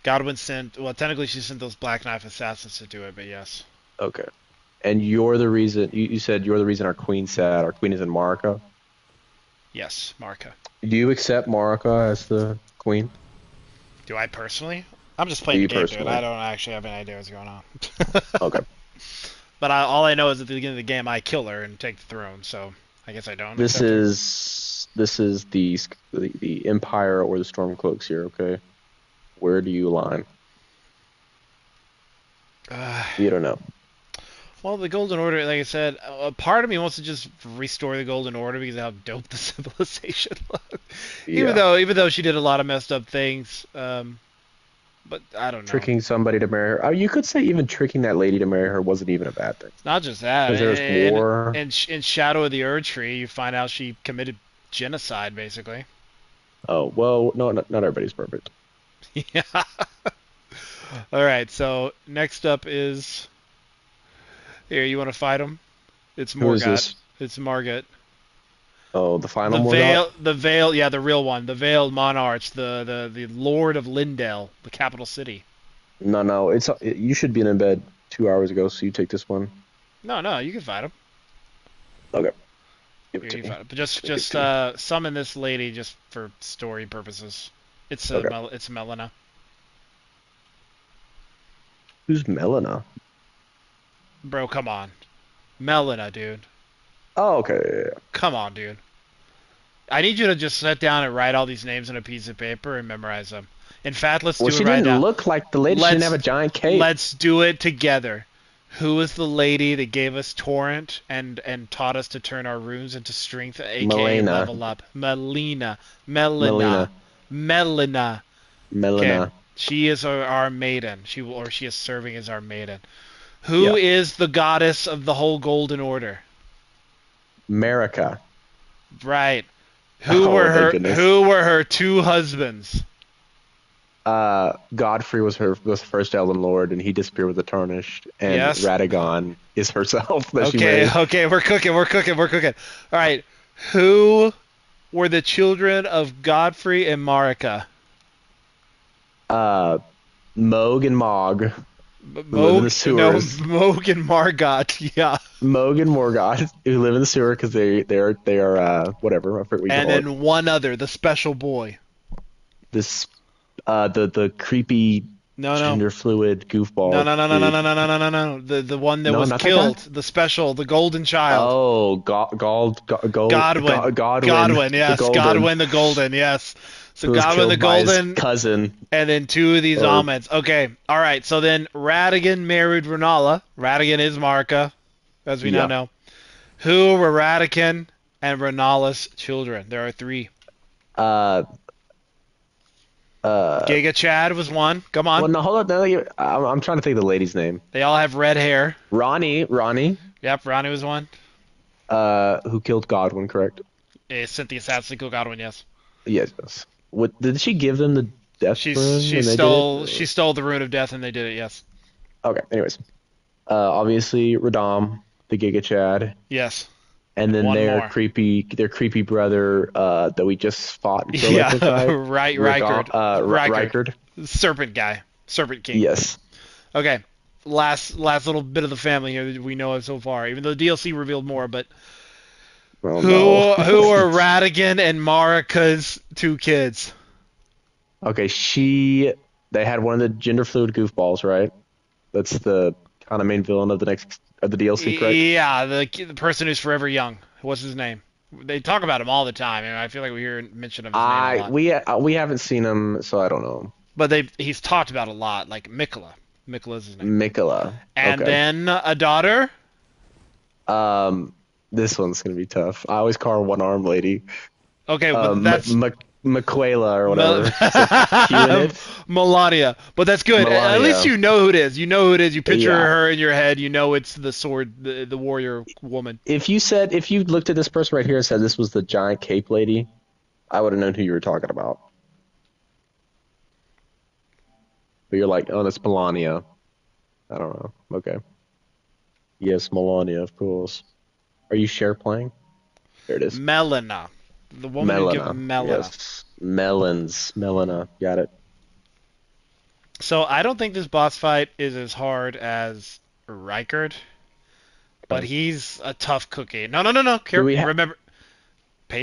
Godwin sent. Well, technically, she sent those Black Knife assassins to do it, but yes. Okay. And you're the reason. You said you're the reason our queen's sad. Our queen is in Marika. Yes, Marka. Do you accept Marika as the queen? Do I personally? I'm just playing the You game, dude. I personally? don't actually have any idea what's going on. Okay. But all I know is at the beginning of the game, I kill her and take the throne. So I guess I don't. This accept her. is the Empire or the Stormcloaks here. Okay. Where do you align? You don't know. Well, the Golden Order, like I said, a part of me wants to just restore the Golden Order because of how dope the civilization looked. Yeah. Even though she did a lot of messed up things, but I don't know. Tricking somebody to marry her. You could say even tricking that lady to marry her wasn't even a bad thing. It's not just that. Because there's war. In Shadow of the Erd Tree, you find out she committed genocide, basically. Oh well, no, not everybody's perfect. Yeah. All right. So next up is here. You want to fight him? It's Who is Morgot. this? It's Margot. Oh, the final Morgoth? The Veil, yeah, the real one, the Veiled Monarch, the Lord of Lindell, the capital city. No, you should be in bed 2 hours ago, so you take this one. No, you can fight him. Okay. Here, Give it you to can me. fight him. But just Give it to me. summon this lady just for story purposes. It's Okay. it's Melina. Who's Melina? Bro, come on, Melina, dude. Oh, okay. Yeah. Come on, dude. I need you to just sit down and write all these names on a piece of paper and memorize them. In fact, let's Well, do she it right didn't now. look like the lady. She didn't have a giant cape. Let's do it together. Who was the lady that gave us Torrent and taught us to turn our runes into strength, aka Melina. level up? Melina. Melina. Melina. Melina. Okay. She is our maiden. She is serving as our maiden. Who Yeah. is the goddess of the whole Golden Order? America. Right. Oh, thank goodness. Who were her two husbands? Godfrey was the first Elden Lord, and he disappeared with the Tarnished. And Yes. Radagon is herself that she married. Okay, we're cooking. All right. Who were the children of Godfrey and Marika? Moog and Mog, who live in the sewers. Moog and Margot. Yeah. Moog and Morgoth, who live in the sewer because they are whatever. I forget what you And call it. then one other, the special boy. This the creepy gender fluid goofball. No. The one that No, was not that killed. guy? The special, the golden child. Oh, Godwin. Godwin. Yes. The Golden, Godwin the Golden. Yes. So who was Godwin the killed by his Golden. cousin. And then two of these Or- almonds. Okay. All right. So then Radigan married Renala. Radigan is Marika, as we now Yeah. know. Who were Radigan and Renala's children? There are three. Giga Chad was one. Come on. Well, no, hold on. No, I'm trying to think of the lady's name. They all have red hair. Ronnie, Yep, Ronnie was one. who killed Godwin, correct? Cynthia Satsiko Godwin, yes. Yes. What did she give them the death rune when they did it? She stole the rune of death and they did it, yes. Okay. Anyways, obviously Radam, the Giga Chad, Yes. and then one more. their creepy brother that we just fought and killed. I Yeah, think, right? Rykard. Rykard. Rykard. Serpent guy. Serpent King. Yes. Okay. Last little bit of the family here that we know of so far. Even though the DLC revealed more, but Oh no. who are Radigan and Marika's two kids? Okay, they had one of the gender fluid goofballs, right? That's the kind of main villain of the DLC, correct? Yeah, the person who's forever young. What's his name? They talk about him all the time, and I feel like we hear mention of his name a I lot. we haven't seen him, so I don't know. But he's talked about a lot, like Mikola. Mikola's his name. Mikola. And Okay. then a daughter. Um, this one's gonna be tough. I always call her one arm lady. Okay, but that's Maquela or whatever. It's Q in it. Melania. But that's good. At least Melania. you know who it is. You know who it is. You picture Yeah. her in your head. You know it's the sword, the warrior woman. If you looked at this person right here and said this was the giant cape lady, I would have known who you were talking about. But you're like, oh, that's Melania. I don't know. Okay. Yes, Melania, of course. Are you share playing? There it is. Melina. The woman who gives Melina. Melina. Yes. Melina. Got it. So I don't think this boss fight is as hard as Rykard, but Okay. he's a tough cookie. No. Do we Remember,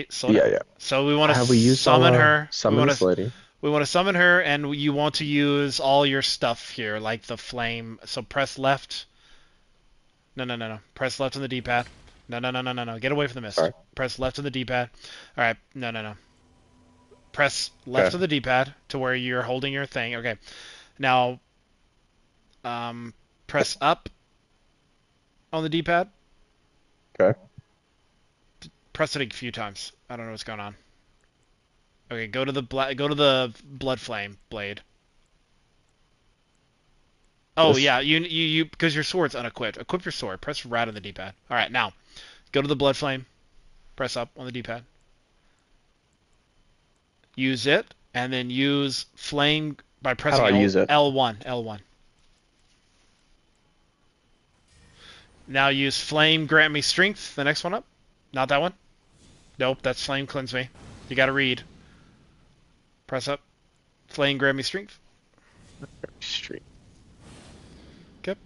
slow Yeah, down. yeah. So we want to Have we used all summon our her. summon this lady? We want to summon her, and you want to use all your stuff here, like the flame. So press left. No. Press left on the D-pad. No. Get away from the mist. Sorry. Press left on the D-pad. All right. No. Press left Okay. on the D-pad to where you're holding your thing. Okay. Now, press up on the D-pad. Okay. Press it a few times. I don't know what's going on. Okay, go to the blood flame blade. Oh This? yeah, you because your sword's unequipped. Equip your sword. Press right on the D-pad. All right, now go to the blood flame. Press up on the D-pad. Use it, and then use flame by How pressing do I use it? L1. L1. Now use flame grant me strength. The next one up. Not that one. Nope, that's flame cleanse me. You gotta read. Press up. Flame grant me strength. Street. Okay.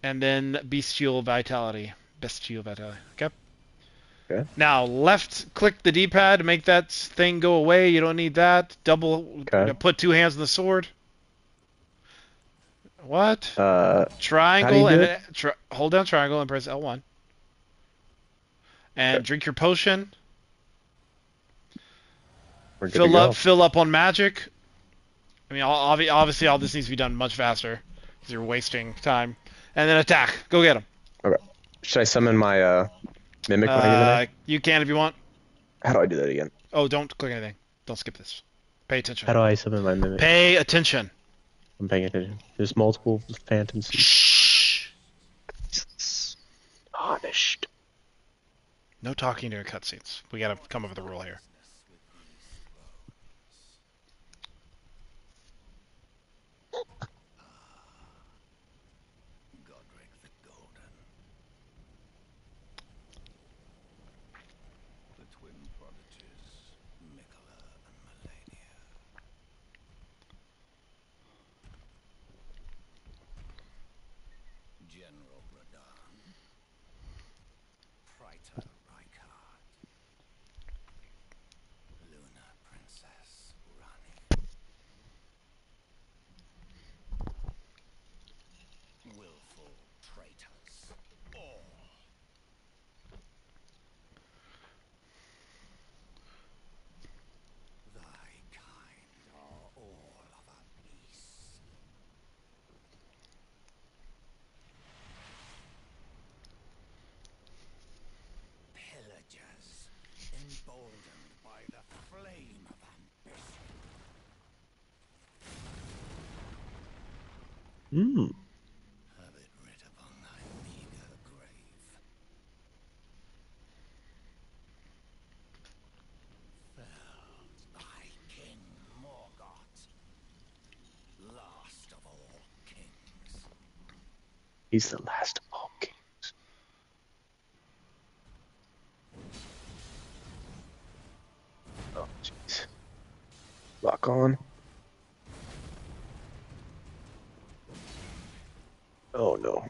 And then bestial vitality. Bestial vitality. Okay. Okay. Now left click the D-pad to make that thing go away. You don't need that. Okay. Put two hands on the sword. What? How do Triangle you do and hold down triangle and press L1. And Okay. drink your potion. We're good to go. Fill up on magic. I mean, obviously all this needs to be done much faster because you're wasting time. And then attack. Go get him. Okay. Should I summon my mimic when I get in there? You can if you want. How do I do that again? Oh, don't click anything. Don't skip this. Pay attention. How do I summon my mimic? Pay attention. I'm paying attention. There's multiple phantoms. Shh. Astonished. No talking during cutscenes. We gotta come up with a rule here. Godric the Golden. The twin prodigies, Mikola and Melania. General Radahn. Praetor Rykard. Luna Princess Rani. Willful traitors. All. Thy kind are all of a piece. Pillagers, emboldened by the flame of ambition. Hmm. Have it writ upon thy meager grave. Felled thy king Morgoth, last of all kings. He's the last of all kings. gone. Oh no.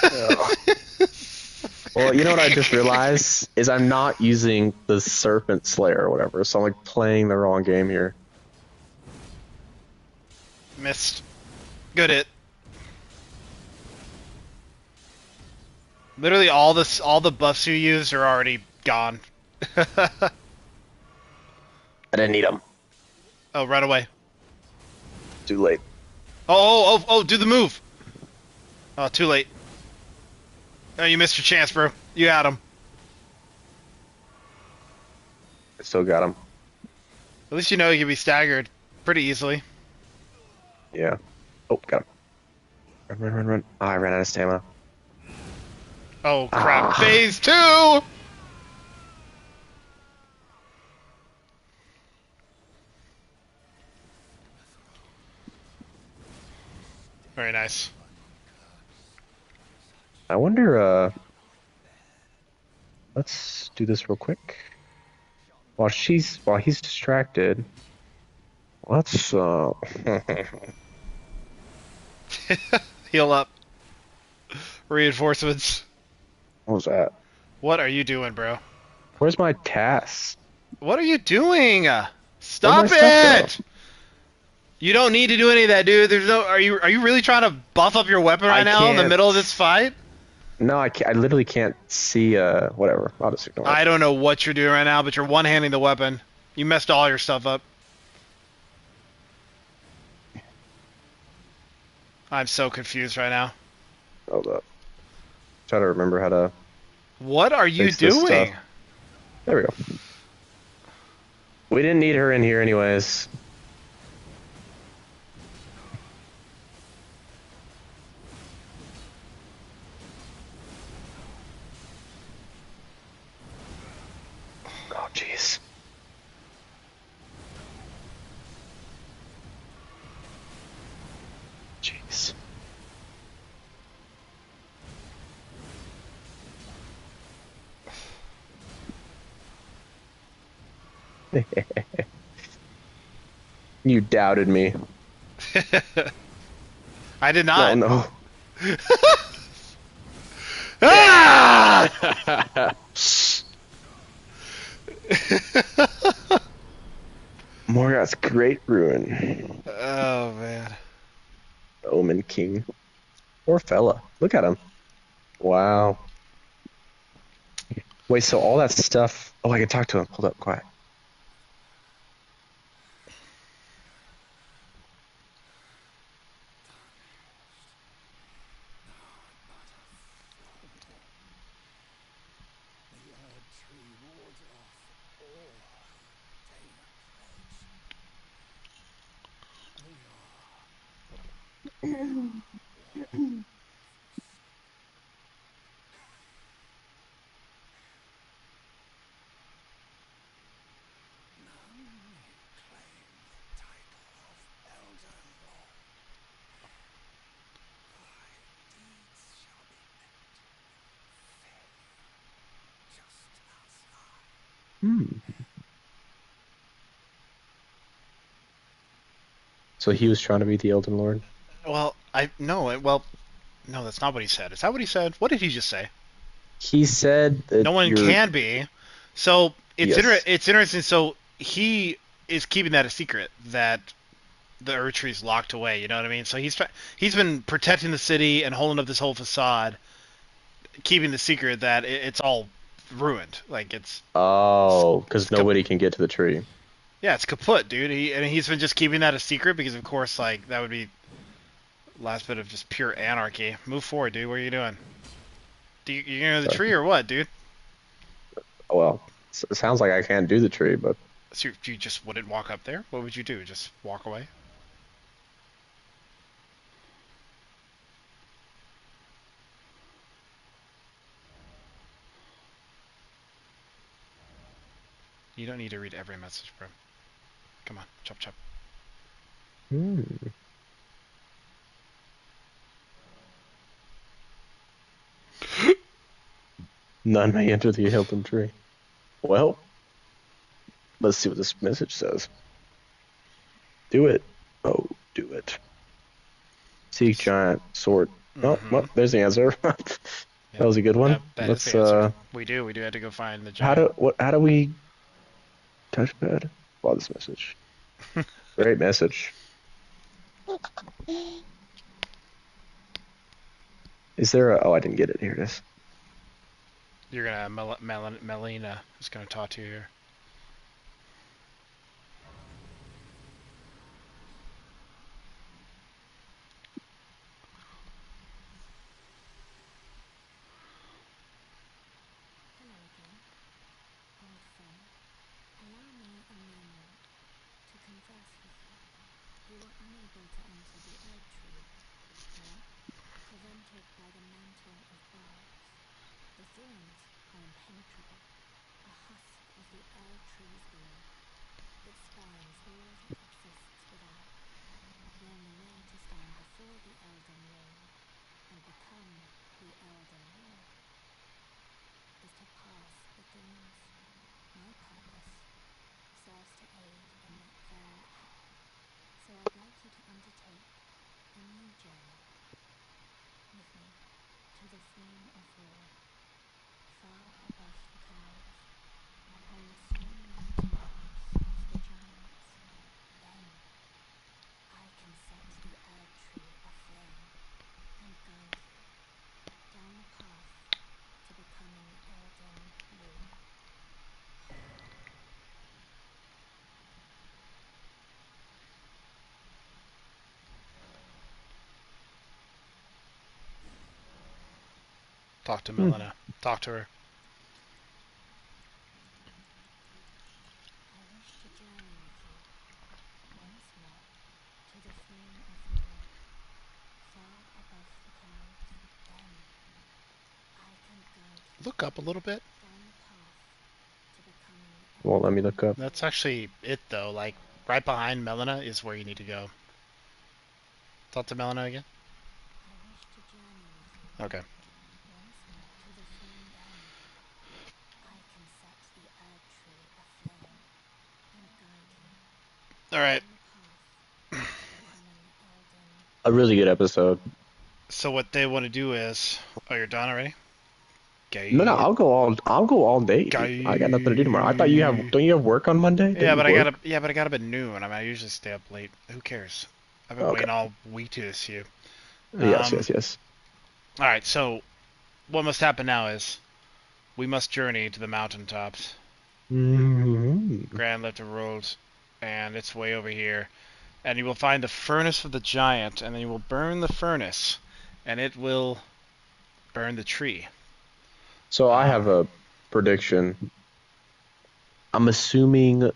Oh. Well, you know what I just realized is I'm not using the Serpent Slayer or whatever, so I'm like playing the wrong game here. Missed. Good hit. Literally all the buffs you use are already gone. I didn't need them. Oh, right away. Too late. Oh, do the move. Oh, too late. Oh, you missed your chance, bro. You had him. I still got him. At least you know you can be staggered pretty easily. Yeah. Oh, got him. Run, run, run, run. Oh, I ran out of stamina. Oh, crap. Ah. Phase 2! Very nice. I wonder, let's do this real quick. While he's distracted, let's, Heal up. Reinforcements. what was that? What are you doing, bro? Where's my task? What are you doing? Where'd Stop my stuff go? it! You don't need to do any of that, dude. There's no. Are you really trying to buff up your weapon right I now in the can't. middle of this fight? No, I can't, I literally can't see, whatever. I'll just ignore it. I don't know what you're doing right now, but you're one-handing the weapon. You messed all your stuff up. I'm so confused right now. Hold up. Try to remember how to What are you fix this doing? stuff. There we go. We didn't need her in here anyways. Oh, jeez. Jeez. You doubted me. I did Oh not. no. Ah! Morgoth's Great Ruin. Oh man. Omen King. Poor fella. Look at him. Wow. Wait, so all that stuff. Oh, I can talk to him. Hold up, quiet. The Erd tree wards off all Dana plagues. They none may claim the title of Elden Lord. Thy deeds shall be met with failure, just as Hmm. So he was trying to be the Elden Lord? Well, no, that's not what he said. Is that what he said? What did he just say? He said that No one you're. can be. So Yes. it's interesting. So he is keeping that a secret that the Erd Tree's locked away. You know what I mean? So he's been protecting the city and holding up this whole facade, keeping the secret that it's all ruined. Like Oh, because it's kap- nobody can get to the tree. yeah, it's kaput, dude. He's been just keeping that a secret because of course like that would be last bit of just pure anarchy. Move forward, dude. What are you doing? You gonna do the Sorry. tree or what, dude? Well, it sounds like I can't do the tree, but So you just wouldn't walk up there? What would you do? Just walk away? You don't need to read every message, bro. Come on, chop chop. Hmm. None may enter the Elden tree. Well, let's see what this message says. Do it. Oh, do it. Seek giant sword. Oh, Mm-hmm. well, there's the answer. That Yep. was a good one. That is Let's the answer. We do have to go find the giant. how do we touchpad? Follow this message. Great message. Is there a, oh, I didn't get it. Here it is. You're gonna Melina is gonna talk to you here. Hello again, old friend. Allow me a moment to converse with you. You were unable to enter the Erd Tree, or prevented by the mantle of barbs. The thorns are impenetrable, a husk of the Erd Tree's being. It spans all that exists without. The only way to stand before the Elden Ring and become the Elden Lord is to pass the thorns. My purpose serves to aid in that very act. So I'd like you to undertake a new journey with me to the flame of war, far above the clouds, on the stone mountain tops of the giants. Then I can set the Erd Tree aflame and guide you down the path to becoming Elden Lord. Talk to Hmm. Melina. Talk to her. I wish to journey with you once more to the flame of war, far above the clouds. Then I can guide you Look up a little bit. down the path to becoming Won't let me Elden look up. That's Lord. actually it though. Like right behind Melina is where you need to go. Talk to Melina again. I wish to journey with you Okay. once more to the flame. Then I can set the Erd Tree aflame and guide you All right. down the path to becoming Elden A really good Lord. episode. So what they want to do is, oh, you're done already? No, no, Gay. I'll go all day, dude. I got nothing to do tomorrow. I thought Gay. don't you have work on Monday? Don't Yeah, you but work? I got up at noon. I mean, I usually stay up late. Who cares? I've been Okay. waiting all week to see you. Yes, yes, yes. All right. So what must happen now is we must journey to the mountaintops. Mm-hmm. Grand Lift of Roads, and it's way over here. And you will find the furnace of the giant, and then you will burn the furnace, and it will burn the tree. So I have a prediction. I'm assuming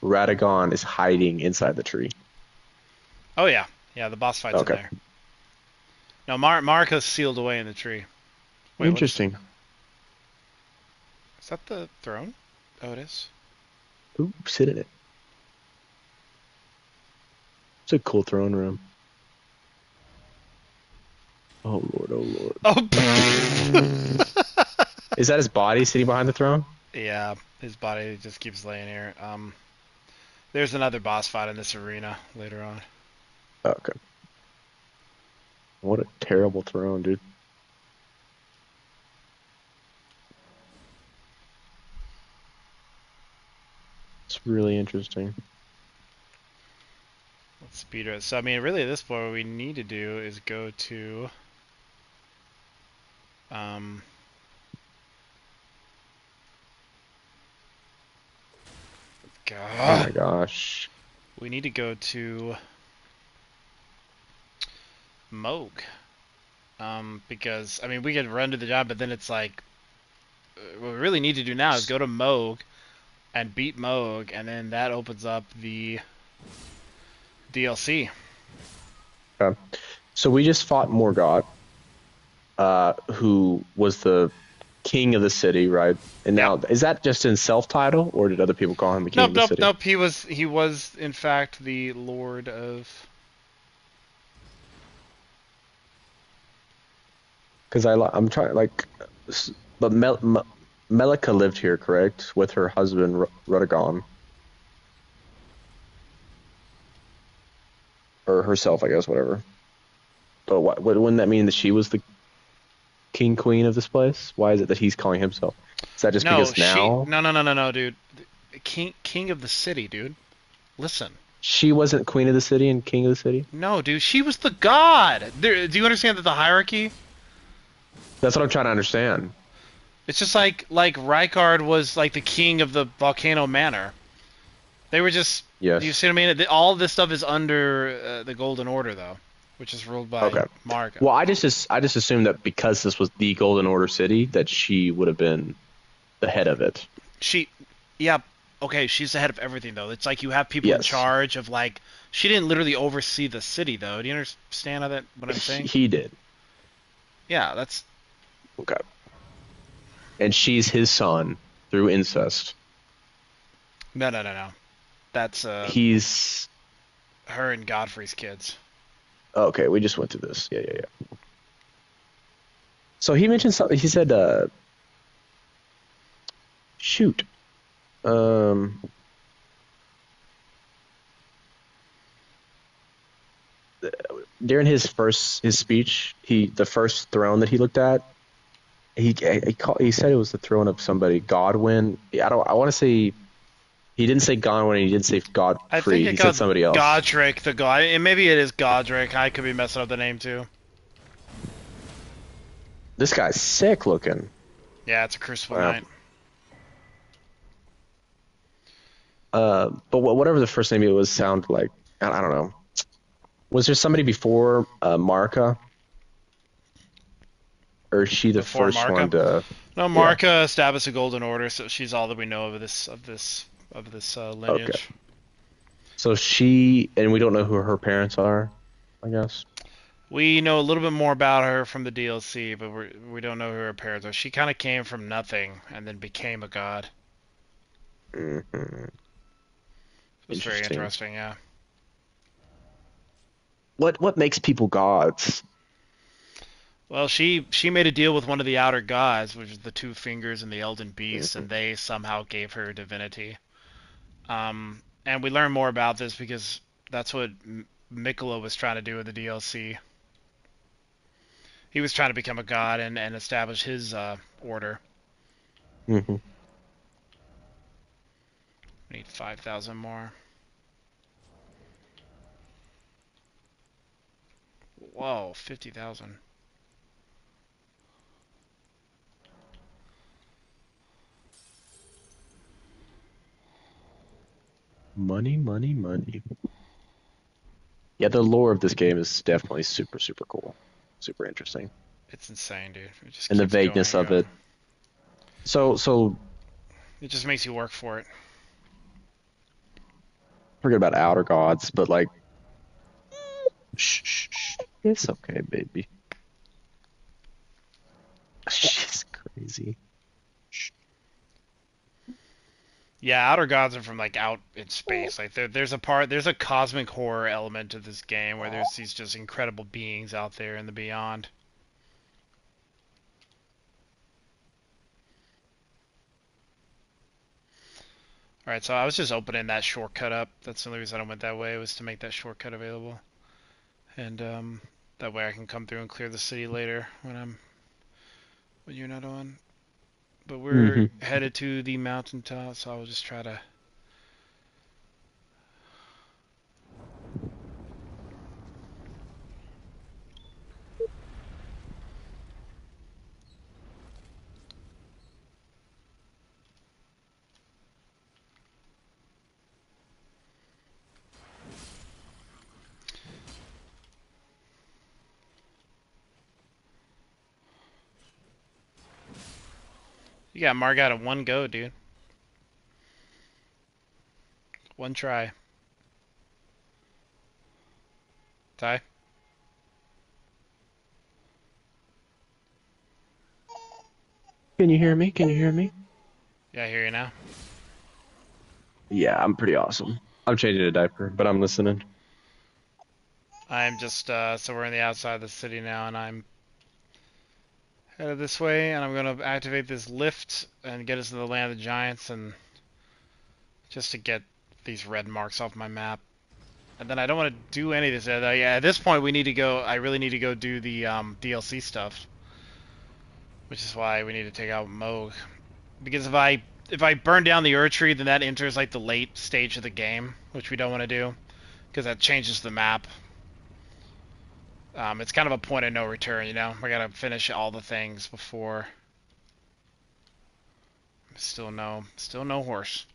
Radagon is hiding inside the tree. Oh yeah, yeah. The boss fight's in Okay. there. No, Marika's sealed away in the tree. Wait, what is? Interesting. Is that the throne? Oh, it is. Ooh, sit in it. It's a cool throne room. Oh Lord, oh Lord. Oh. Is that his body sitting behind the throne? Yeah, his body just keeps laying here. There's another boss fight in this arena later on. Okay. What a terrible throne, dude. It's really interesting. Let's speed it. So I mean, really, at this point, what we need to do is go to. Um, Oh my God. gosh. We need to go to Moog. Because I mean, we could run to the job, but then it's like, what we really need to do now is go to Moog and beat Moog, and then that opens up the DLC. Okay. So we just fought Morgott, who was the king of the city, right? And Yep. now, is that just in self-title, or did other people call him the king Nope, of the nope, city? nope. He was in fact the Lord of. Because I'm trying like, but Melika lived here, correct, with her husband Radagon, or herself, I guess, whatever. But wouldn't that mean that she was the king queen of this place? Why is it that he's calling himself? Is that just No, because she. now No, no, no, no, no, dude. King of the city, dude. Listen. she wasn't queen of the city and king of the city? No, dude. She was the god. Do you understand that the hierarchy? That's what I'm trying to understand. It's just like Rykard was like the king of the volcano manor. They were just. You Yes. see what I mean? All this stuff is under the Golden Order, though, which is ruled by Okay. Marga. Well, I just assumed that because this was the Golden Order city, that she would have been the head of it. She, yeah, okay, she's the head of everything though. It's like you have people in Yes, charge of like. She didn't literally oversee the city though. Do you understand what I'm saying? he did. Yeah, that's Okay. And she's his son through incest. no, no, no, no. That's He's her and Godfrey's kids. okay. We just went through this. Yeah, yeah, yeah. So he mentioned something. He said, "Shoot, um, during his speech, the first throne that he looked at, he said it was the throne of somebody Godwin. I want to say he didn't say Godwin. And he didn't say I think Godfrey. it He said got somebody else. Godric, the god, and maybe it is Godric. I could be messing up the name too. This guy's sick looking. Yeah, it's a Crucible Wow. Knight. But whatever the first name it was, sound like I don't know. Was there somebody before Marka, or is she the Before first Marka. one to? No, Yeah. Marka established a Golden Order, so she's all that we know of this Okay. lineage. So and we don't know who her parents are, I guess. We know a little bit more about her from the DLC, but we don't know who her parents are. She kind of came from nothing and then became a god. Hmm. It was very Interesting. interesting, yeah. What makes people gods? Well, she made a deal with one of the outer gods, which is the Two Fingers and the Elden Beast, Hmm. and they somehow gave her divinity. And we learn more about this because that's what Mikola was trying to do in the DLC. He was trying to become a god and establish his order. Hmm. We need 5,000 more. Whoa, 50,000. Money, money, money. Yeah, the lore of this game is definitely super, super cool, super interesting, It's insane, dude. It just and the keeps going vagueness and of going. it. So It just makes you work for it. forget about outer gods, but like, shh, shh, shh. It's okay, baby. She's crazy. Yeah, outer gods are from like out in space. Like there's a cosmic horror element to this game where there's these just incredible beings out there in the beyond. All right, so I was just opening that shortcut up. That's the only reason I went that way was to make that shortcut available, and that way I can come through and clear the city later when you're not on. But we're Hmm. headed to the mountaintop, so I'll just try to. You got Margot in one go, dude. One try. Ty? Can you hear me? Can you hear me? Yeah, I hear you now. Yeah, I'm pretty awesome. I'm changing a diaper, but I'm listening. I'm just so we're in the outside of the city now, and I'm headed this way, and I'm gonna activate this lift and get us to the land of the giants, and just to get these red marks off my map. And then I don't want to do any of this. Yeah, at this point we need to go. I really need to go do the DLC stuff, which is why we need to take out Moog. Because if I burn down the Ur-Tree, then that enters like the late stage of the game, which we don't want to do, because that changes the map. It's kind of a point of no return, you know. We gotta finish all the things before. Still no horse.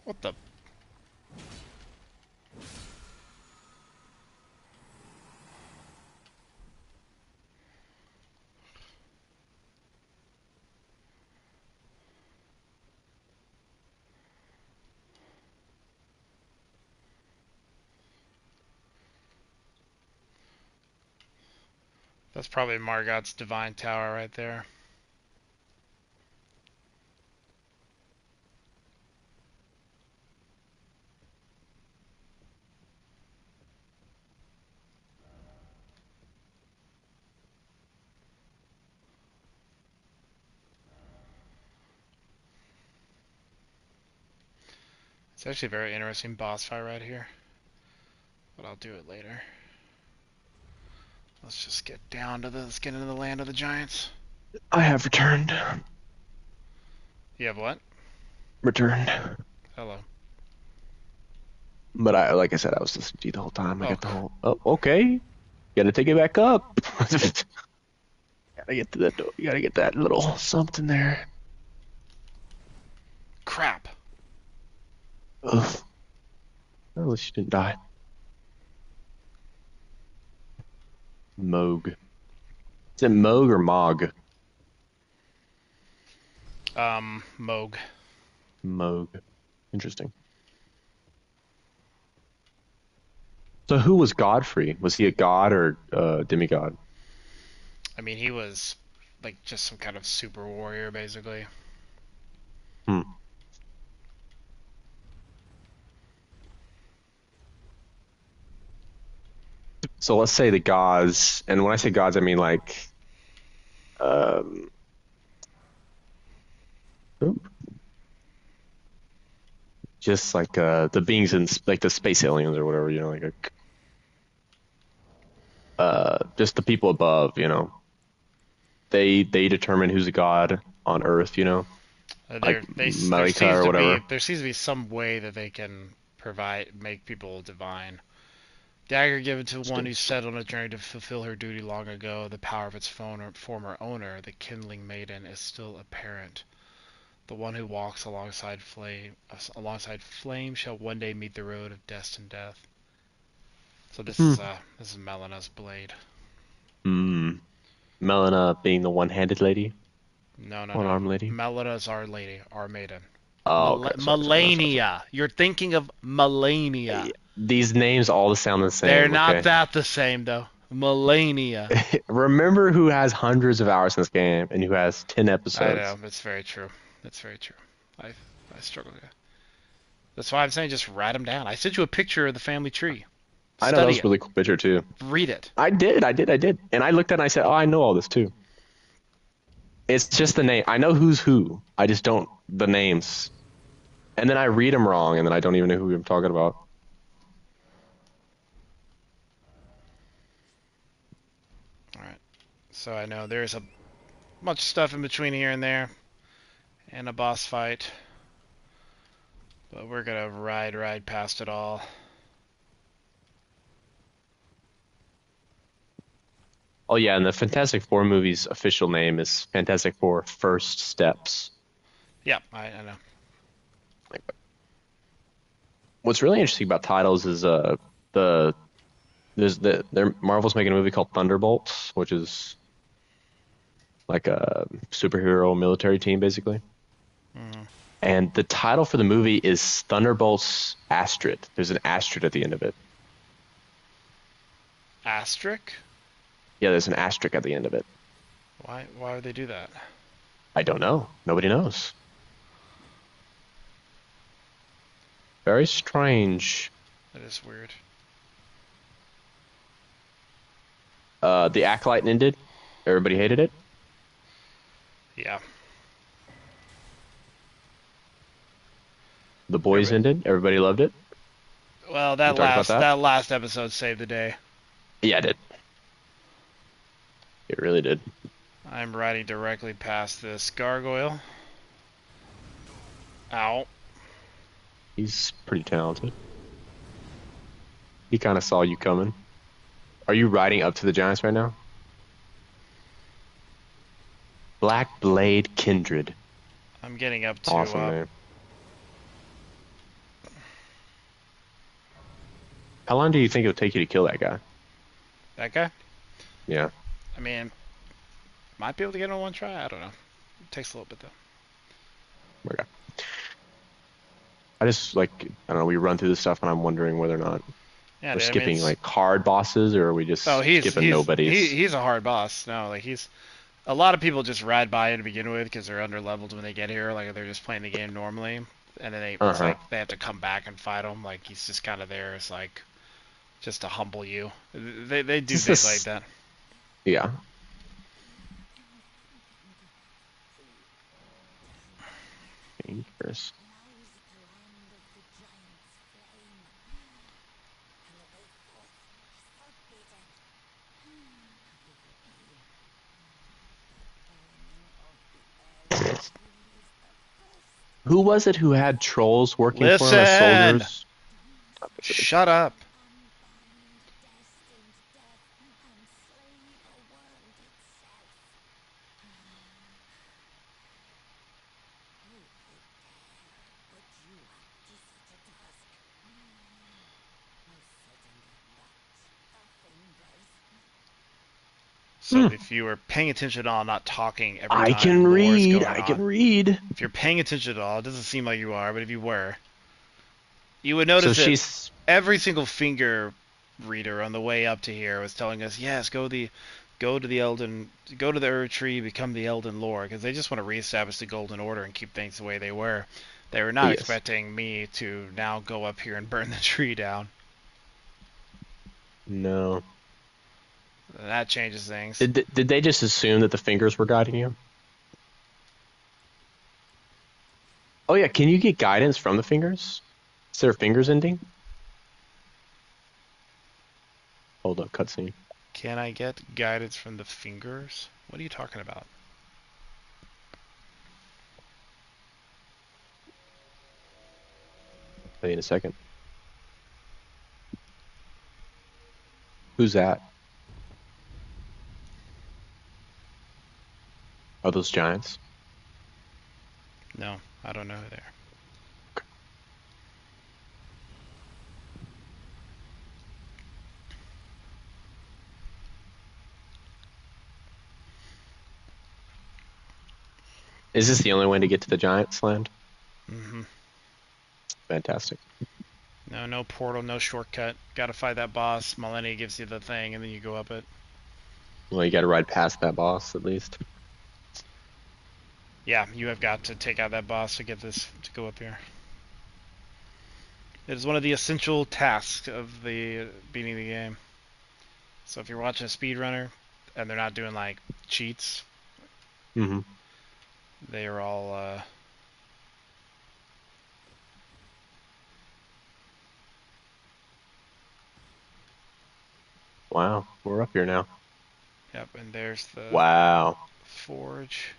What the? That's probably Margot's Divine Tower right there. It's actually a very interesting boss fight right here, but I'll do it later. Let's just get down to the. Let's get into the land of the giants. I have returned. You have what? Returned. Hello. But like I said, I was listening to you the whole time. I Oh, got the whole. Oh, okay. Gotta take it back up. Gotta get to that. You gotta get that little something there. crap. Ugh. At least you didn't die. Moog. Is it Moog or Mog? Moog. Moog. Interesting. So who was Godfrey? Was he a god or a demigod? I mean, he was like just some kind of super warrior, basically. Hmm. So let's say the gods, and when I say gods, I mean like, um, oop, just like the beings in like the space aliens or whatever, you know, like just the people above, you know. They determine who's a god on Earth, you know, like There Malika seems or to be whatever. some way that they can make people divine. Dagger given to one who set on a journey to fulfill her duty long ago. The power of its former owner, the kindling maiden, is still apparent. The one who walks alongside flame shall one day meet the road of destined death. So Hmm. this is Melena's blade. Hmm. Melina being the one-handed lady, No, no, no. one-armed lady. Melena's our lady, our maiden. Oh, okay. Sorry. Melania. You're thinking of Melania. These names all sound the They're same, not okay? that the same though. Melania. Remember who has hundreds of hours in this game and who has 10 I know. episodes. That's very true. That's very true. I I struggle with that. That's why I'm saying just write them down. I sent you a picture of the family tree. I know that Study was a it. really cool picture too. Read it. I did. And I looked at it and I said, "Oh, I know all this too." It's just the name. I know who's who. I just don't the names. And then I read them wrong, and then I don't even know who I'm talking about. All right. So I know there's a bunch of stuff in between here and there, and a boss fight. But we're gonna ride past it all. Oh yeah, and the Fantastic Four movie's official name is Fantastic Four: First Steps. Yeah, I know. What's really interesting about titles is the Marvel's making a movie called Thunderbolts, which is like a superhero military team basically. Mm. And the title for the movie is Thunderbolts Astrid. There's an asterisk at the end of it. Asterisk? Yeah, there's an asterisk at the end of it. Why would they do that? I don't know. Nobody knows. Very strange. That is weird. The Acolyte ended. Everybody hated it. Yeah. The Boys ended. Everybody loved it. Well, We talked about that. that last episode saved the day. Yeah, it did. It really did. I'm riding directly past this gargoyle. Ow. He's pretty talented. He kind of saw you coming. Are you riding up to the Giants right now? Black Blade Kindred. I'm getting up to Awesome name. How long do you think it would take you to kill that guy? that guy. Yeah. I mean, might be able to get it on one try. I don't know. It takes a little bit though. Okay. I just I don't know. We run through this stuff, and I'm wondering whether or not Yeah, we're dude, I mean, skipping like hard bosses, or are we just skipping nobodies? He's a hard boss. No, like he's a lot of people just ride by it to begin with because they're under leveled when they get here. Like they're just playing the game normally, and then it's like they have to come back and fight him. Like he's just kind of there. It's like just to humble you. They do things like that. Yeah. Fingers. Who was it who had trolls working for him as soldiers? Shut up. So if you were paying attention at all, not talking every time, I can read. If you're paying attention at all, it doesn't seem like you are, but if you were, you would notice that every single finger reader on the way up to here was telling us, yes, go to the Erd Tree, become the Elden Lord, because they just want to reestablish the Golden Order and keep things the way they were. They were not expecting me to now go up here and burn the tree down. No. That changes things. Did they just assume that the fingers were guiding you? Oh yeah, can you get guidance from the fingers? Is there a fingers ending? Hold up, cutscene. Can I get guidance from the fingers? What are you talking about? I'll tell you in a second. Who's that? Are those giants? No, I don't know who they are. Okay. Is this the only way to get to the Giants land? Mm-hmm. Fantastic. No portal, no shortcut. Gotta fight that boss. Millennia gives you the thing, and then you go up it. Well, you gotta ride past that boss, at least. Yeah, you have got to take out that boss to get this to go up here. It is one of the essential tasks of the beating the game. So if you're watching a speedrunner and they're not doing like cheats, Mm-hmm. they are all Wow, we're up here now. yep. And there's the Wow. forge.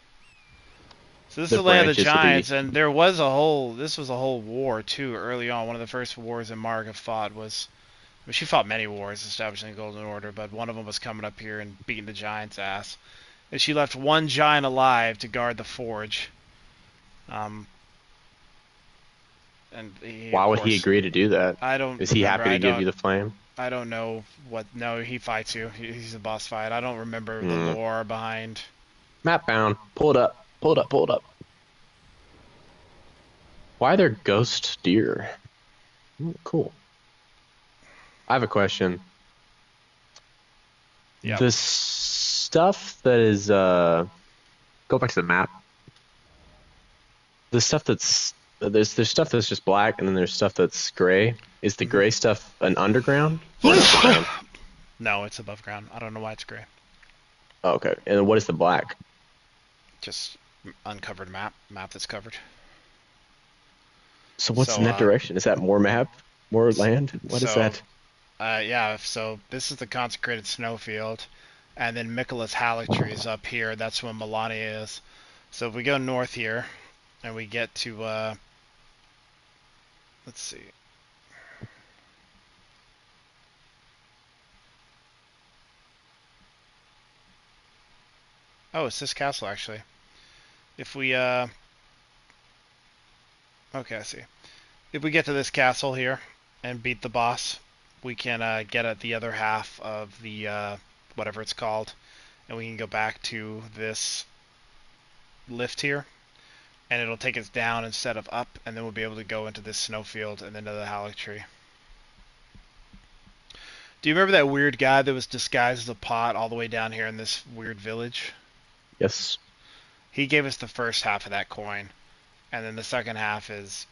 So this is The the land of the branches of the giants, and there was a whole. This was a whole war too early on. One of the first wars that Marga fought was. I mean, she fought many wars establishing the Golden Order, but one of them was coming up here and beating the giants' ass. And she left one giant alive to guard the forge. Um, and he, Why of would he course, agree to do that? I don't Is he remember. happy to give you the flame? I don't know what. No, he fights you. He's a boss fight. I don't remember the Mm. lore behind. Map bound. Pull it up. Pull it up. Pull it up. Why are there ghost deer? Cool. I have a question. Yep. The stuff that is go back to the map. The stuff that's there's stuff that's just black and then there's stuff that's gray. Is the gray stuff an underground or an upper ground? No, it's above ground. I don't know why it's gray. Oh, okay. And then what is the black? Just uncovered map. Map that's covered. So what's So, in that direction? Is that more map? More land? What is so that? yeah. So this is the consecrated snowfield, and then Michaelis Halictree is up here. That's where Melania is. So if we go north here, and we get to let's see. Oh, it's this castle actually. If we okay, I see. If we get to this castle here and beat the boss, we can get at the other half of the whatever it's called, and we can go back to this lift here, and it'll take us down instead of up, and then we'll be able to go into this snowfield and into the Halictree. Do you remember that weird guy that was disguised as a pot all the way down here in this weird village? Yes. He gave us the first half of that coin, and then the second half is,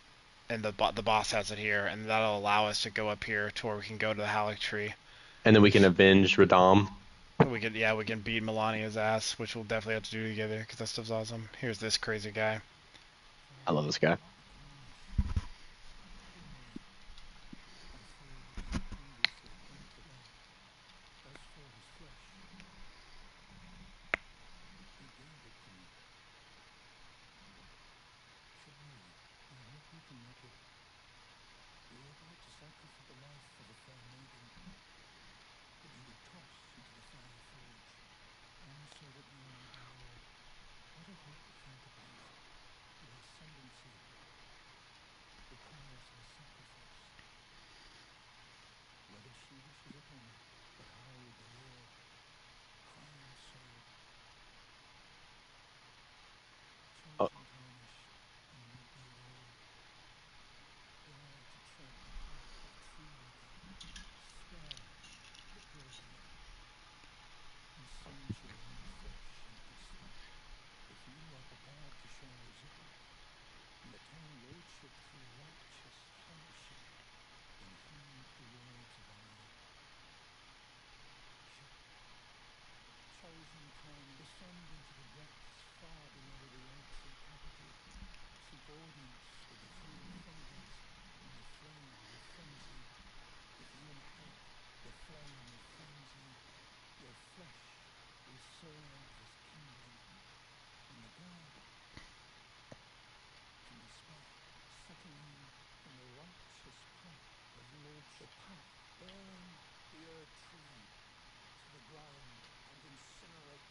and the boss has it here, and that'll allow us to go up here to where we can go to the Halictree. And then we can avenge Radam. We can beat Melania's ass, which we'll definitely have to do together because that stuff's awesome. Here's this crazy guy. I love this guy. As for his flesh, he gave it to me. Surely, I hope you can make it. You were about to sacrifice the life of a fair maiden that you would toss into the fiery forge, and so that you may be Lord. What a hope of him to bathe. The ascendancy requires a sacrifice. Whether she wishes it or not, but how the Lord, crown sword, Oh, chosen tarnished, and would-be Lord, dare to tread the path of true living, spare the poison, and singe your own flesh into stone. If you are prepared to share resolve and attain lordship through righteous hardship, then heed the words of our chosen time, descend into the depths far below the earthly capital. Seek audience with the three fingers in the flame of frenzy. If you inherit the flame of frenzy, your flesh will serve as kindling, and the ground can be spared, settling in the righteous path of lordship. The path, burn the earth tree to the ground and incinerate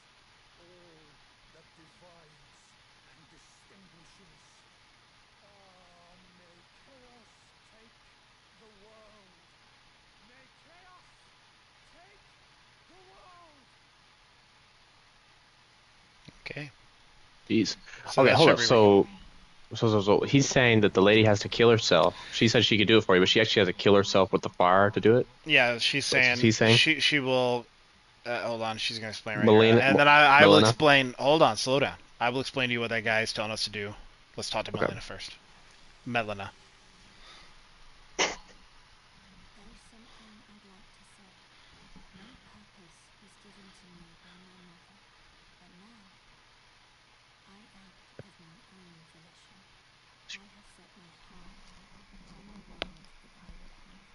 all that divides and distinguishes. Ah, may chaos take the world. May chaos take the world. Okay. jeez. So Okay, that's hold where up. we. So he's saying that the lady has to kill herself. She said she could do it for you, but she actually has to kill herself with the fire to do it. Yeah, she's That's what saying he's saying. she will. Hold on, she's gonna explain right here, Melina, and then I will Melina. explain. Hold on, slow down. I will explain to you what that guy is telling us to do. Let's talk to Okay. Melina first. Melina. was given to me by my mother, but now I act of my own volition. I have set my heart upon the world that I would have,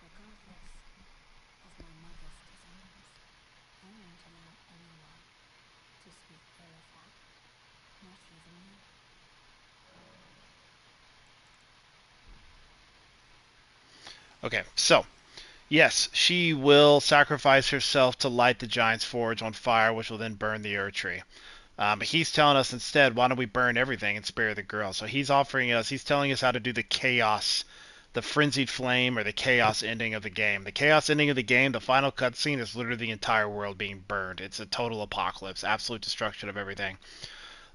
regardless of my mother's designs. I won't allow anyone to speak ill of her, not even you. Okay, so yes, she will sacrifice herself to light the giant's forge on fire, which will then burn the Erd tree. But he's telling us instead, why don't we burn everything and spare the girl? So he's telling us how to do the chaos, the frenzied flame, or the chaos ending of the game. The chaos ending of the game, the final cutscene, is literally the entire world being burned. It's a total apocalypse, absolute destruction of everything.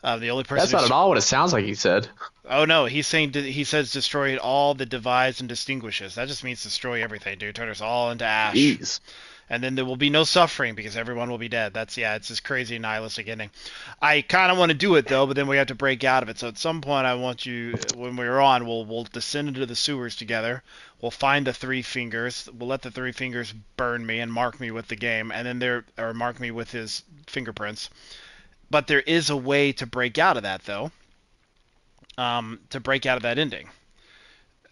The only person That's not at all what it sounds like he said. Oh no, he says destroy all that divides and distinguishes. That just means destroy everything, dude. Turn us all into ash. Jeez. And then there will be no suffering because everyone will be dead. It's this crazy nihilistic ending. I kind of want to do it though, but then we have to break out of it. So at some point, I want you, when we're on, we'll descend into the sewers together. We'll find the three fingers. We'll let the three fingers burn me and mark me with the game, and then or mark me with his fingerprints. But there is a way to break out of that though. To break out of that ending.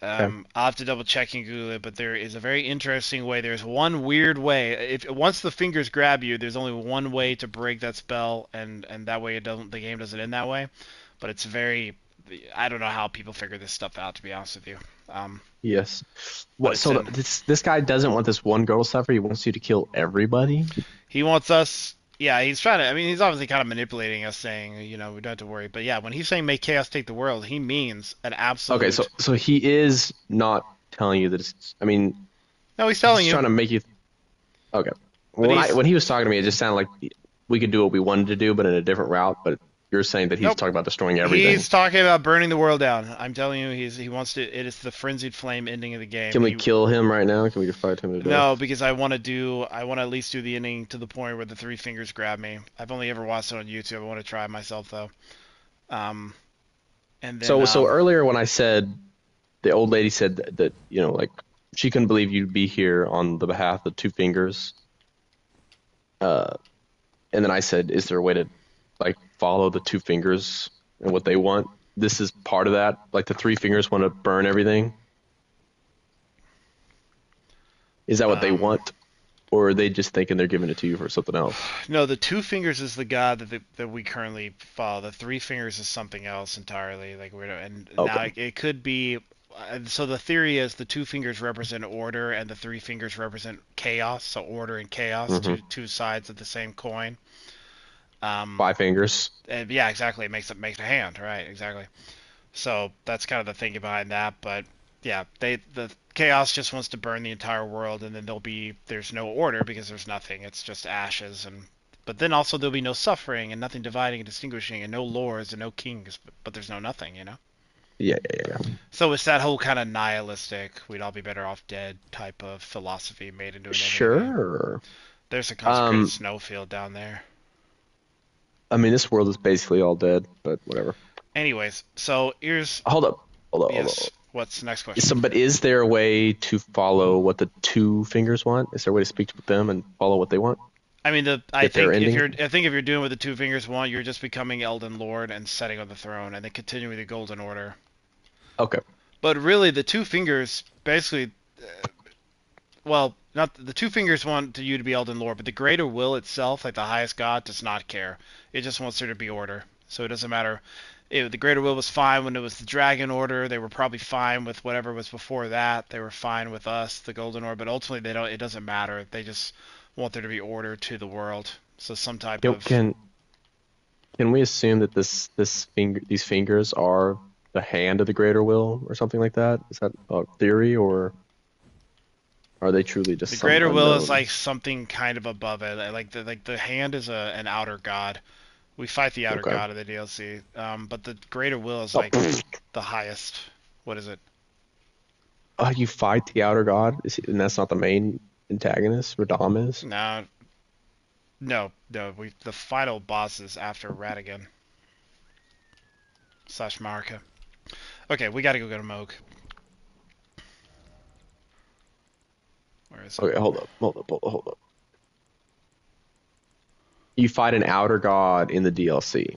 Okay. I'll have to double check and Google it, but there is a very interesting way. There's one weird way. If once the fingers grab you, there's only one way to break that spell, and that way the game doesn't end that way. But it's very, I don't know how people figure this stuff out, to be honest with you. Yes. But What? it's So in. this guy doesn't want this one girl to suffer. He wants you to kill everybody. He wants us. Yeah, he's trying to. I mean, he's obviously kind of manipulating us, saying, we don't have to worry. But yeah, when he's saying make chaos take the world, he means an Okay. So absolute. so he is not telling you that it's. I mean, No, he's telling he's you. trying to make you. Okay. But Well, he's when he was talking to me, it just sounded like we could do what we wanted to do, but in a different route. But you're saying that he's nope. talking about destroying everything. He's talking about burning the world down. I'm telling you, he wants to. It is the frenzied flame ending of the game. Can we kill him right now? Can we just fight him to No, death? because I want to at least do the ending to the point where the three fingers grab me. I've only ever watched it on YouTube. I want to try it myself though. Um, and then So earlier when I said the old lady said that like she couldn't believe you'd be here on the behalf of the two fingers, uh, and then I said, is there a way to like follow the two fingers and what they want? This is part of that. Like the three fingers want to burn everything. Is that what they um, want, or are they just thinking they're giving it to you for something else? no, the two fingers is the god that we currently follow. The three fingers is something else entirely. Like and now Okay. it could be. So the theory is the two fingers represent order and the three fingers represent chaos. So order and chaos, two sides of the same coin. Um, Five fingers. and yeah, exactly. It makes a hand, right? Exactly. So that's kind of the thinking behind that. But yeah, the chaos just wants to burn the entire world, and then there's no order because there's nothing. It's just ashes, and but then also there'll be no suffering and nothing dividing and distinguishing, and no lords and no kings. But there's no nothing. Yeah, yeah, yeah. So it's that whole kind of nihilistic, we'd all be better off dead type of philosophy made into an video game. Sure. There's a consecrated Um, snowfield down there. I mean, this world is basically all dead, but whatever. Anyways, so here's Hold up. Hold yes. up. What's the next So, question? but is there a way to follow what the two fingers want? Is there a way to speak to them and follow what they want? I mean, I Get their think ending? if you're doing what the two fingers want, you're just becoming Elden Lord and setting on the throne, and then continuing the Golden Order. Okay. But really, the two fingers basically, well, not the two fingers want you to be Elden Lord, but the Greater Will itself, like the highest God, does not care. It just wants there to be order. So it doesn't matter. The Greater Will was fine when it was the Dragon Order. They were probably fine with whatever was before that. They were fine with us, the Golden Order. But ultimately, they don't. It doesn't matter. They just want there to be order to the world. So some type Can of can, can we assume that these fingers are the hand of the greater will or something like that? Is that a theory, or are they truly just the some Greater Will is unknown? like something kind of above it. Like the hand is an outer god. We fight the outer Okay. god of the DLC. But the Greater Will is Oh, like the highest. What is it? you fight the outer god, and that's not the main antagonist. Radam is. No, no. The final boss is after Radigan / Marika. Okay, we gotta go get a Moog. Where is it? Okay, hold up. You fight an outer god in the DLC.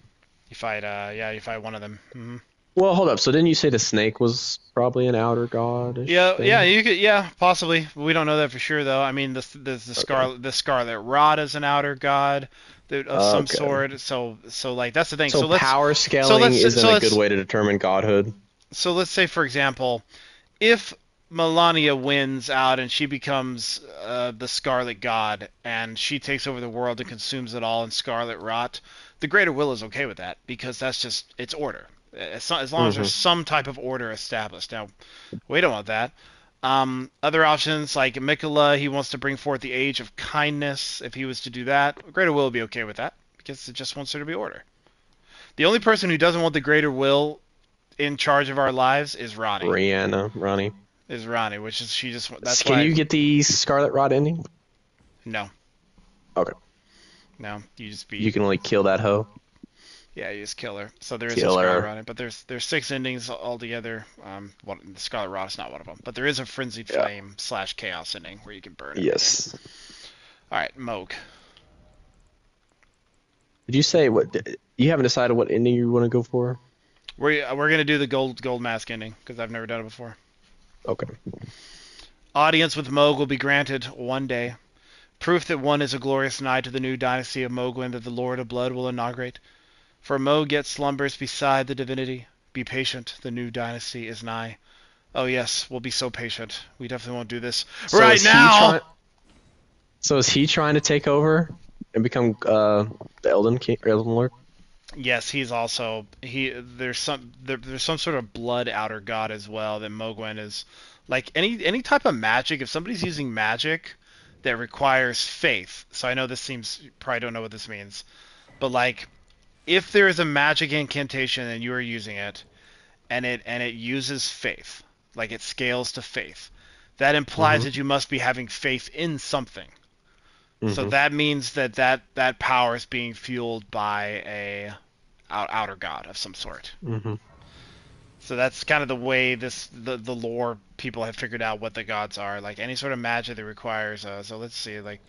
You fight, yeah, you fight one of them. Well, hold up. So didn't you say the snake was probably an outer god-ish Yeah, thing? you could, yeah, possibly. We don't know that for sure, though. I mean, Okay. the Scarlet Rot is an outer god of some Okay. sort. So like that's the thing. So power So scaling let's, isn't so a good let's, way to determine godhood. so let's say, for example, if Melania wins out and she becomes the Scarlet God and she takes over the world and consumes it all in Scarlet Rot, the Greater Will is okay with that because that's just it's order. As long as there's Hmm. some type of order established. Now, we don't want that. Other options like Mikola, he wants to bring forth the age of kindness. If he was to do that, Greater Will would be okay with that because it just wants there to be order. The only person who doesn't want the Greater Will in charge of our lives is Ronnie. Ronnie. Is Ronnie, which is she just that's Can why you get the Scarlet Rot ending? no, Okay. no, you just You be can only kill that hoe. yeah, you just kill her. So there is a Scarlet Killer. Rot, but there's 6 endings altogether. The Scarlet Rot is not one of them, but there is a Frenzied Yeah. Flame / Chaos ending where you can burn everything. Yes. All right, Moog. Did you say what? You haven't decided what ending you want to go for? We're gonna do the gold mask ending because I've never done it before. Okay. Audience with Moog will be granted one day. Proof that one is a glorious knight to the new dynasty of Mogwin that the Lord of Blood will inaugurate. For Moog yet slumbers beside the divinity. Be patient, the new dynasty is nigh. Oh yes, we'll be so patient. We definitely won't do this So right is he now. trying? So is he trying to take over and become the Elden King, or Elden Lord? Yes, he's also he. There's some sort of blood outer god as well that Mogwen is like any type of magic. If somebody's using magic that requires faith, so I know this seems you probably don't know what this means, but like if there is a magic incantation and you are using it and it uses faith, like it scales to faith, that implies Mm-hmm. that you must be having faith in something. So Mm-hmm. that means that power is being fueled by a outer god of some sort. Mm-hmm. So that's kind of the way the lore people have figured out what the gods are. Like any sort of magic that requires. So let's see. Like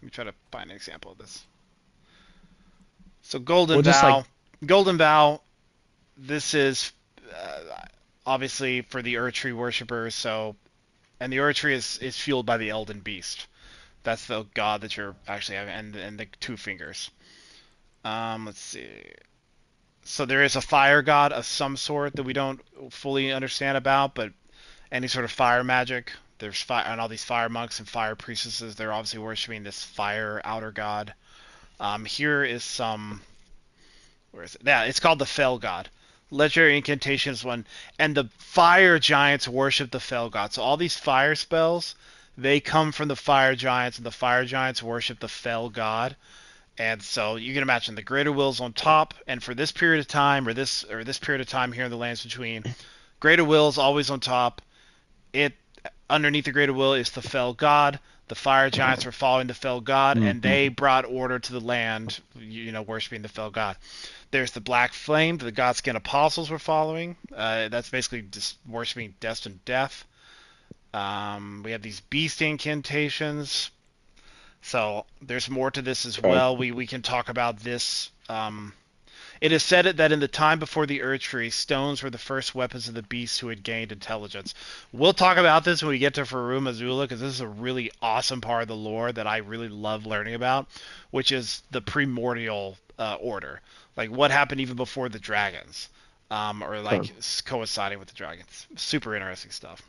let me try to find an example of this. So Well, just like Golden Vow. This is obviously for the Erd Tree worshippers. So and the Erd Tree is fueled by the Elden Beast. That's the god that you're actually having, and the 2 fingers. Let's see. So there is a fire god of some sort that we don't fully understand about, but any sort of fire magic. There's fire, and all these fire monks and fire priestesses. They're obviously worshiping this fire outer god. Here is some. Where is it? Yeah, it's called the Fell God. Legendary incantations one, and the fire giants worship the Fell God. So all these fire spells, they come from the fire giants, and the fire giants worship the Fell God. And so you can imagine the greater will's on top, and for this period of time, or this period of time here in the lands between, greater will's always on top. It underneath the greater will is the fell god. The fire giants were following the fell god, and they brought order to the land, worshiping the fell god. There's the black flame that the godskin apostles were following. That's basically just worshiping destined death. We have these beast incantations. So there's more to this as okay. well. We can talk about this. It is said that in the time before the Earth Tree, stones were the first weapons of the beasts who had gained intelligence. We'll talk about this when we get to Farum Azula, because this is a really awesome part of the lore that I really love learning about, which is the primordial order. Like what happened even before the dragons, or Okay. like coinciding with the dragons. Super interesting stuff.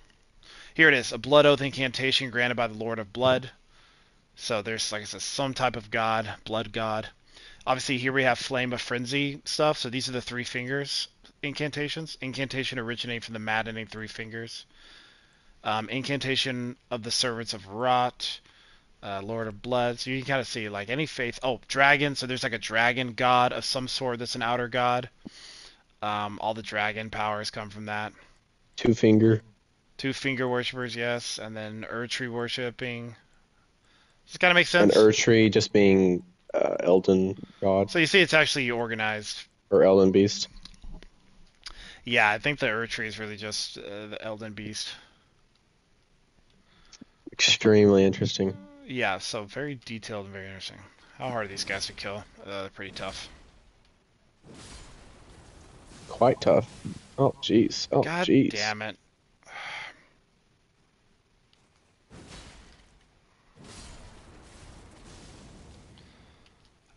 Here it is, a blood oath incantation granted by the Lord of Blood. So there's, like I said, some type of god, blood god. Obviously, here we have Flame of Frenzy stuff. So these are the 3 fingers incantations. Incantation originating from the maddening 3 fingers. Incantation of the Servants of Rot. Lord of Blood. So you can kind of see, like, any faith. Oh, dragon. So there's like a dragon god of some sort that's an outer god. All the dragon powers come from that. 2 finger. 2 finger worshippers, yes. And then Erdtree worshipping. Does this kind of make And sense? Erdtree just being Elden God So you see it's actually organized. or Elden Beast. Yeah, I think the Erdtree is really just the Elden Beast. Extremely interesting. Yeah, so very detailed and very interesting. How hard are these guys to kill? They're pretty tough. Quite tough. Oh, jeez. Oh, God jeez. damn it.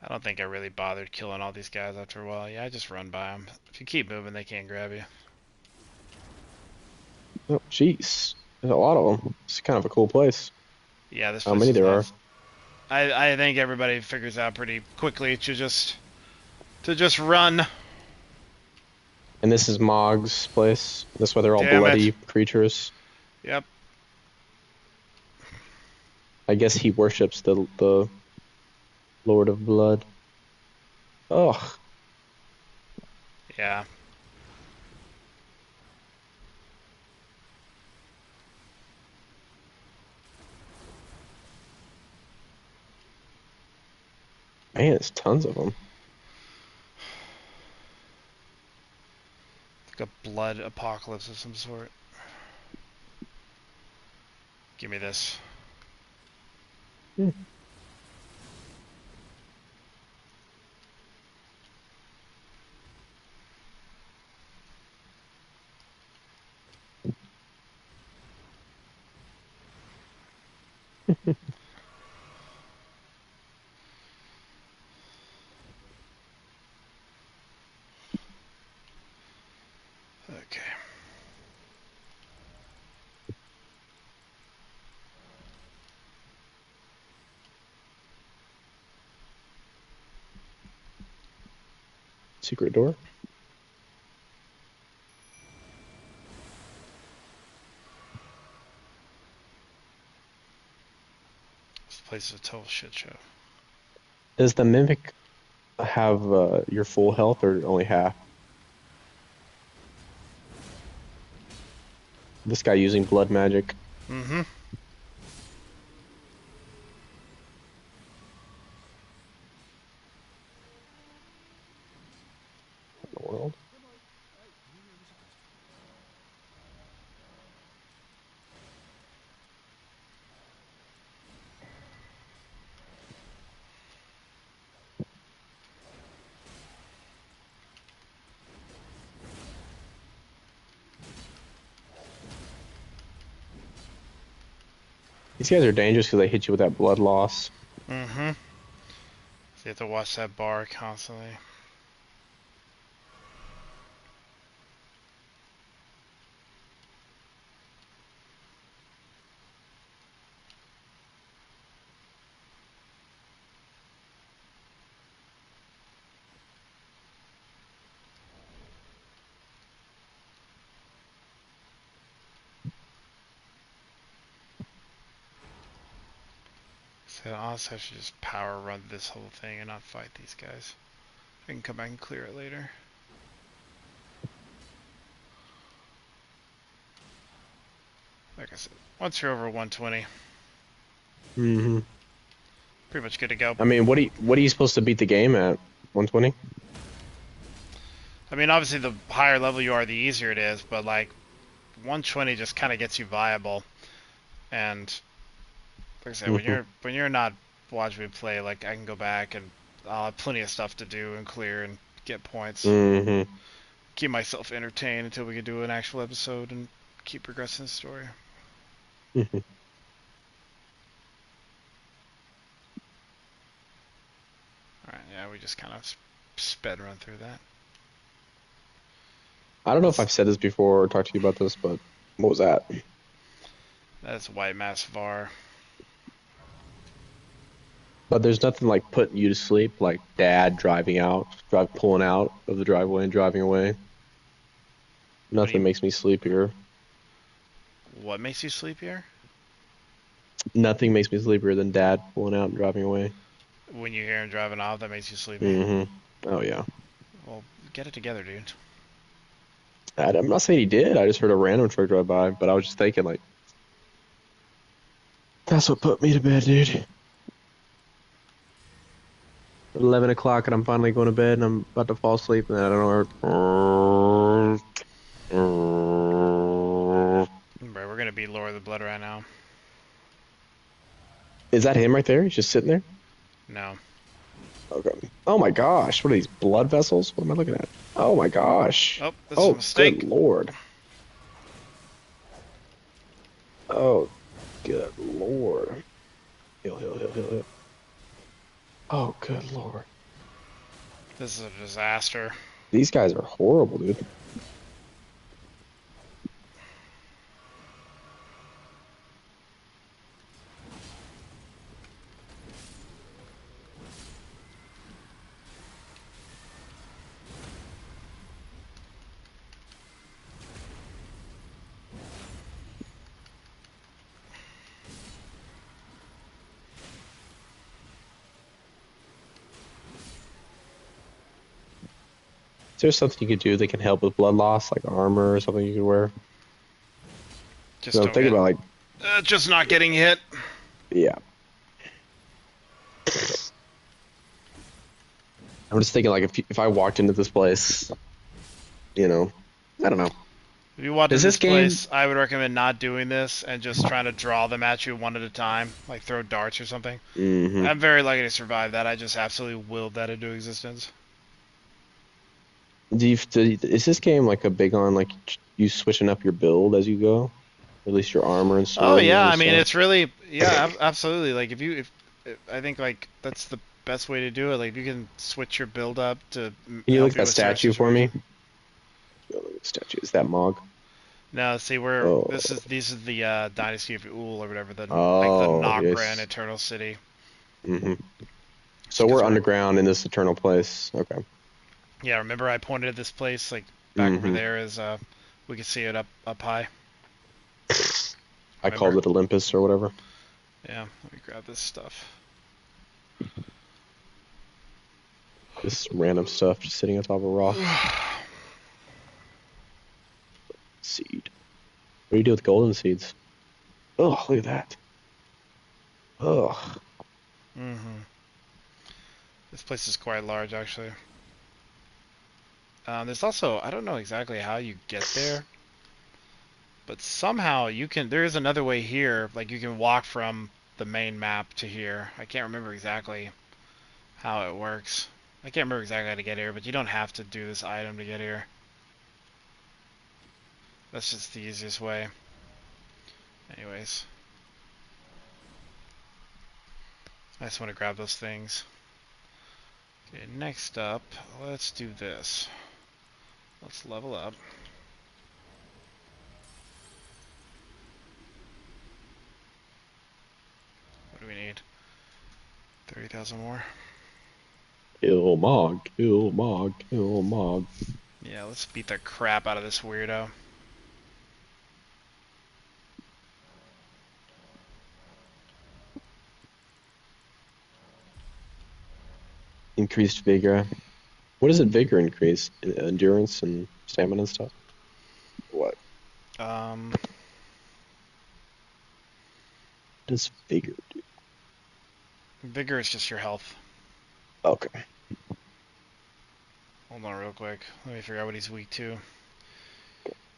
I don't think I really bothered killing all these guys after a while. Yeah, I just run by them. If you keep moving, they can't grab you. Oh, jeez. There's a lot of them. It's kind of a cool place. Yeah, this How place many is there are? nuts. I think everybody figures out pretty quickly to just run. And this is Mog's place. That's why they're all Damn it. bloody creatures. Yep. I guess he worships the Lord of Blood. Ugh. Yeah. Man, there's tons of them. Like a blood apocalypse of some sort. Give me this. Hmm. Okay. Secret door. This place is a total shit show. Does the mimic have your full health or only half? This guy using blood magic. Mm-hmm. In the world. These guys are dangerous because they hit you with that blood loss. Mm-hmm. So you have to watch that bar constantly. So honestly, I should just power run this whole thing and not fight these guys. I can come back and clear it later. Like I said, once you're over 120, Mm-hmm. pretty much good to go. I mean, what are you supposed to beat the game at? 120? I mean, obviously, the higher level you are, the easier it is, but like 120 just kind of gets you viable. And like I said, when Mm-hmm. you're not watching me play, like I can go back and I'll have plenty of stuff to do and clear and get points. Mm-hmm. Keep myself entertained until we can do an actual episode and keep progressing the story. Mm-hmm. Alright, yeah, we just kind of sped run through that. I don't know if I've said this before or talked to you about this, but what was that? That's White Mass VAR. But there's nothing like putting you to sleep, like dad pulling out of the driveway and driving away. What do Nothing you? makes me sleepier. What makes you sleepier? Nothing makes me sleepier than dad pulling out and driving away. When you hear him driving off, that makes you sleepy. Mm-hmm. Oh yeah. Well, get it together, dude. I'm not saying he did. I just heard a random truck drive by, but I was just thinking like, that's what put me to bed, dude. 11 o'clock and I'm finally going to bed and I'm about to fall asleep and I don't know. Bro, we're gonna beat Lord of the Blood right now. Is that him right there? He's just sitting there? No. Okay. Oh my gosh. What are these blood vessels? What am I looking at? Oh my gosh. Oh, this is a Oh, good mistake. lord. Oh, good lord. Heal, heal, heal, heal, heal. Oh, good lord. This is a disaster. These guys are horrible, dude. Is there something you could do that can help with blood loss, like armor or something you could wear? Just So I'm don't thinking get. about like, Just not getting hit. yeah. I'm just thinking like if I walked into this place, you know, I don't know. If you walked Does in this this game? place, I would recommend not doing this and just trying to draw them at you one at a time, like throw darts or something. Hmm. I'm very lucky to survive that. I just absolutely willed that into existence. Is this game like a big on like you switching up your build as you go? At least your armor and Oh swords yeah, and I mean stuff. it's really yeah, absolutely. Like if I think like that's the best way to do it. Like if you can switch your build up to Can you look help at you that with certain statue for me? situations. Oh, look at the statue. Is that Mog? No, see we're Oh, this is the Dynasty of Ul or whatever the like the oh, Nokra and yes. Eternal City. Hmm. So Because we're we're underground in this eternal place. Okay. yeah. Remember I pointed at this place like back over Hmm. there as we could see it up high. I Remember? called it Olympus or whatever. Yeah. Let me grab this stuff. This random stuff just sitting on top of a rock. Seed. What do you do with golden seeds? Oh, look at that. Oh, Mm-hmm. This place is quite large actually. There's also I don't know exactly how you get there. But somehow you can. There is another way here. Like you can walk from the main map to here. I can't remember exactly how it works. I can't remember exactly how to get here, but you don't have to do this item to get here. That's just the easiest way. Anyways, I just want to grab those things. Okay, next up, let's do this. Let's level up. What do we need? 30,000 more? kill Mog, kill Mog, kill Mog. Yeah, let's beat the crap out of this weirdo. Increased vigor. What does it vigor increase? Endurance and stamina and stuff? What Um, does vigor do? Vigor is just your health. Okay. Hold on real quick. Let me figure out what he's weak to.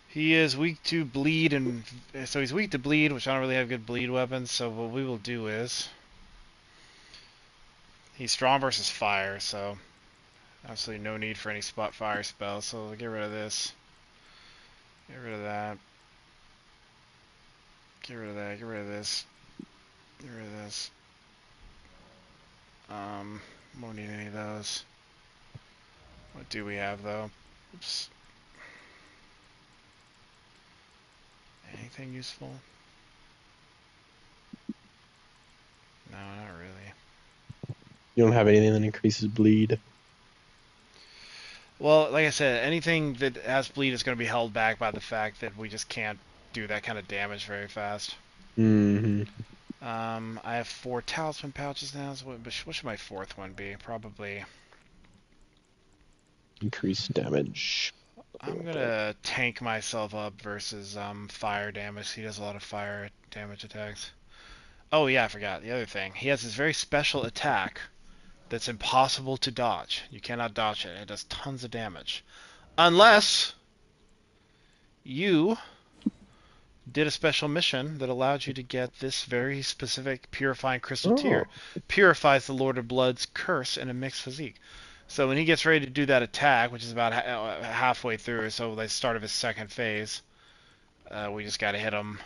He is weak to bleed, and so he's weak to bleed, which I don't really have good bleed weapons. So what we will do is he's strong versus fire, so absolutely no need for any spot fire spells. So we'll get rid of this, get rid of that, get rid of that, get rid of this, get rid of this. Won't need any of those. What do we have though? Oops. Anything useful? No, not really. You don't have anything that increases bleed. Well, like I said, anything that has bleed is going to be held back by the fact that we just can't do that kind of damage very fast. Hmm. I have 4 talisman pouches now. So what should my 4th one be? Probably. Increased damage. Something I'm like that. gonna tank myself up versus fire damage. He does a lot of fire damage attacks. Oh yeah, I forgot the other thing. He has this very special attack that's impossible to dodge. You cannot dodge it. It does tons of damage, unless you did a special mission that allowed you to get this very specific purifying crystal Oh, tear. Purifies the Lord of Blood's curse in a mixed physique. So when he gets ready to do that attack, which is about halfway through, so the start of his second phase, we just gotta hit him.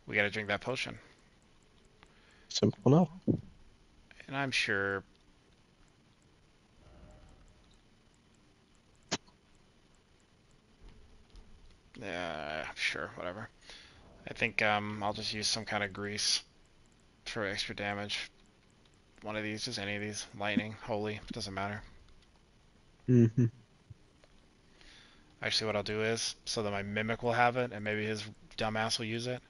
We gotta drink that potion. simple enough. And I'm sure. Sure, whatever. I think I'll just use some kind of grease for extra damage. One of these, just any of these. Lightning, holy, doesn't matter. Mm-hmm. Actually, what I'll do is, so that my mimic will have it, and maybe his dumbass will use it.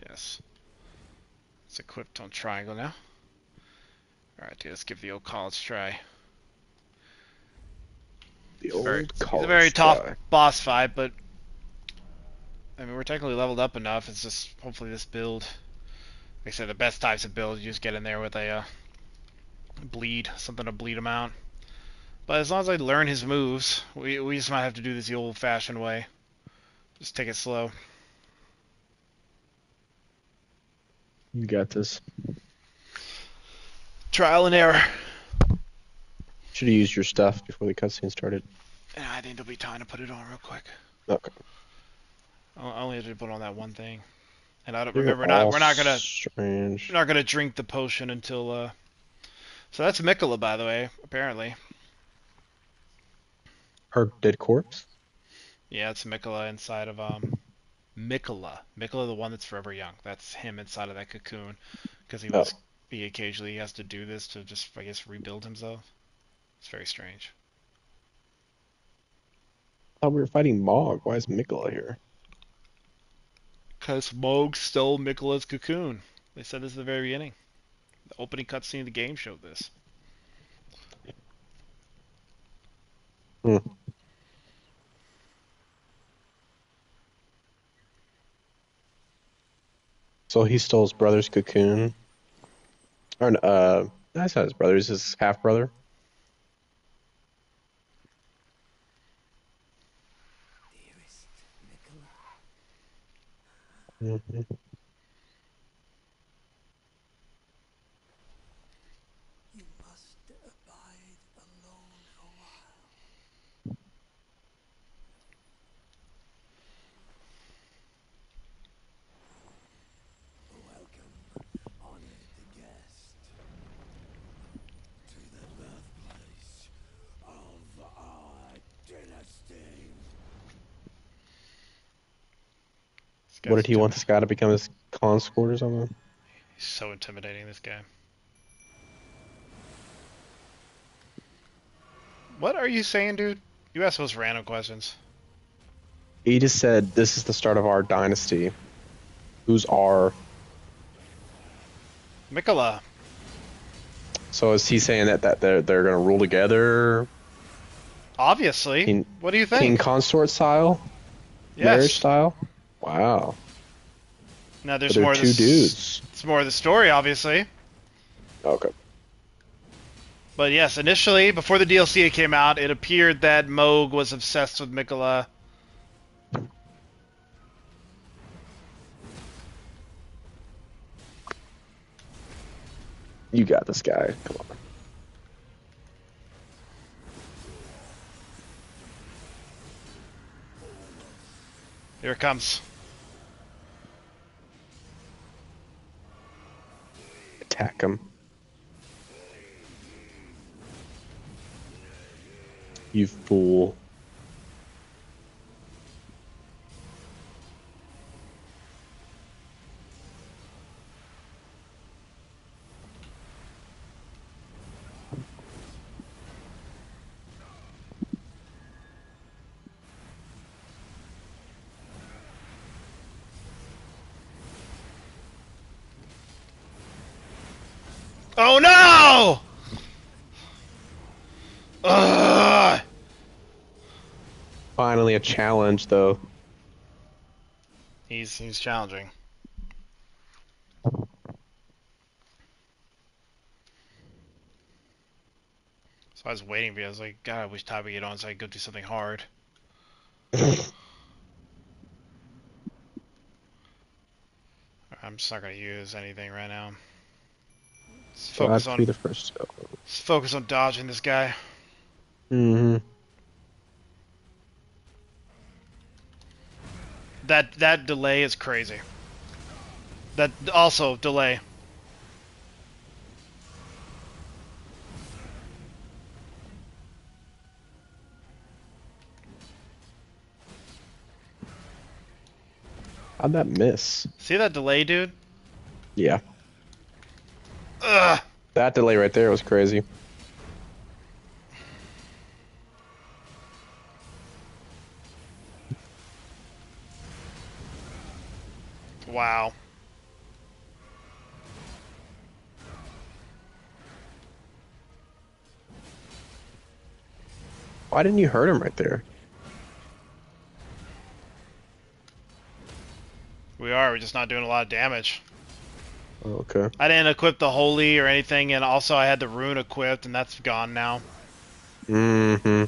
Yes. It's equipped on triangle now. Alright, dude, let's give the old college try. The It's old a very college tough try. boss fight, but I mean, we're technically leveled up enough. It's just hopefully this build. Like I said, the best types of builds, you just get in there with a bleed, something to bleed him out. But as long as I learn his moves, we just might have to do this the old-fashioned way. Just take it slow. You got this. Trial and error. Should have used your stuff before the cutscene started. And I think there'll be time to put it on real quick. Okay. I only have to put on that one thing. And I don't You're remember. all We're not gonna strange. drink the potion until. So that's Mikola, by the way. Apparently. Her dead corpse? Yeah, it's Mikola inside of Mikola, the one that's forever young. That's him inside of that cocoon, because Oh. he occasionally has to do this to just, I guess, rebuild himself. It's very strange. I thought we were fighting Mog. Why is Mikola here? Because Moog stole Mikola's cocoon. They said this at the very beginning. The opening cutscene of the game showed this. Hmm. So he stole his brother's cocoon. Or, that's not his brother. He's his half brother. Dearest Nicola, Mm-hmm. you must abide alone a while. Welcome, honored guest, to the birthplace of our dynasty. This What guy's did he want this guy to become his consort or something? He's so intimidating, this guy. What are you saying, dude? You ask those random questions. He just said, "This is the start of our dynasty." Who's our? Mikola. So is he saying that they're gonna rule together, Obviously. king What do you think? king consort style, marriage Yes. style? Wow. Now But there's they're more of two this. dudes. It's more of the story, obviously. Okay. But yes, initially, before the DLC came out, it appeared that Moog was obsessed with Mikola. You got this guy. Come on. Here it comes. Attack him. You fool. Oh no! Ugh! Finally a challenge, though. He's challenging. So I was waiting for you. I was like, God, I wish Todd would get on so I could go do something hard. I'm just not gonna use anything right now. Let's So I focus have to be on the first to go. let's focus on dodging this guy. Mm-hmm. That delay is crazy. That also delay. How'd that miss? See that delay, dude? Yeah. Ugh. That delay right there was crazy. Wow. Why didn't you hurt him right there? We're just not doing a lot of damage. Oh, okay. I didn't equip the holy or anything, and also I had the rune equipped, and that's gone now. Mm-hmm.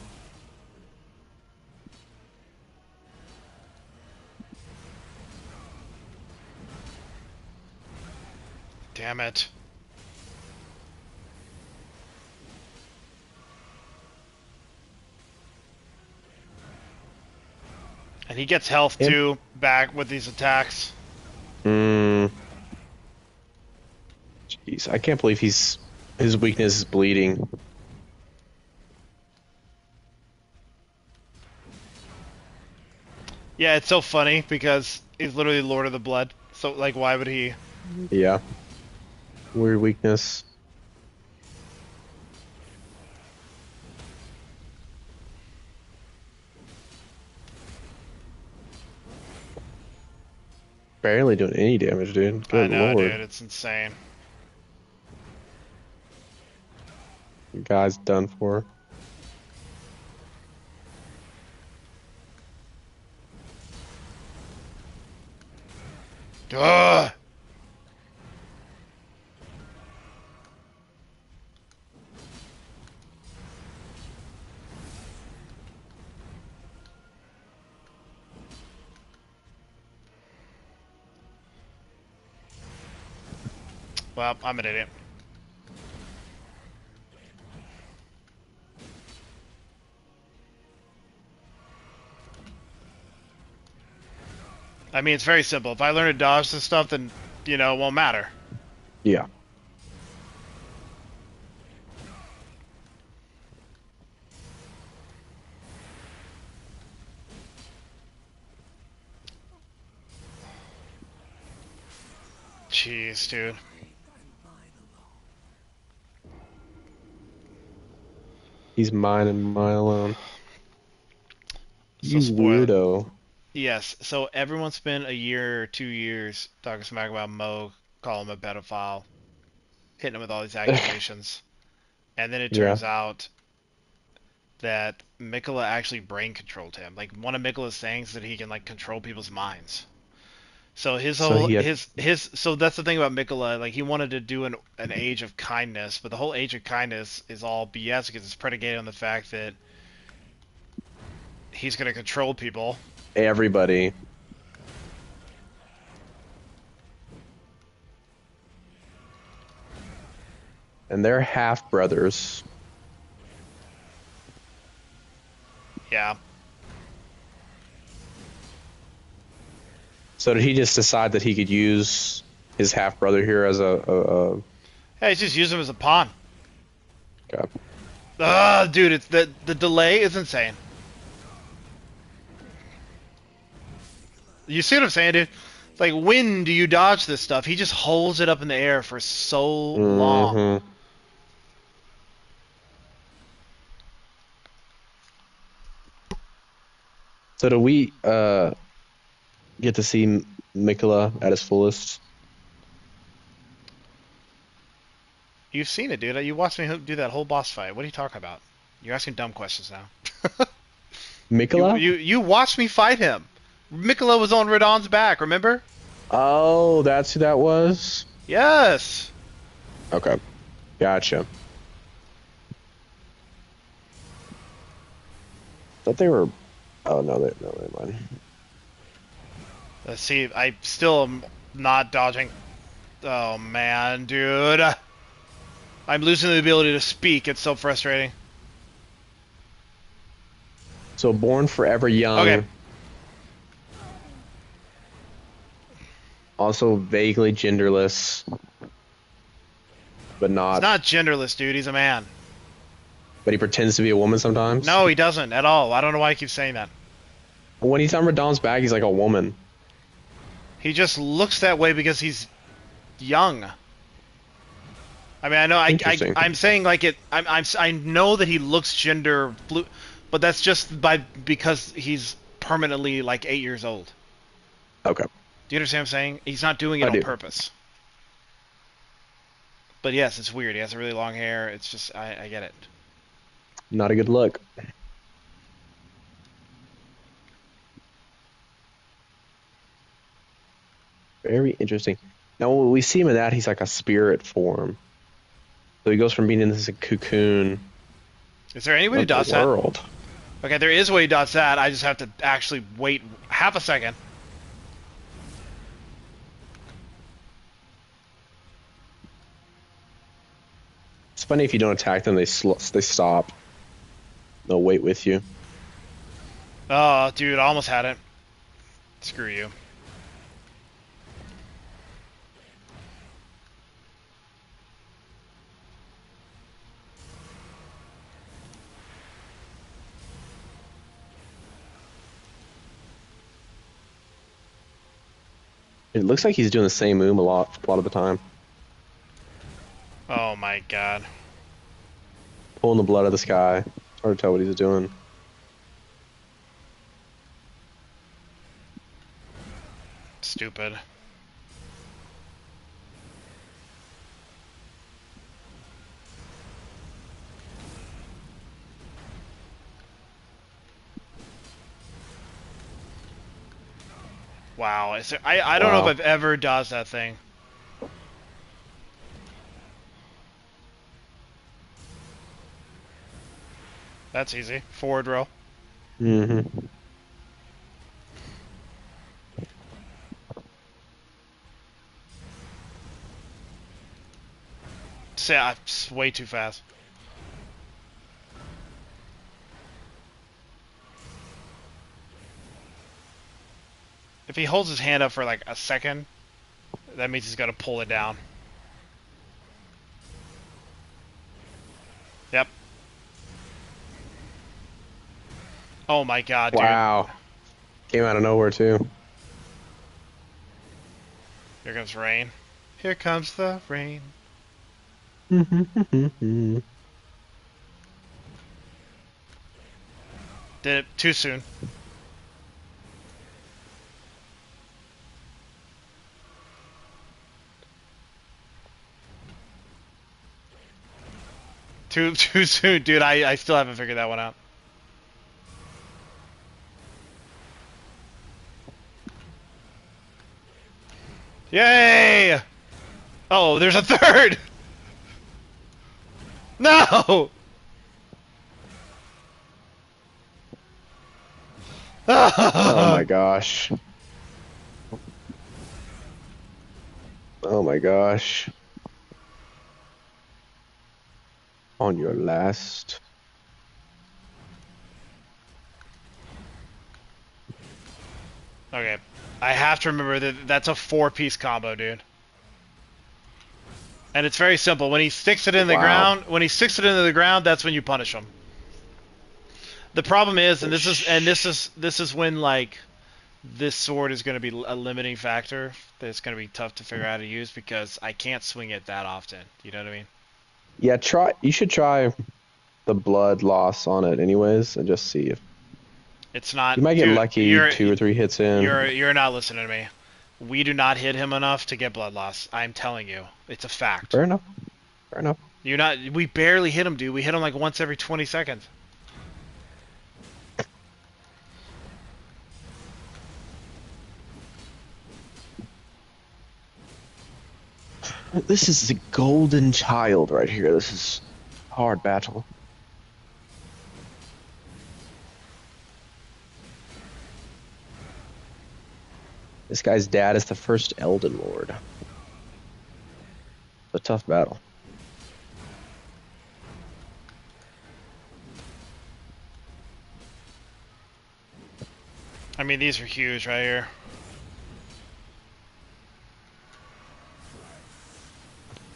Damn it. And he gets health too, back with these attacks. Mm. Jeez, I can't believe his weakness is bleeding. Yeah, it's so funny because he's literally Lord of the Blood. So, like, why would he? Yeah. Weird weakness. Barely doing any damage, dude. Good I know, lord. dude. It's insane. The guy's done for. Ugh! Well, I'm an idiot. I mean, it's very simple. If I learn to dodge this stuff, then, it won't matter. Yeah. Jeez, dude. He's mine and mine alone. So You spoil. weirdo. Yes, so everyone spent a year or 2 years talking smack about Mo, calling him a pedophile, hitting him with all these accusations. And then it Yeah. turns out that Mikola actually brain controlled him. Like, one of Mikola's things is that he can, like, control people's minds. So his So whole he had his so that's the thing about Mikola. Like, he wanted to do an age of kindness, but the whole age of kindness is all BS because it's predicated on the fact that he's gonna control people. everybody. And they're half brothers. Yeah. So did he just decide that he could use his half brother here as a Hey, he's just use him as a pawn. okay. Dude, it's the delay is insane. You see what I'm saying, dude? It's like, when do you dodge this stuff? He just holds it up in the air for so long. Mm-hmm. So do we get to see Mikola at his fullest? You've seen it, dude. You watched me do that whole boss fight. What are you talking about? You're asking dumb questions now. Mikola? You watched me fight him. Mikola was on Radon's back, remember? Oh, that's who that was? Yes. Okay. Gotcha. Thought they were. Oh no, no, never mind. Let's see. I still am not dodging. Oh man, dude. I'm losing the ability to speak. It's so frustrating. So born forever Okay. young, also vaguely genderless, but He's not. not genderless, dude. He's a man. But he pretends to be a woman sometimes. No, he doesn't at all. I don't know why he keeps saying that. When he's on Radahn's back, he's like a woman. He just looks that way because he's young. I mean, I know. Interesting. I'm saying like it. I know that he looks gender flu, but that's just because he's permanently like 8 years old. Okay. Do you understand what I'm saying? He's not doing it I on do. purpose. But yes, it's weird. He has really long hair. It's just I get it. Not a good look. Very interesting. Now, when we see him in that, he's like a spirit form. So he goes from being in this cocoon Is there any way to of the dodge that? world. Okay, there is a way to dodge that. I just have to actually wait half a second. It's funny if you don't attack them, they stop. They'll wait with you. Oh, dude, I almost had it. Screw you. It looks like he's doing the same move a lot of the time, Oh my god. pulling the blood out of the sky. It's hard to tell what he's doing. Stupid. Wow. I don't know if Wow. I've ever dodged that thing. That's easy. Forward row. Mm-hmm. It's way too fast. If he holds his hand up for like a second, that means he's got to pull it down. Yep. Oh my god, dude. Wow. Came out of nowhere too. Here comes rain. Here comes the rain. Mm-hmm. Did it too soon. Too soon, dude. I still haven't figured that one out. Yay! Oh, there's a third! No! Oh my gosh. Oh my gosh. On your last. Okay. I have to remember that that's a 4-piece combo, dude. And it's very simple. When he sticks it in the Wow. ground, that's when you punish him. The problem is, and this is when like this sword is going to be a limiting factor. That it's going to be tough to figure out how to use because I can't swing it that often. You know what I mean? Yeah, you should try the blood loss on it anyways and just see if It's not. you might get Dude, lucky 2 or 3 hits in. You're not listening to me. We do not hit him enough to get blood loss. I'm telling you, it's a fact. Fair enough. Fair enough. You're not. We barely hit him, dude. We hit him like once every 20 seconds. This is the golden child right here. This is hard battle. This guy's dad is the first Elden Lord. A tough battle. I mean, these are huge right here.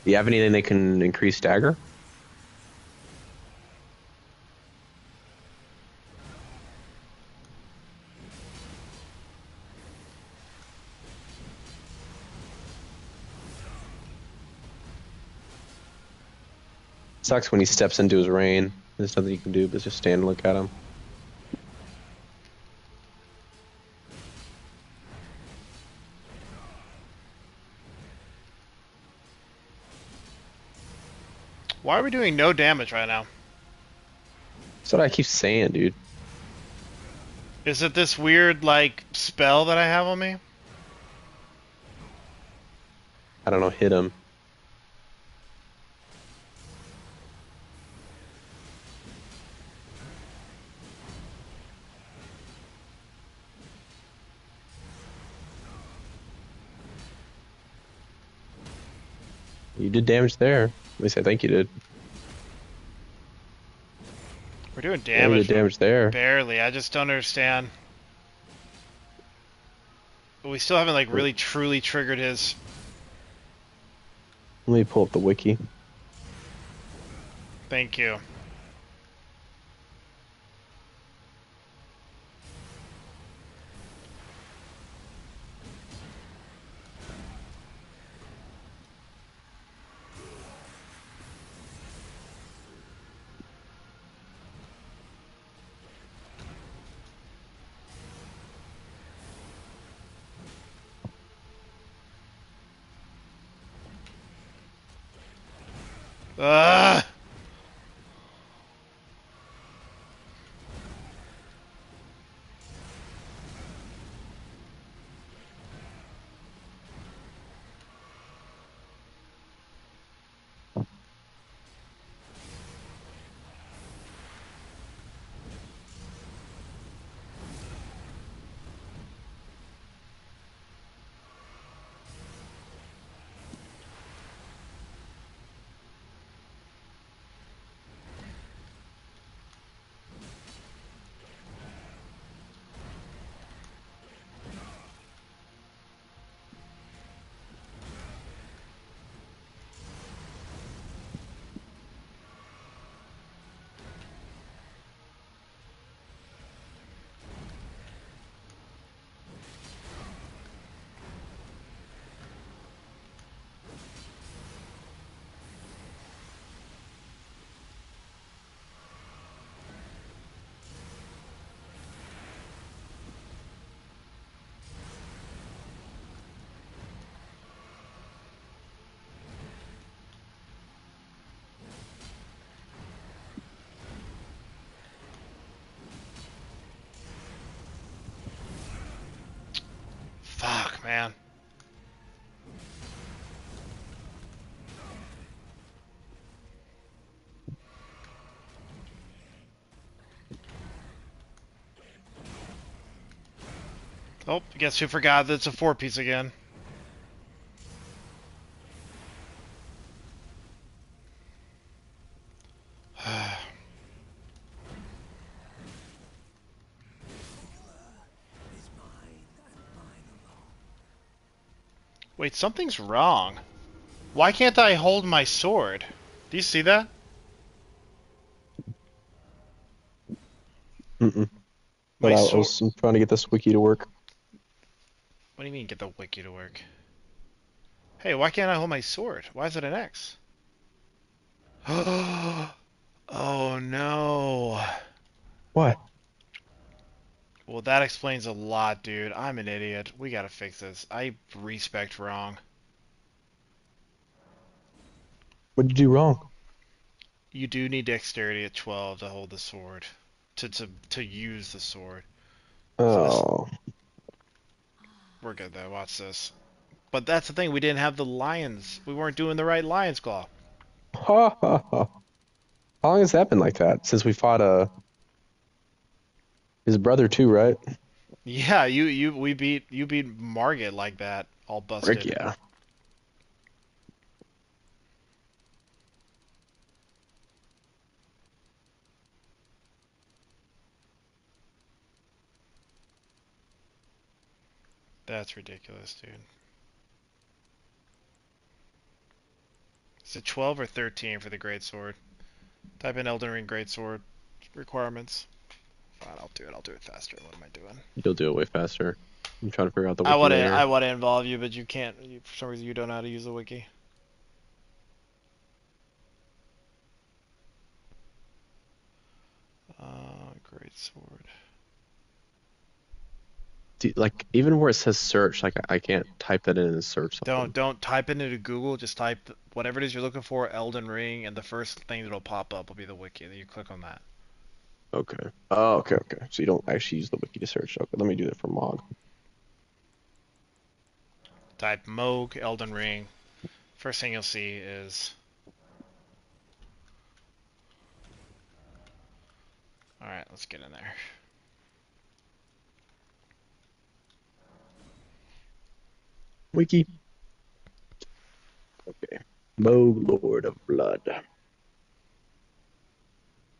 Do you have anything that can increase stagger? Sucks when he steps into his rain. There's nothing you can do but just stand and look at him. Why are we doing no damage right now? That's what I keep saying, dude. Is it this weird, like, spell that I have on me? I don't know, hit him. You did damage there. At least I think you did. We're doing Yeah, you damage, did damage there. barely. I just don't understand. But we still haven't, like, really truly triggered his... Let me pull up the wiki. Thank you. Ugh! Fuck, man. Oh, guess who forgot that it's a 4-piece again? Wait, something's wrong. Why can't I hold my sword? Do you see that? Mm-mm. My But I sword. was I'm trying to get this wiki to work. What do you mean get the wiki to work? Hey, why can't I hold my sword? Why is it an X? Oh no. What? Well, that explains a lot, dude. I'm an idiot. We gotta fix this. I respect wrong. What did you do wrong? You do need dexterity at 12 to hold the sword. To use the sword. So this Oh. we're good though. Watch this. But that's the thing. We didn't have the lions. We weren't doing the right lion's claw. Ha ha ha. How long has that been like that? Since we fought his brother too, right? Yeah, you beat Margit like that, all Frick busted. yeah. That's ridiculous, dude. Is it 12 or 13 for the great sword? Type in Elden Ring great sword requirements. Fine, I'll do it. I'll do it faster. What am I doing? You'll do it way faster. I'm trying to figure out the I wiki want to later. I want to involve you, but you can't. For some reason, you don't know how to use the wiki. Great sword. Like even where it says search, like I can't type that in and search something. Don't type it into Google. Just type whatever it is you're looking for, Elden Ring, and the first thing that'll pop up will be the wiki. Then you click on that. Okay. Oh, okay. So you don't actually use the wiki to search. Okay, let me do that for Mog. Type Moog Elden Ring. First thing you'll see is. All right, let's get in there. Wiki. Okay. Mog, Lord of Blood.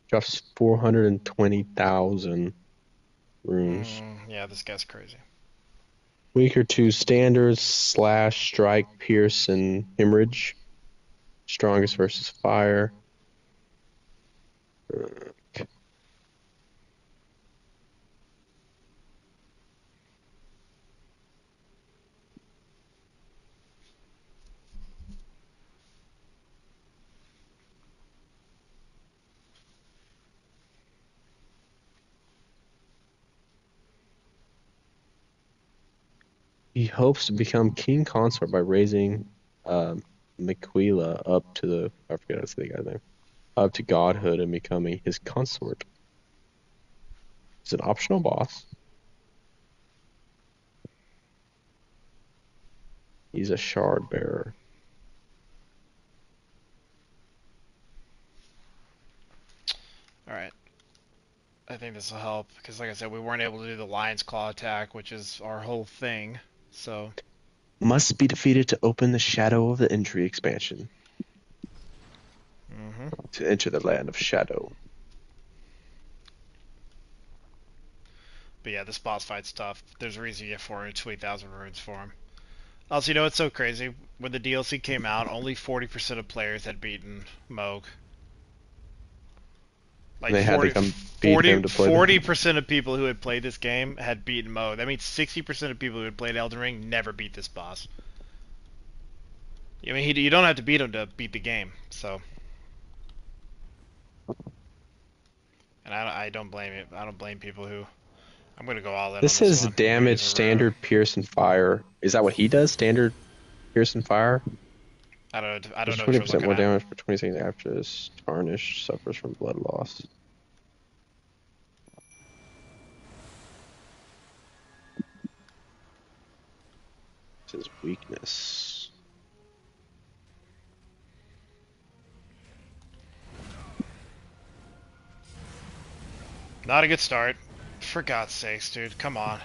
Drops 420,000 runes. Yeah, this guy's crazy. Weaker to standards, slash, strike, pierce, and hemorrhage. Strongest versus fire. He hopes to become king consort by raising Miquela up to the I forget how to say the guy's name. Up to godhood and becoming his consort. He's an optional boss. He's a shard bearer. All right. I think this will help because, like I said, we weren't able to do the Lion's Claw attack, which is our whole thing. So. Must be defeated to open the Shadow of the Entry expansion. To enter the land of shadow. But yeah, this boss fight's tough. There's a reason you get 420,000 runes for him. Also, you know what's so crazy? When the DLC came out, only 40% of players had beaten Moog. And Like they had to 40, come beat him to play the 40% of people who had played this game had beaten Moog. That means 60% of people who had played Elden Ring never beat this boss. I mean, you don't have to beat him to beat the game, so. And I don't blame it. I don't blame people who. I'm gonna go all in on This this is one. I'm gonna damage, use a rune. standard, pierce, and fire. Is that what he does? Standard, pierce, and fire? I don't There's know what you're 20% looking more at. damage for 20 seconds after this. Tarnish suffers from blood loss. This is weakness. Not a good start. For God's sakes, dude. Come on.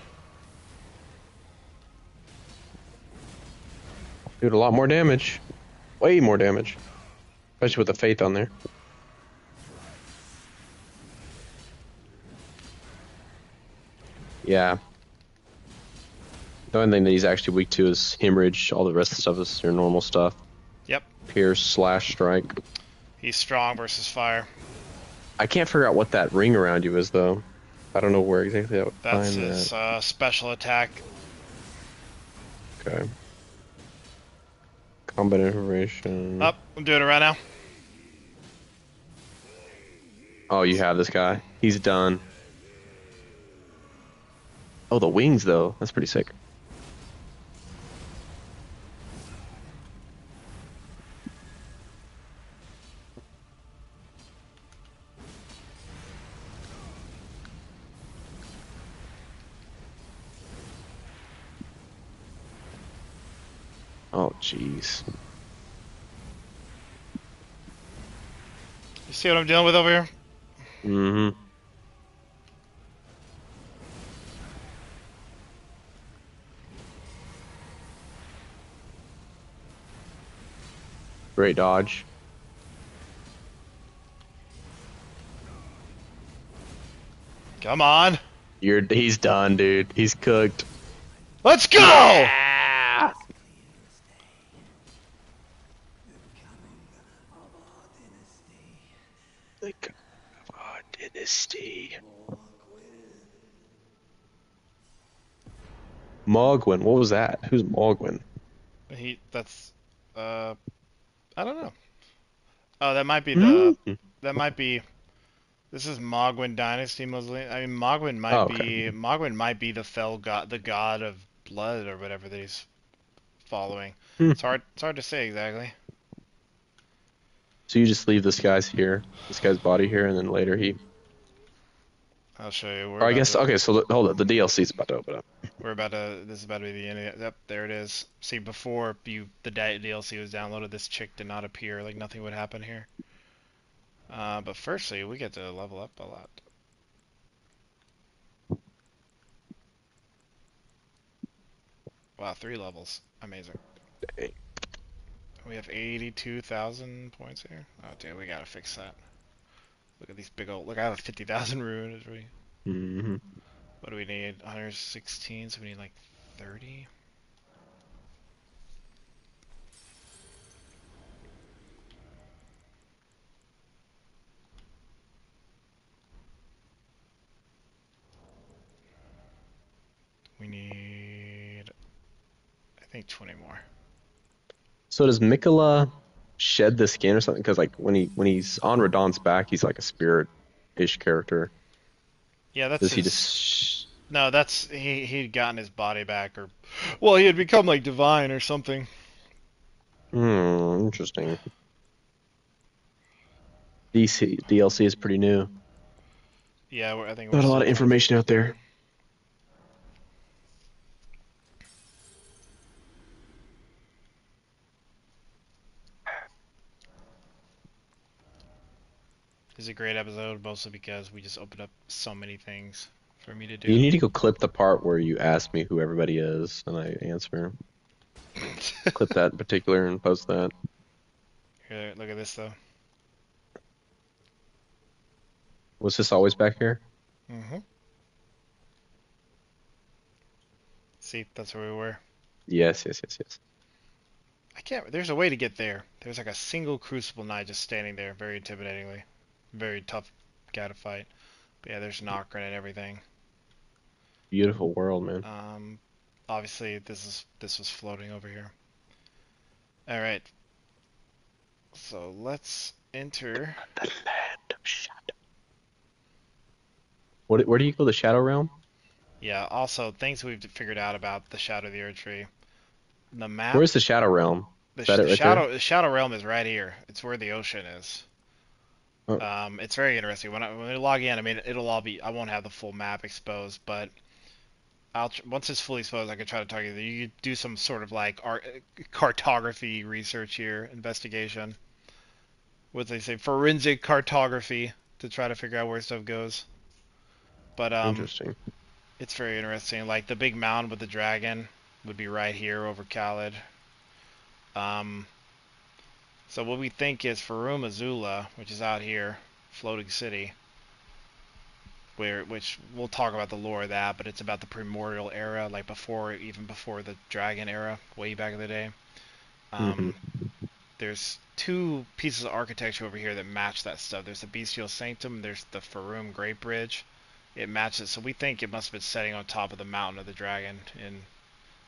Dude, a lot more damage. Way more damage. Especially with the faith on there. Yeah. The only thing that he's actually weak to is hemorrhage. All the rest of the stuff is your normal stuff. Yep. Pierce, slash, strike. He's strong versus fire. I can't figure out what that ring around you is, though. I don't know where exactly I would That's find his that. special attack. Okay. Combat information. Up, I'm doing it right now. Oh, you have this guy. He's done. Oh, the wings, though. That's pretty sick. Oh, jeez. You see what I'm dealing with over here? Mm-hmm. Great dodge. Come on. He's done, dude. He's cooked. Let's go! Yeah! The coming of our dynasty. Mogwin, what was that? Who's Mogwin? That's, uh, I don't know. Oh, that might be Hmm. that might be, this is Mogwin Dynasty Mausoleum. I mean, Oh, okay. Mogwin might be the fell god, the god of blood or whatever that he's following. Hmm. It's hard to say exactly. So you just leave this guy's body here, and then later he. I'll show you. Or I guess okay. So hold up, the DLC's about to open up. This is about to be the end of it. Yep, there it is. See, before the DLC was downloaded, this chick did not appear. Like nothing would happen here. But firstly, we get to level up a lot. Wow, 3 levels. Amazing. Dang. We have 82,000 points here. Oh, dude, we gotta fix that. Look at these big old. Look, I have a 50,000 rune. Hmm. What do we need? 116, so we need like 30. We need, I think, 20 more. So does Mikola shed the skin or something? Because like when he's on Radahn's back, he's like a spirit-ish character. Yeah, that's Does he his. just? No, that's he'd gotten his body back, or well, he had become like divine or something. Interesting. DLC is pretty new. Yeah, I think we're Not a lot still of trying to. information out there. It's a great episode, mostly because we just opened up so many things for me to You do. need to go clip the part where you ask me who everybody is, and I answer. Clip that in particular and post that. Here, look at this though. Was this always back here? Mm-hmm. See, that's where we were. Yes, yes, yes, yes. I can't. There's a way to get there. There's like a single Crucible Knight just standing there, very intimidatingly, very tough guy to fight. But yeah, there's Nocturne and everything. Beautiful world, man. Obviously this was floating over here. All right. So let's enter. The land of shadow. Where do you go? The Shadow Realm? Yeah. Also, things we've figured out about the Shadow of the Earth Tree. The map. Where's the Shadow Realm? Is that it right there? The Shadow Realm is right here. It's where the ocean is. Oh, It's very interesting. When we log in, I mean, it'll all be. I won't have the full map exposed, but once it's fully exposed, I can try to target you. You could do some sort of like cartography research here, investigation. What they say, forensic cartography to try to figure out where stuff goes. But interesting. it's very interesting. Like the big mound with the dragon would be right here over Khalid. Um, so what we think is Farum Azula, which is out here, floating city. Which we'll talk about the lore of that, but it's about the primordial era, like even before the dragon era, way back in the day. Hmm. There's 2 pieces of architecture over here that match that stuff. There's the Bestial Sanctum, there's the Farum Great Bridge. It matches, so we think it must have been setting on top of the mountain of the dragon, and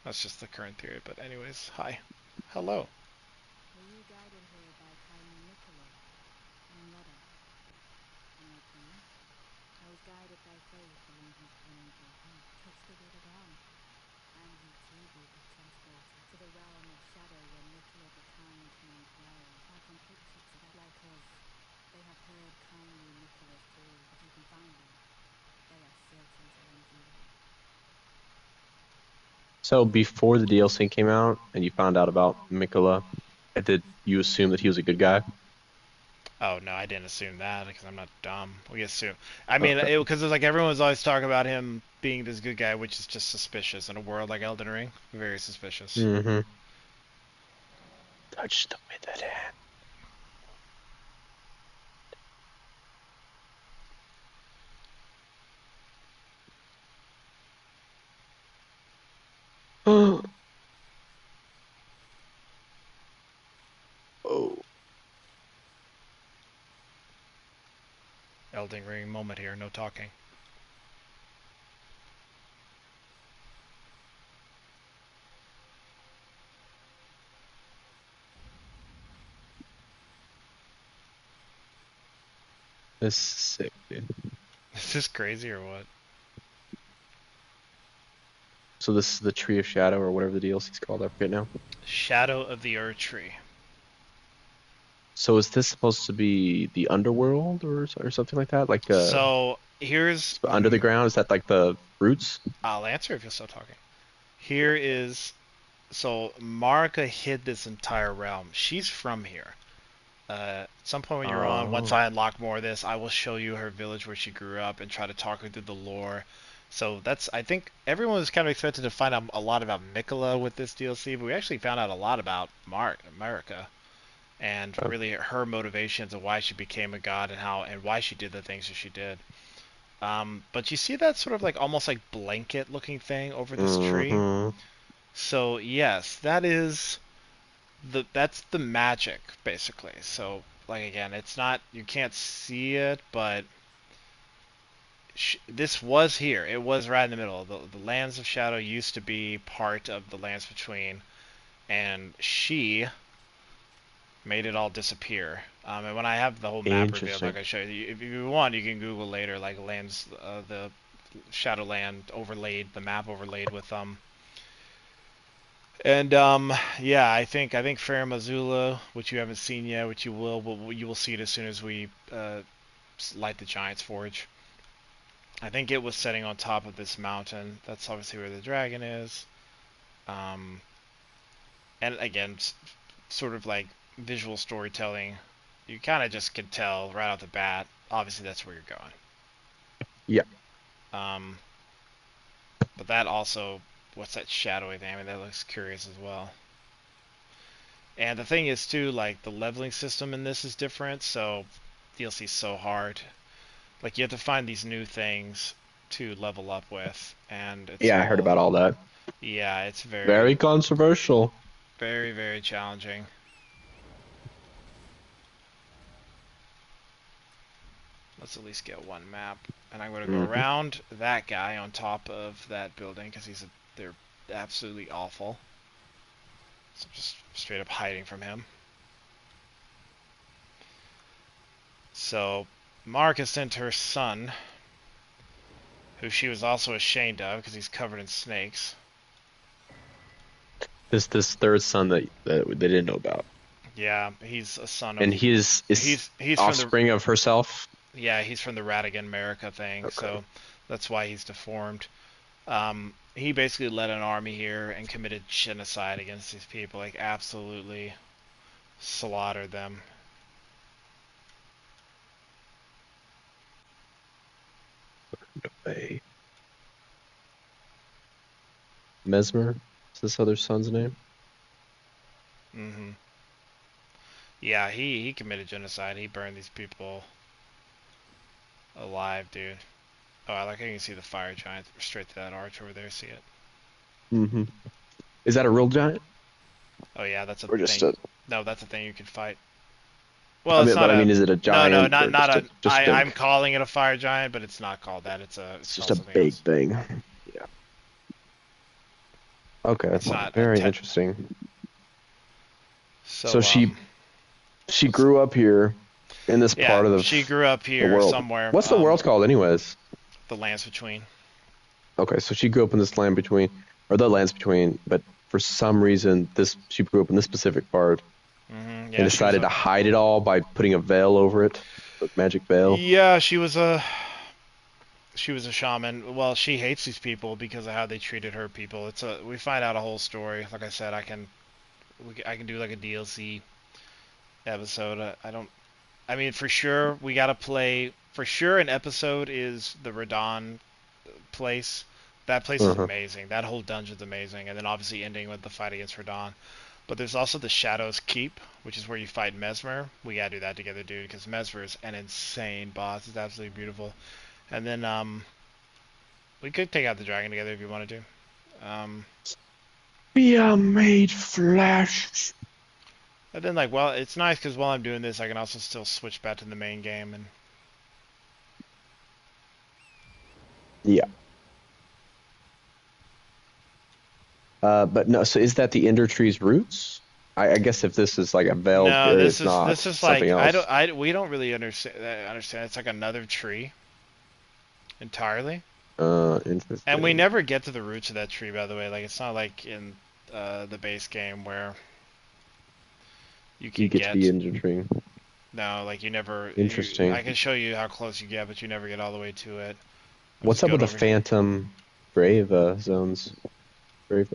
that's just the current theory. But anyways, hi. Hello. Were you guided here by kind Nicola and Leda? Am I king? I was guided by faith along his painful path. Touch the withered arm, and you too will be transported to the realm of shadow where Nicola the kind man dwells. I can picture to that like us. They have heard kindly Nicola's call. If you can find them, they are certain to lend you help. So before the DLC came out and you found out about Mikola, did you assume that he was a good guy? Oh no, I didn't assume that because I'm not dumb. We assume. I mean, Okay. because it's like everyone's always talking about him being this good guy, which is just suspicious in a world like Elden Ring. Very suspicious. Mm-hmm. Touch the withered hand. Elden Ring moment here. No talking. This is sick, dude. Is this crazy or what? So this is the Tree of Shadow or whatever the DLC's called. I forget now. Shadow of the Erd Tree. So is this supposed to be the underworld or something like that? Like So here's under the ground? Is that like the roots? I'll answer if you're still talking. Here is so Marika hid this entire realm. She's from here. At some point when you're on, once Oh. I unlock more of this, I will show you her village where she grew up and try to talk her through the lore. So that's, I think everyone was kind of expected to find out a lot about Mikola with this DLC, but we actually found out a lot about Marika and Oh. really her motivations and why she became a god and how and why she did the things that she did. But you see that sort of like almost like blanket looking thing over this tree? Mm-hmm. So yes, that's the magic basically. So like again, it's not you can't see it, but this was here. It was right in the middle. The Lands of Shadow used to be part of the Lands Between, and she made it all disappear. And when I have the whole map revealed, like Interesting. I showed you, if you want, you can Google later, like lands, the Shadowland overlaid, the map overlaid with and yeah, I think Farum Azula, which you haven't seen yet, which you will see it as soon as we light the Giant's Forge. I think it was setting on top of this mountain. That's obviously where the dragon is. Um, and again, sort of like visual storytelling, you kind of just can tell right off the bat. Obviously, that's where you're going. Yeah. Um, but that also, what's that shadowy thing? I mean, that looks curious as well. And the thing is too, like the leveling system in this is different, so DLC is so hard. Like you have to find these new things to level up with, and it's Yeah, I heard all, about all that. yeah, it's Very very, controversial. very, very challenging. Let's at least get one map, and I'm gonna go Mm-hmm. around that guy on top of that building because they're absolutely awful. So just straight up hiding from him. So Marcus sent her son, who she was also ashamed of because he's covered in snakes. This third son that they didn't know about, Yeah, he's a son and of he is he's from the offspring of herself. yeah he's from the Radigan America thing, Okay. so that's why he's deformed. He basically led an army here and committed genocide against these people, like absolutely slaughtered them. A Mesmer is this other son's name? Hmm. Yeah, he committed genocide. He burned these people alive, dude. Oh, I like how you can see the fire giant straight to that arch over there. See it? Mm-hmm. Is that a real giant Oh yeah, that's a or just thing. a? No, that's a thing you can fight. I Well, it's mean, not but I a. mean, is it a No, no, giant not or not a. just I'm big? calling it a fire giant, but it's not called that. It's It's just called a something big else. thing. Yeah. Okay. It's not a Very te- interesting. So So she what's grew up here in this yeah, part of she grew up the here world. somewhere. What's the world called, anyways? The lands between. Okay, so she grew up in this land between, or the lands between, but for some reason, this she grew up in this specific part and Yeah, she was decided a. to hide it all by putting a veil over it, a magic veil. Yeah, she was a. She was a shaman. Well, she hates these people because of how they treated her people. It's a. We find out a whole story. Like I said, I can do like a DLC episode. I don't. I mean, for sure, we gotta play. For sure, an episode is the Radon place. That place is Uh-huh. amazing. That whole dungeon's amazing. And then obviously ending with the fight against Radon. But there's also the Shadows Keep, which is where you fight Mesmer. We gotta do that together, dude, because Mesmer is an insane boss. It's absolutely beautiful. And then we could take out the dragon together if you wanted to. We are made flesh. And then like, well, it's nice because while I'm doing this, I can also still switch back to the main game and Yeah. But no. So is that the Ender Tree's roots? I guess if this is like a veiled No, area, this it's is not. this is It's something like else. we don't really understand. It's like another tree entirely, and we Interesting. never get to the roots of that tree. By the way, like it's not like in the base game where you You can get to the get Ender Tree. no, like you never. I Interesting. can show you how close you get, but you never get all the way to it. I'm What's just up with going the over here. Phantom Grave zones? Grave,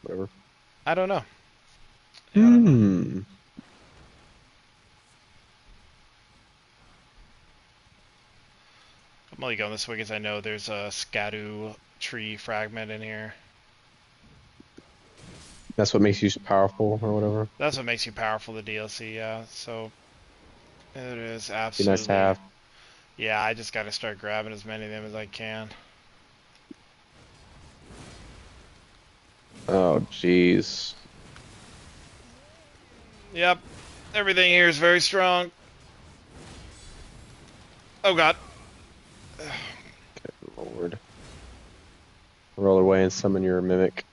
whatever. I don't know. Yeah, I don't know. Hmm. I'm only going this way because I know there's a Scadu tree fragment in here. That's what makes you powerful or whatever. That's what makes you powerful, the DLC, yeah. So, it is Be nice to absolutely. have. Yeah, I just gotta start grabbing as many of them as I can. Oh, jeez. Yep, everything here is very strong. Oh god. Lord. Roll away and summon your mimic.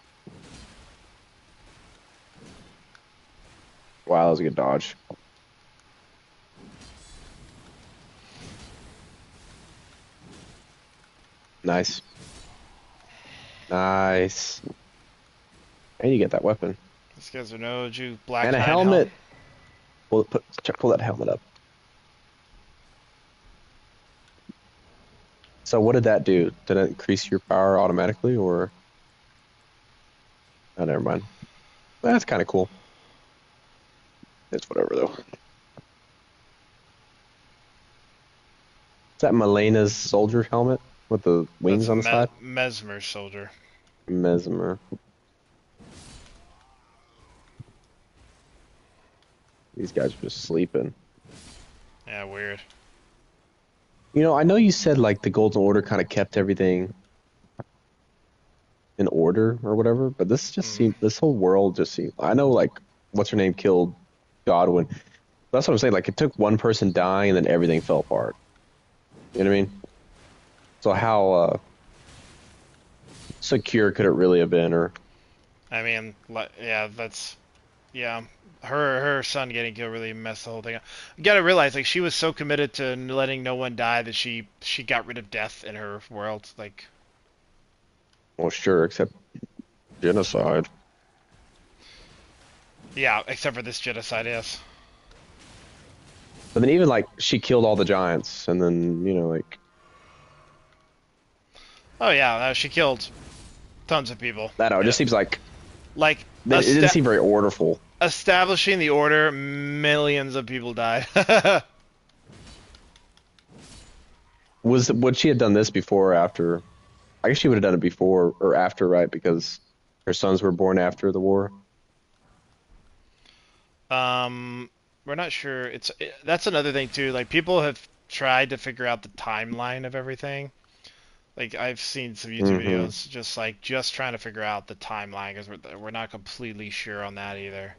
Wow, that was a good dodge. Nice. Nice. And you get that weapon. These guys are no Jew. Black And a Knight helm. helmet. Pull that helmet up. So what did that do? Did it increase your power automatically or? Oh, never mind. That's kind of cool. It's whatever though. Is that Melena's soldier helmet with the That's wings a on the side? Mesmer soldier. Mesmer. These guys are just sleeping. Yeah, weird. You know, I know you said like the Golden Order kind of kept everything in order or whatever, but this just Mm. seemed, this whole world just seemed, I know like, what's her name killed Godwin. That's what I'm saying. Like it took one person dying and then everything fell apart. You know what I mean? So how secure could it really have been? Or I mean, yeah, that's yeah. Her son getting killed really messed the whole thing up. You gotta realize, like, she was so committed to letting no one die that she got rid of death in her world. Like, well, sure, except genocide. yeah, except for this genocide, yes. But then even like she killed all the giants, and then like Oh yeah, she killed tons of people. I don't know. It Yeah, just seems like like it didn't seem very orderful. establishing the order, millions of people died. Would she have done this before or after? I guess she would have done it before or after, right? Because her sons were born after the war. um, we're not sure. That's another thing too. Like people have tried to figure out the timeline of everything. Like I've seen some YouTube Mm-hmm. videos just trying to figure out the timeline because we're not completely sure on that either.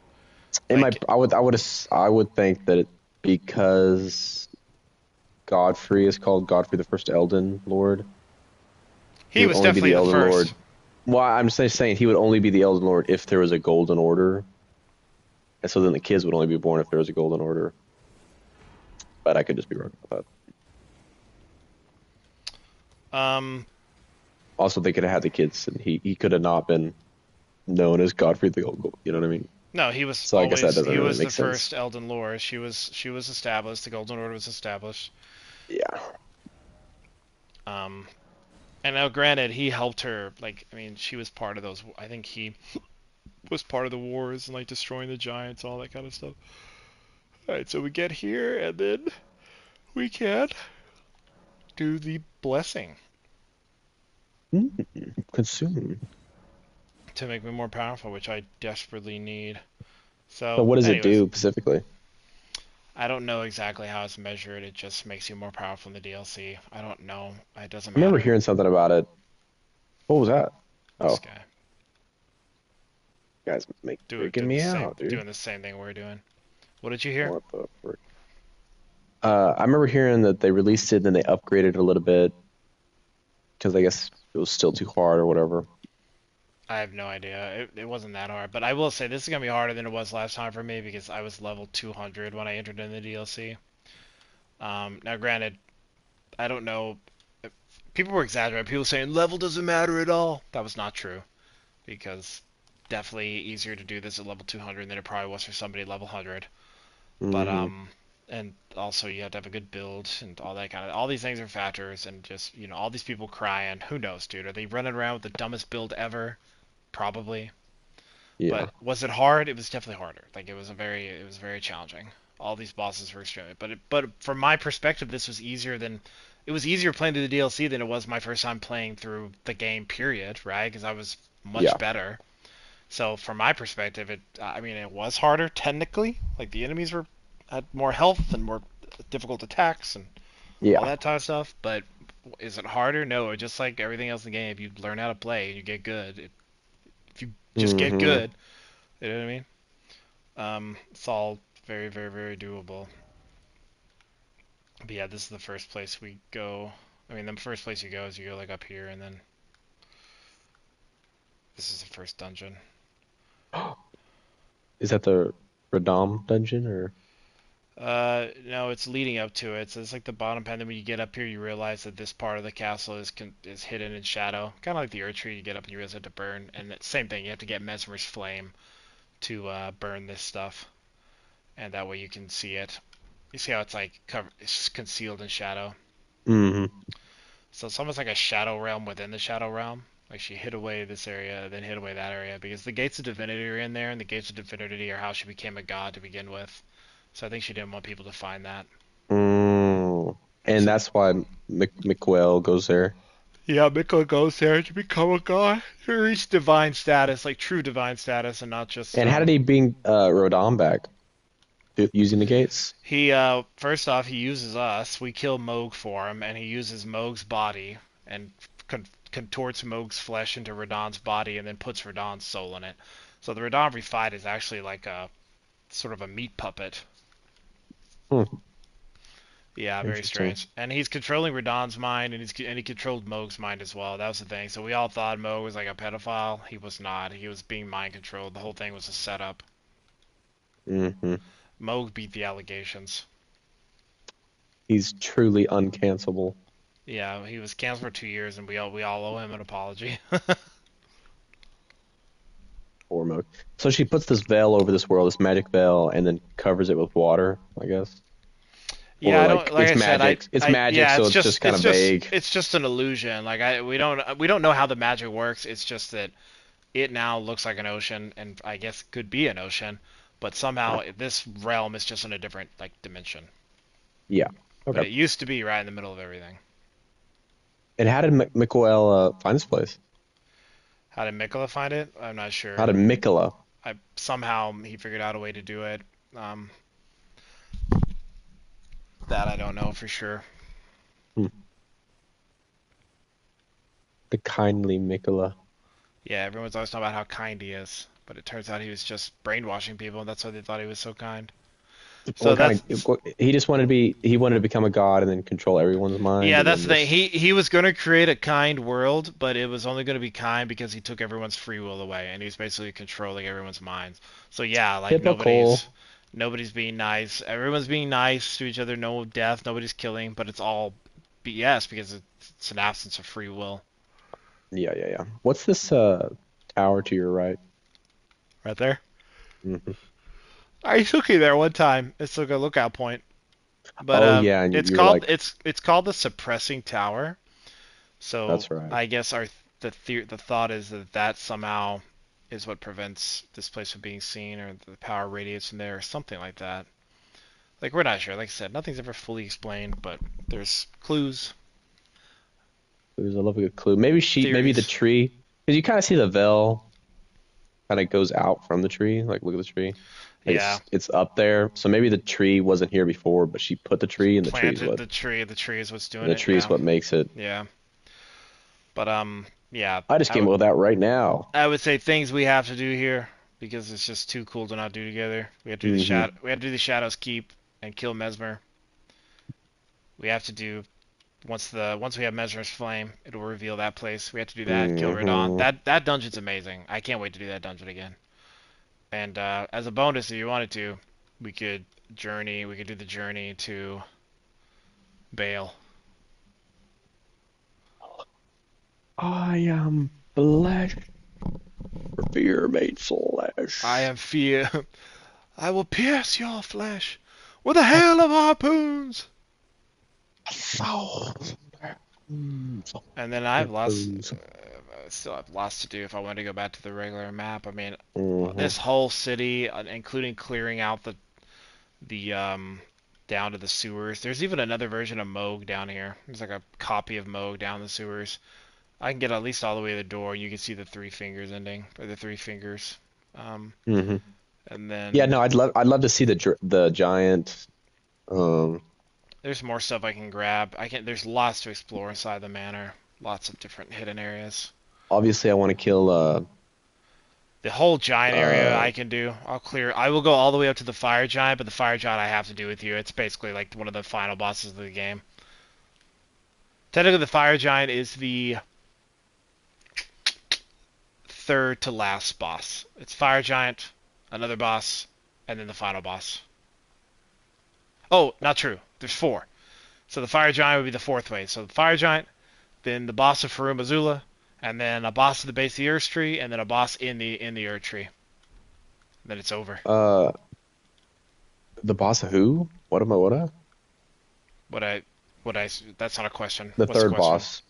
In my, Like I would think that because Godfrey is called Godfrey the First Elden Lord, he he would was only be definitely the the Elden first. Lord. Well, I'm just saying he would only be the Elden Lord if there was a Golden Order, and so then the kids would only be born if there was a Golden Order. But I could just be wrong about that. Um, Also, they could have had the kids, and he could have not been known as Godfrey the Old. You know what I mean? no, he was So I guess that doesn't he really was the make sense. first Elden Lord. She was established. The Golden Order was established. Yeah. Um, and now granted, he helped her. Like I mean, she was part of those. I think he was part of the wars and like destroying the giants, all that kind of stuff. All right, so we get here and then we can do the blessing Consume. to make me more powerful, which I desperately need. So So, what does it anyways, do specifically? I don't know exactly how it's measured. It just makes you more powerful in the DLC. I don't know. It doesn't I remember matter. hearing something about it. What was that? This Oh, guy guys, freaking doing the me same out, dude. thing we're doing. What did you hear? What the frick? I remember hearing that they released it and then they upgraded it a little bit. because I guess it was still too hard or whatever. I have no idea. It wasn't that hard, but I will say this is gonna be harder than it was last time for me because I was level 200 when I entered in the DLC. Now, granted, I don't know. People were exaggerating. People saying level doesn't matter at all. That was not true because definitely easier to do this at level 200 than it probably was for somebody at level 100. But Hmm. and also you have to have a good build and all that kind of. All these things are factors, and just all these people crying. Who knows, dude? Are they running around with the dumbest build ever? Probably. Yeah. But was it hard? It was definitely harder. Like it was very challenging. All these bosses were extremely. But from my perspective, this was easier than. It was easier playing through the DLC than it was my first time playing through the game. Period. Right? Because I was much Yeah. better. So from my perspective, I mean, it was harder technically. Like the enemies were had more health and more difficult attacks and all Yeah. that type of stuff. But is it harder? No. Just like everything else in the game, if you learn how to play and you get good, if you just get Hmm. good, you know what I mean? It's all very, very, very doable. But yeah, this is the first place we go. I mean, the first place you go is you go like up here, and then this is the first dungeon. Is that the Radom dungeon or? No, it's leading up to it. So it's like the bottom pen. Then when you get up here, you realize that this part of the castle is hidden in shadow, kind of like the Earth Tree. You get up and you realize you have to burn, and the same thing. You have to get Mesmer's flame to burn this stuff, and that way you can see it. You see how it's like it's concealed in shadow. Hmm. So it's almost like a shadow realm within the shadow realm. Like she hid away this area, then hid away that area, because the gates of divinity are in there, and the gates of divinity are how she became a god to begin with. So I think she didn't want people to find that. Mm. And And so, that's why McQuell goes there. yeah, Mikko goes there to become a god, to reach divine status, like true divine status, and not just And how did he bring Rodon back? Using the gates? He first off he uses us. We kill Moog for him, and he uses Moog's body and contorts Moog's flesh into Radon's body, and then puts Radon's soul in it. So the Radon we fight is actually like a sort of a meat puppet. Hmm. Yeah, very Interesting. strange. And he's controlling Radon's mind, and he controlled Moog's mind as well. That was the thing. So we all thought Moog was like a pedophile. He was not. He was being mind controlled. The whole thing was a setup. Hmm. Moog beat the allegations. He's truly uncancelable. Yeah, he was canceled for 2 years, and we all owe him an apology. Poor mode. So she puts this veil over this world, this magic veil, and then covers it with water, I guess. Yeah, Or I don't like like I said, it's magic, yeah, so it's just kind of vague. it's just an illusion. Like we don't know how the magic works. It's just that it now looks like an ocean and I guess could be an ocean, but somehow this realm is just in a different like dimension. Yeah. But Okay. it used to be right in the middle of everything. And how did Mikael find this place? How did Mikola find it? I'm not How sure. did Mikola? I somehow he figured out a way to do it. Um, that I don't know for sure. Hmm. The kindly Mikola. Yeah, everyone's always talking about how kind he is, but it turns out he was just brainwashing people, and that's why they thought he was so kind. So What kind that's of? He just wanted to be. He wanted to become a god and then control everyone's mind, yeah, and that's then the thing. just He was going to create a kind world, but it was only going to be kind because he took everyone's free will away, and he was basically controlling everyone's minds. So yeah, like typical. nobody's being nice. Everyone's being nice to each other. No death. Nobody's killing, but it's all BS because it's an absence of free will. Yeah, yeah, yeah. What's this tower to your right? Right there. Hmm. I took you there one time. It's like a lookout point, but Oh yeah, and it's you were called like, it's called the suppressing tower. So that's right. I guess the thought is that that somehow is what prevents this place from being seen, or the power radiates from there, or something like that. Like we're not sure. Like I said, nothing's ever fully explained, but there's clues, It was a lovely good clue. Maybe the theories. tree, because you kind of see the veil kind of goes out from the tree. Like look at the tree. Like Yeah, it's up there. So maybe the tree wasn't here before, but she put the tree, and the tree is planted what the tree. The tree is what's and doing the it. tree is Yeah, what makes it. yeah. But yeah. I just came up with that right now. I would say things we have to do here because it's just too cool to not do together. We have to do the Hmm. We have to do the Shadows Keep and kill Mesmer. We have to do Once we have Mesmer's Flame, it'll reveal that place. We have to do that. Kill Radon. Hmm. That dungeon's amazing. I can't wait to do that dungeon again. And as a bonus, if you wanted to, we could journey. We could do the journey to Bale. I am flesh. Fear made flesh. I am fear. I will pierce your flesh with a hail of harpoons. So. And then I have lots. Harpoons. Still have lots to do if I want to go back to the regular map. I mean, Mhm. this whole city, including clearing out the down to the sewers. There's even another version of Moog down here. There's like a copy of Moog down the sewers. I can get at least all the way to the door. You can see the three fingers ending, or the three fingers. Um, Mhm. and Yeah, then no, I'd love to see the giant. Um, there's more stuff I can grab. There's lots to explore inside the manor. Lots of different hidden areas. obviously, I want to kill. The whole giant area Uh, I can do. I'll clear. I will go all the way up to the fire giant, but the fire giant I have to do with you. It's basically like one of the final bosses of the game. Technically, the fire giant is the third to last boss. It's fire giant, another boss, and then the final boss. Oh, not true. There's four. So the fire giant would be the fourth wave. So the fire giant, then the boss of Farum Azula, and then a boss at the base of the Earth Tree, and then a boss in the Earth Tree. Then it's over. uh, the boss of who? What am I? What? What I what I That's not a question. The What's the third question? boss.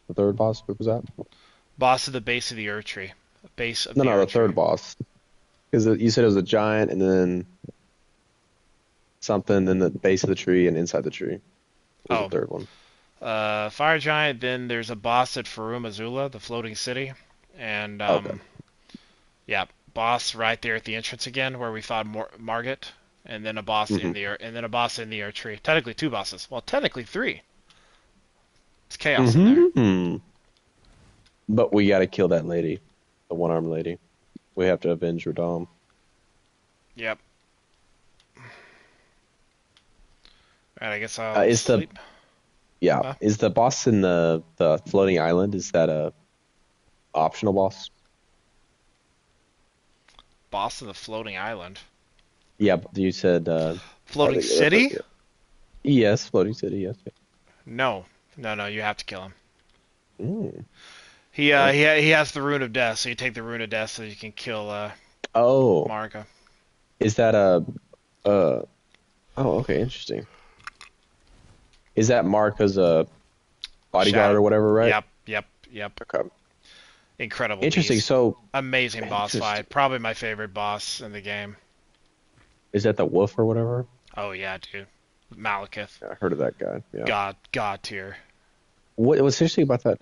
The third boss. What was that? Boss of the base of the Earth Tree. Base of No, the no, the Earth Tree. third boss. Because you said it was a giant, and then something, then the base of the tree, and inside the tree was the Oh, third one. Fire Giant. Then there's a boss at Farum Azula, the floating city, and Okay. yeah, boss right there at the entrance again, where we fought Margit, and then a boss Hmm. and then a boss in the Earth Tree. Technically two bosses. Well, technically three. It's chaos in there. Hmm. But we gotta kill that lady, the one-armed lady. We have to avenge Radam. Yep. Alright, I guess I'll Is the sleep. Yeah, Huh? is the boss in the floating island? Is that a optional boss? Boss of the floating island. Yeah, but you said Floating city? Yes, floating city. Yes. No. No, you have to kill him. Mm. He has the rune of death, so you take the rune of death so you can kill Oh, Marika. is that a uh? Oh, okay, interesting. Is that Mark as a bodyguard Shadow. or whatever, right? Yep. Okay. Incredible Interesting. beast. So, Amazing boss interesting. fight. Probably my favorite boss in the game. Is that the wolf or whatever? Oh yeah, dude. Malekith. Yeah, I heard of that guy. Yeah. God tier. What's interesting about that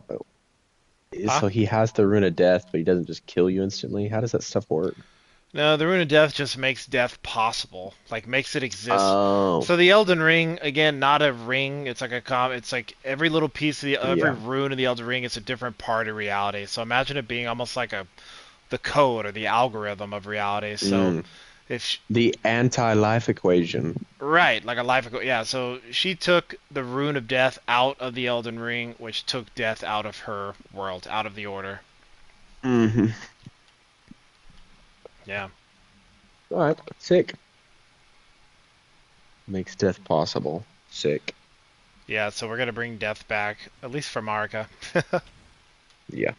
is Huh? so he has the rune of death, but he doesn't just kill you instantly. How does that stuff work? No, the rune of death just makes death possible. Like makes it exist. Oh, So the Elden Ring, again, not a ring. It's like it's like every little piece of every yeah. rune of the Elden Ring. It's a different part of reality. So imagine it being almost like the code or the algorithm of reality. So Mm. if The anti-life equation. right, like a life, yeah. So she took the rune of death out of the Elden Ring, which took death out of her world, out of the Order. Mm-hmm. Yeah. All right, sick. Makes death possible. Sick. Yeah, so we're gonna bring death back, at least for Marika. Yeah.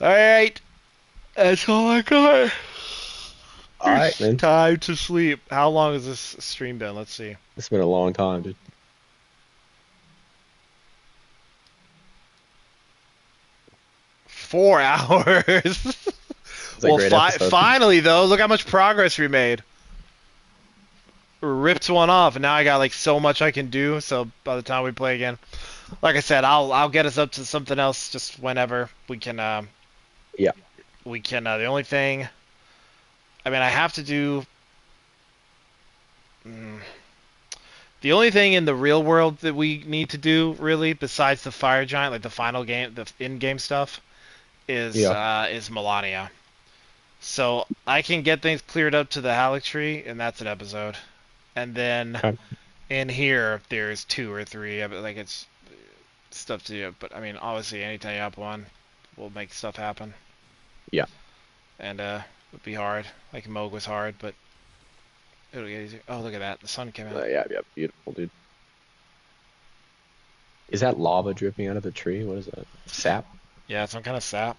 Alright. That's all I got. All right, man. Time to sleep. How long has this stream been? Let's see. It's been a long time, dude. 4 hours. It's a Well, great episode. finally though, look how much progress we made. Ripped one off, and now I got like so much I can do. So by the time we play again, like I said, I'll get us up to something else just whenever we can. Yeah. We can. The only thing, I mean, I have to do. The only thing in the real world that we need to do, really, besides the fire giant, like the final game, the in-game stuff, is Melania. So I can get things cleared up to the Halleck tree, and that's an episode. And then Okay. In here, there's 2 or 3. Like it's stuff to do. But I mean, obviously, anytime you up one, we'll make stuff happen. Yeah. And it'll be hard. Like Moog was hard, but it'll get easier. Oh, look at that! The sun came out. Yeah, yeah, beautiful, dude. Is that lava dripping out of the tree? What is that? Sap? Yeah, some kind of sap.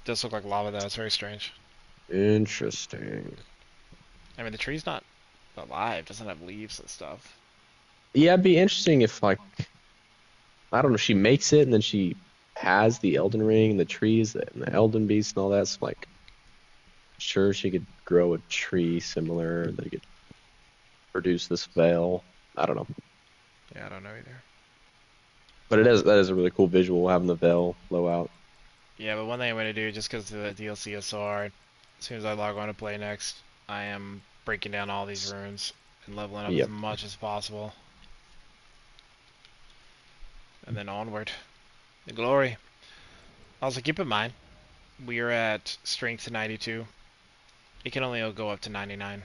Does look like lava though. It's very strange. Interesting. I mean, the tree's not alive. Doesn't have leaves and stuff. Yeah, it'd be interesting if, like, I don't know, she makes it and then she has the Elden Ring, the trees, and the Elden Beast and all that. So, like, sure, she could grow a tree similar that could produce this veil. I don't know. Yeah, I don't know either. But that is a really cool visual having the veil blow out. Yeah, but one thing I'm gonna do, just because the DLC is so hard, as soon as I log on to play next, I am breaking down all these runes and leveling up as Yep. much as possible. And then onward. The glory. Also, keep in mind, we are at strength 92. It can only go up to 99.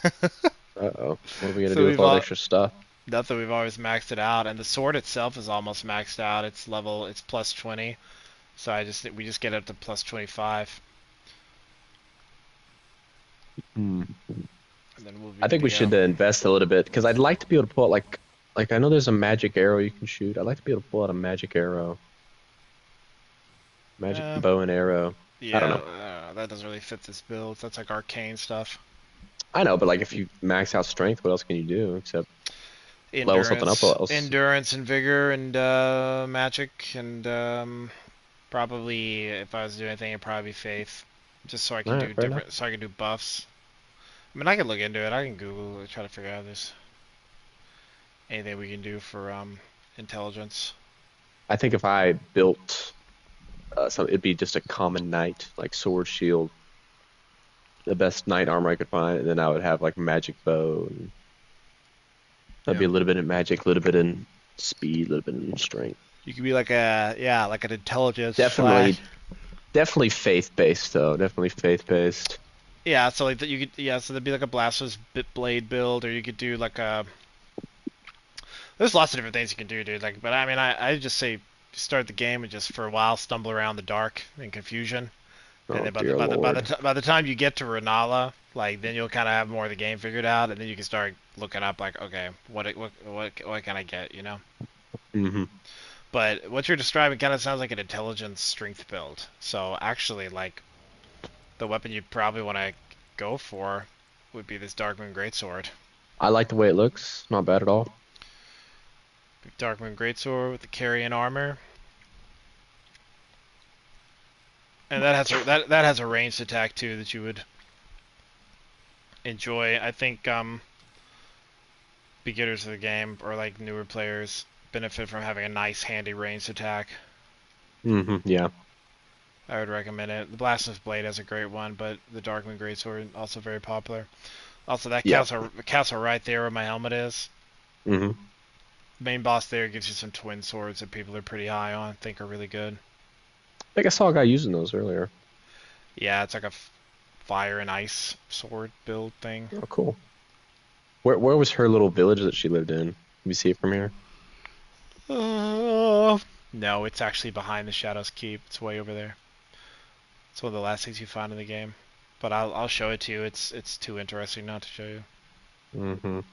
Uh-oh. What are we gonna So do with we've all the all, extra stuff? nothing, we've always maxed it out, and the sword itself is almost maxed out. It's plus 20. So we just get up to plus 25, Hmm. and then we'll be I good think to we go. should invest a little bit because I'd like to be able to pull out like I know there's a magic arrow you can shoot. I'd like to be able to pull out a magic arrow, magic Uh, bow and arrow. I don't yeah, know. that doesn't really fit this build. That's like arcane stuff. I know, but like if you max out strength, what else can you do except level something up else? Endurance and vigor and magic and probably if I was doing anything, it'd probably be faith, just so I All can right, do fair enough. different, so I can do buffs. I mean, I can look into it. I can Google it, try to figure out this anything we can do for intelligence. I think if I built it'd be just a common knight, like sword, shield, the best knight armor I could find, and then I would have like magic bow, and that'd Yeah. be a little bit in magic, a little bit in speed, a little bit in strength. You could be like like an intelligence Definitely, slash. definitely faith based though. Definitely faith based. Yeah, so like that you could so there'd be like a blaster's bit blade build, or you could do like a. There's lots of different things you can do, dude. Like, but I mean, I just say start the game and just for a while stumble around the dark in confusion, and Oh then dear Lord. by the time you get to Renala, like then you'll kind of have more of the game figured out, and then you can start looking up like, okay, what can I get, you know? Hmm. But what you're describing kind of sounds like an intelligence strength build. So actually, like the weapon you probably want to go for would be this Darkmoon Greatsword. I like the way it looks. Not bad at all. Darkmoon Greatsword with the carrion armor. And that has a ranged attack too that you would enjoy. I think beginners of the game or like newer players benefit from having a nice handy ranged attack. Yeah. I would recommend it. The Blasphemous Blade has a great one, but the Darkmoon Greatsword also very popular. Also, that Yeah. castle right there where my helmet is. Hmm. Main boss there gives you some twin swords that people are pretty high on, think are really good. I think I saw a guy using those earlier. Yeah, it's like a fire and ice sword build thing. Oh, cool. Where was her little village that she lived in? Can you see it from here? No, it's actually behind the Shadows Keep. It's way over there. It's one of the last things you find in the game. But I'll show it to you. It's too interesting not to show you.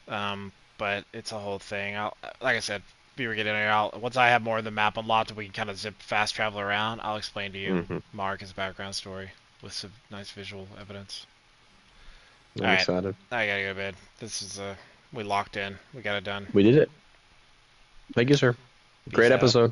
Hmm. But it's a whole thing. Like I said, if you were getting there, once I have more of the map unlocked and we can kind of fast travel around, I'll explain to you Hmm. Mark's background story with some nice visual evidence. I'm All right, excited. I gotta go to bed. This is we locked in. We got it done. We did it. Thank you, sir. Peace Great out. episode.